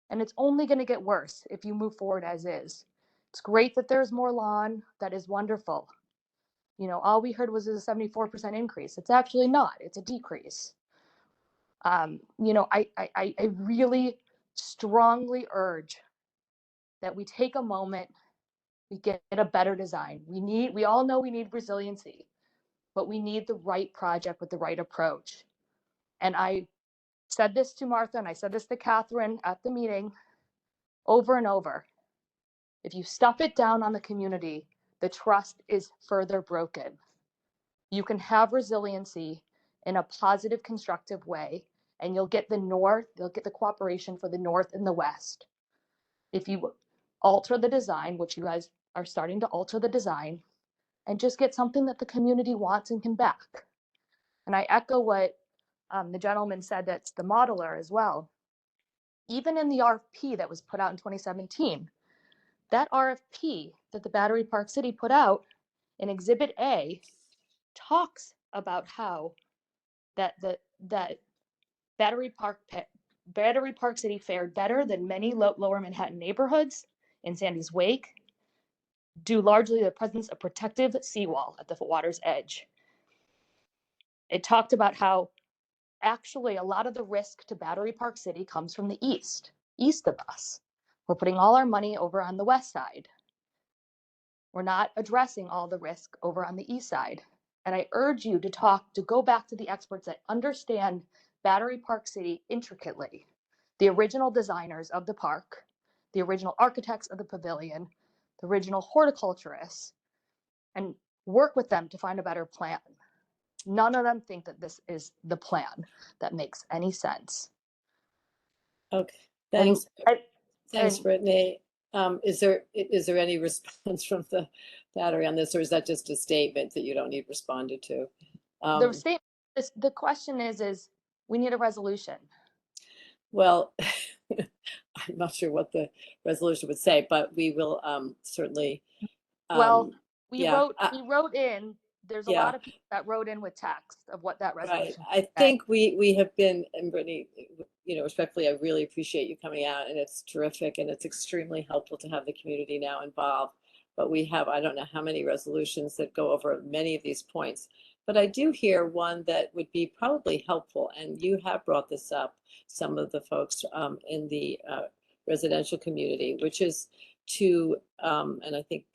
And it's only going to get worse if you move forward as is. It's great that there's more lawn. That is wonderful. You know, all we heard was a 74% increase. It's actually not. It's a decrease. You know, I really strongly urge that we take a moment, we get a better design. We all know we need resiliency, but we need the right project with the right approach. And I said this to Martha, and I said this to Catherine at the meeting over and over. If you stuff it down on the community, the trust is further broken. You can have resiliency in a positive, constructive way, and you'll get the cooperation for the North and the West. If you alter the design, which you guys are starting to alter the design, and just get something that the community wants and can back. And I echo what the gentleman said, that's the modeler as well. Even in the RFP that was put out in 2017, that RFP that the Battery Park City put out in Exhibit A talks about how that Battery Park City fared better than many lower Manhattan neighborhoods in Sandy's wake, due largely to the presence of protective seawall at the water's edge. It talked about how actually a lot of the risk to Battery Park City comes from the east of us. We're putting all our money over on the west side. We're not addressing all the risk over on the east side. And I urge you to go back to the experts that understand Battery Park City intricately, the original designers of the park, the original architects of the pavilion, the original horticulturists, and work with them to find a better plan. None of them think that this is the plan that makes any sense. Okay, And, thanks. and, Thanks, and Brittany. Is there any response from the battery on this, or is that just a statement that you don't need responded to? the statement, the question is we need a resolution. Well, I'm not sure what the resolution would say, but we will certainly. Well, we yeah, wrote in. There's a yeah. lot of people that wrote in with text of what that Right. resolution. I think we have been, and Brittany, you know, respectfully, I really appreciate you coming out, and it's terrific, and it's extremely helpful to have the community now involved. But we have, I don't know how many resolutions that go over many of these points, but I do hear one that would be probably helpful, and you have brought this up, some of the folks in the residential community, which is to, and I think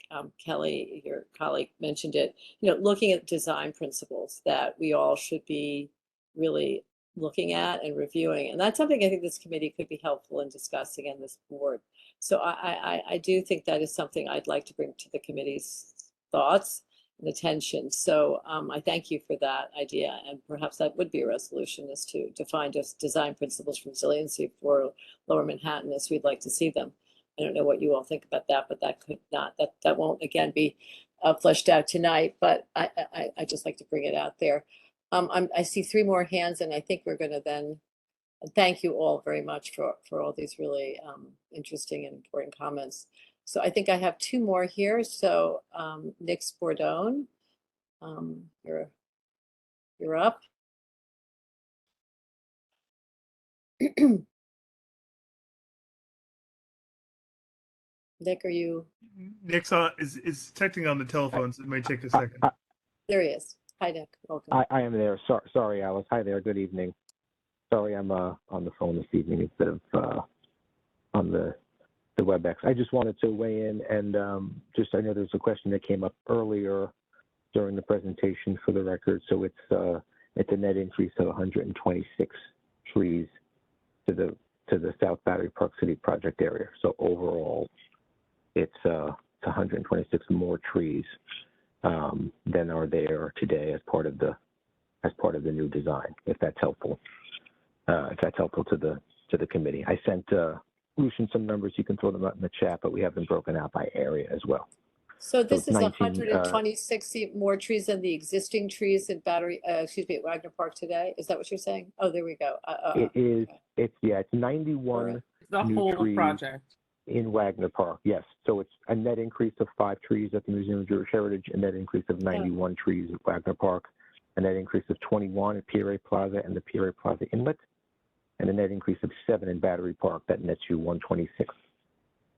Kelly, your colleague, mentioned it, you know, looking at design principles that we all should be really looking at and reviewing. And that's something I think this committee could be helpful in discussing in this board. So I do think that is something I'd like to bring to the committee's thoughts and attention. So I thank you for that idea. And perhaps that would be a resolution, is to define just design principles for resiliency for Lower Manhattan as we'd like to see them. I don't know what you all think about that, but that could not, that won't again be fleshed out tonight, but I just like to bring it out there. I see 3 more hands, and I think we're going to then thank you all very much for all these really interesting and important comments. So I think I have 2 more here. So Nick Bordone, you're up. Nick, are you? Nick's is texting on the telephone, so it may take a second. There he is. Hi, Nick. Welcome. I am there. Sorry, Alice. Hi there. Good evening. Sorry, I'm on the phone this evening instead of on the WebEx. I just wanted to weigh in and I know there's a question that came up earlier during the presentation for the record. So it's a net increase of 126 trees to the South Battery Park City project area. So overall, it's 126 more trees than are there today as part of the new design. If that's helpful, to the committee. I sent Lucian some numbers. You can throw them out in the chat, but we have them broken out by area as well. So this it's is 19, 126 more trees than the existing trees at at Wagner Park today. Is that what you're saying? Oh, there we go. It is. Okay. It's 91 The new whole trees project. in Wagner Park. Yes. So it's a net increase of 5 trees at the Museum of Jewish Heritage, a net increase of 91 trees at Wagner Park, a net increase of 21 at Pierre Plaza and the Pierre Plaza Inlet, and a net increase of 7 in Battery Park. That nets you 126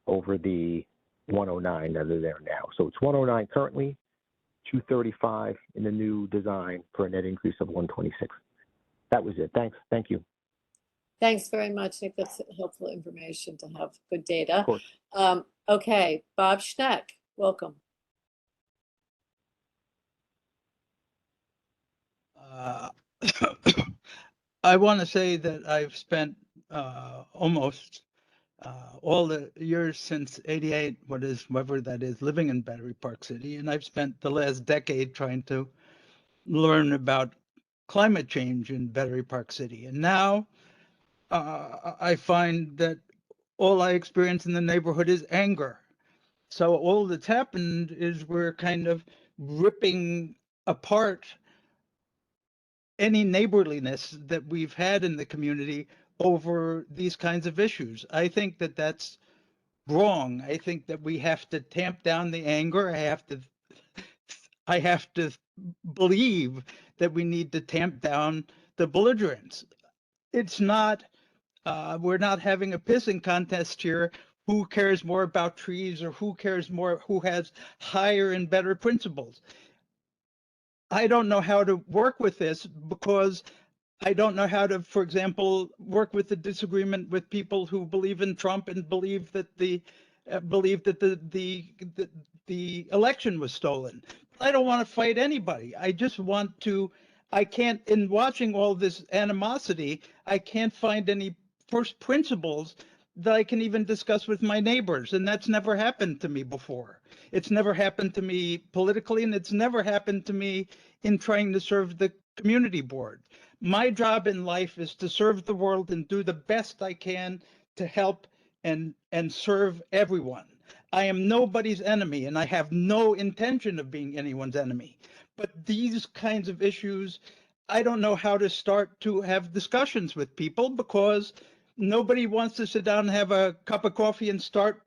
over the 109 that are there now. So it's 109 currently, 235 in the new design for a net increase of 126. That was it. Thanks. Thank you. Thanks very much, Nick. That's helpful information to have good data. Of course. Okay, Bob Schneck, welcome. I want to say that I've spent almost all the years since '88, whatever that is, living in Battery Park City, and I've spent the last decade trying to learn about climate change in Battery Park City. And now I find that all I experience in the neighborhood is anger. So all that's happened is we're kind of ripping apart any neighborliness that we've had in the community over these kinds of issues. I think that that's wrong. I think that we have to tamp down the anger. I have to believe that we need to tamp down the belligerence. It's not, we're not having a pissing contest here. Who cares more about trees, or who cares more, who has higher and better principles? I don't know how to work with this because I don't know how to, for example, work with the disagreement with people who believe in Trump and believe that the election was stolen. I don't want to fight anybody. I just want to. I can't. In watching all this animosity, I can't find any first principles that I can even discuss with my neighbors. And that's never happened to me before. It's never happened to me politically, and it's never happened to me in trying to serve the community board. My job in life is to serve the world and do the best I can to help and serve everyone. I am nobody's enemy, and I have no intention of being anyone's enemy. But these kinds of issues, I don't know how to start to have discussions with people, because nobody wants to sit down and have a cup of coffee and start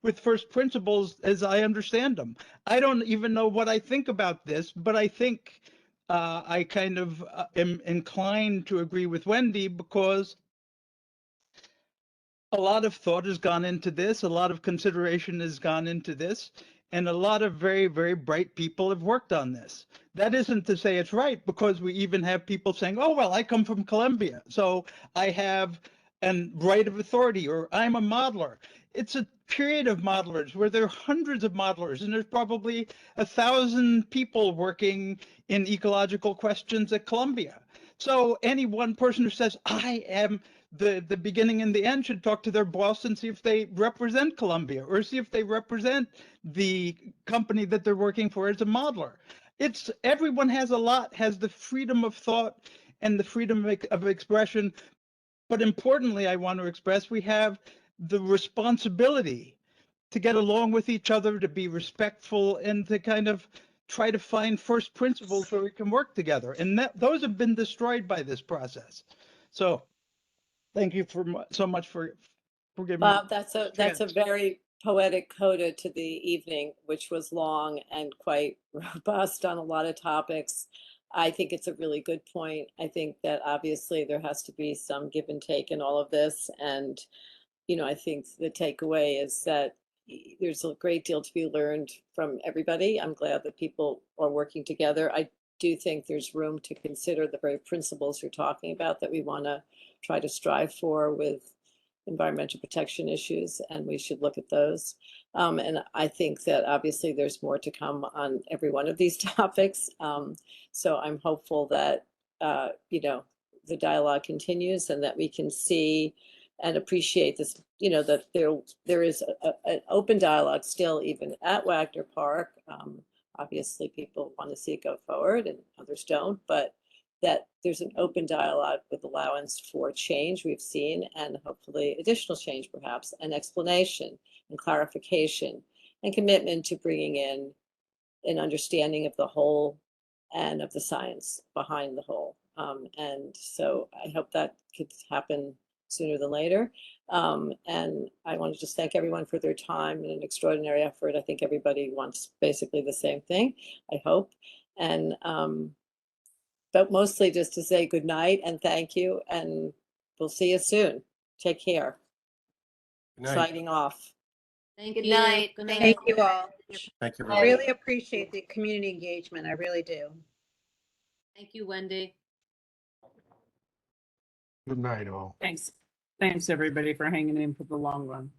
with first principles as I understand them. I don't even know what I think about this, but I think I kind of am inclined to agree with Wendy, because a lot of thought has gone into this, a lot of consideration has gone into this, and a lot of very, very bright people have worked on this. That isn't to say it's right, because we even have people saying, oh, well, I come from Columbia, so I have a right of authority, or I'm a modeler. It's a period of modelers where there are hundreds of modelers, and there's probably 1,000 people working in ecological questions at Columbia. So any one person who says, I am the beginning and the end, should talk to their boss and see if they represent Columbia, or see if they represent the company that they're working for as a modeler. It's everyone has the freedom of thought and the freedom of expression. But importantly, I want to express, we have the responsibility to get along with each other, to be respectful, and to kind of try to find first principles where we can work together. And those have been destroyed by this process. So thank you so much for giving me Bob, that's a chance. very poetic coda to the evening, which was long and quite robust on a lot of topics. I think it's a really good point. I think that obviously there has to be some give and take in all of this. And, I think the takeaway is that there's a great deal to be learned from everybody. I'm glad that people are working together. I do think there's room to consider the very principles you're talking about that we want to try to strive for with environmental protection issues, and we should look at those. And I think that obviously there's more to come on every one of these topics. So I'm hopeful that, the dialogue continues, and that we can see and appreciate this, that there is an open dialogue still, even at Wagner Park. Obviously, people want to see it go forward and others don't, but that there's an open dialogue with allowance for change we've seen, and hopefully additional change perhaps, and explanation and clarification and commitment to bringing in an understanding of the whole and of the science behind the whole. And so I hope that could happen sooner than later. And I want to just thank everyone for their time and an extraordinary effort. I think everybody wants basically the same thing, I hope. And but mostly just to say good night and thank you, and we'll see you soon. Take care. Good night. Signing off. Thank Good you. night. Good Thank night. Thank you all. Thank you, I everybody. really appreciate the community engagement. I really do. Thank you, Wendy. Good night, all. Thanks. Thanks, everybody, for hanging in for the long run.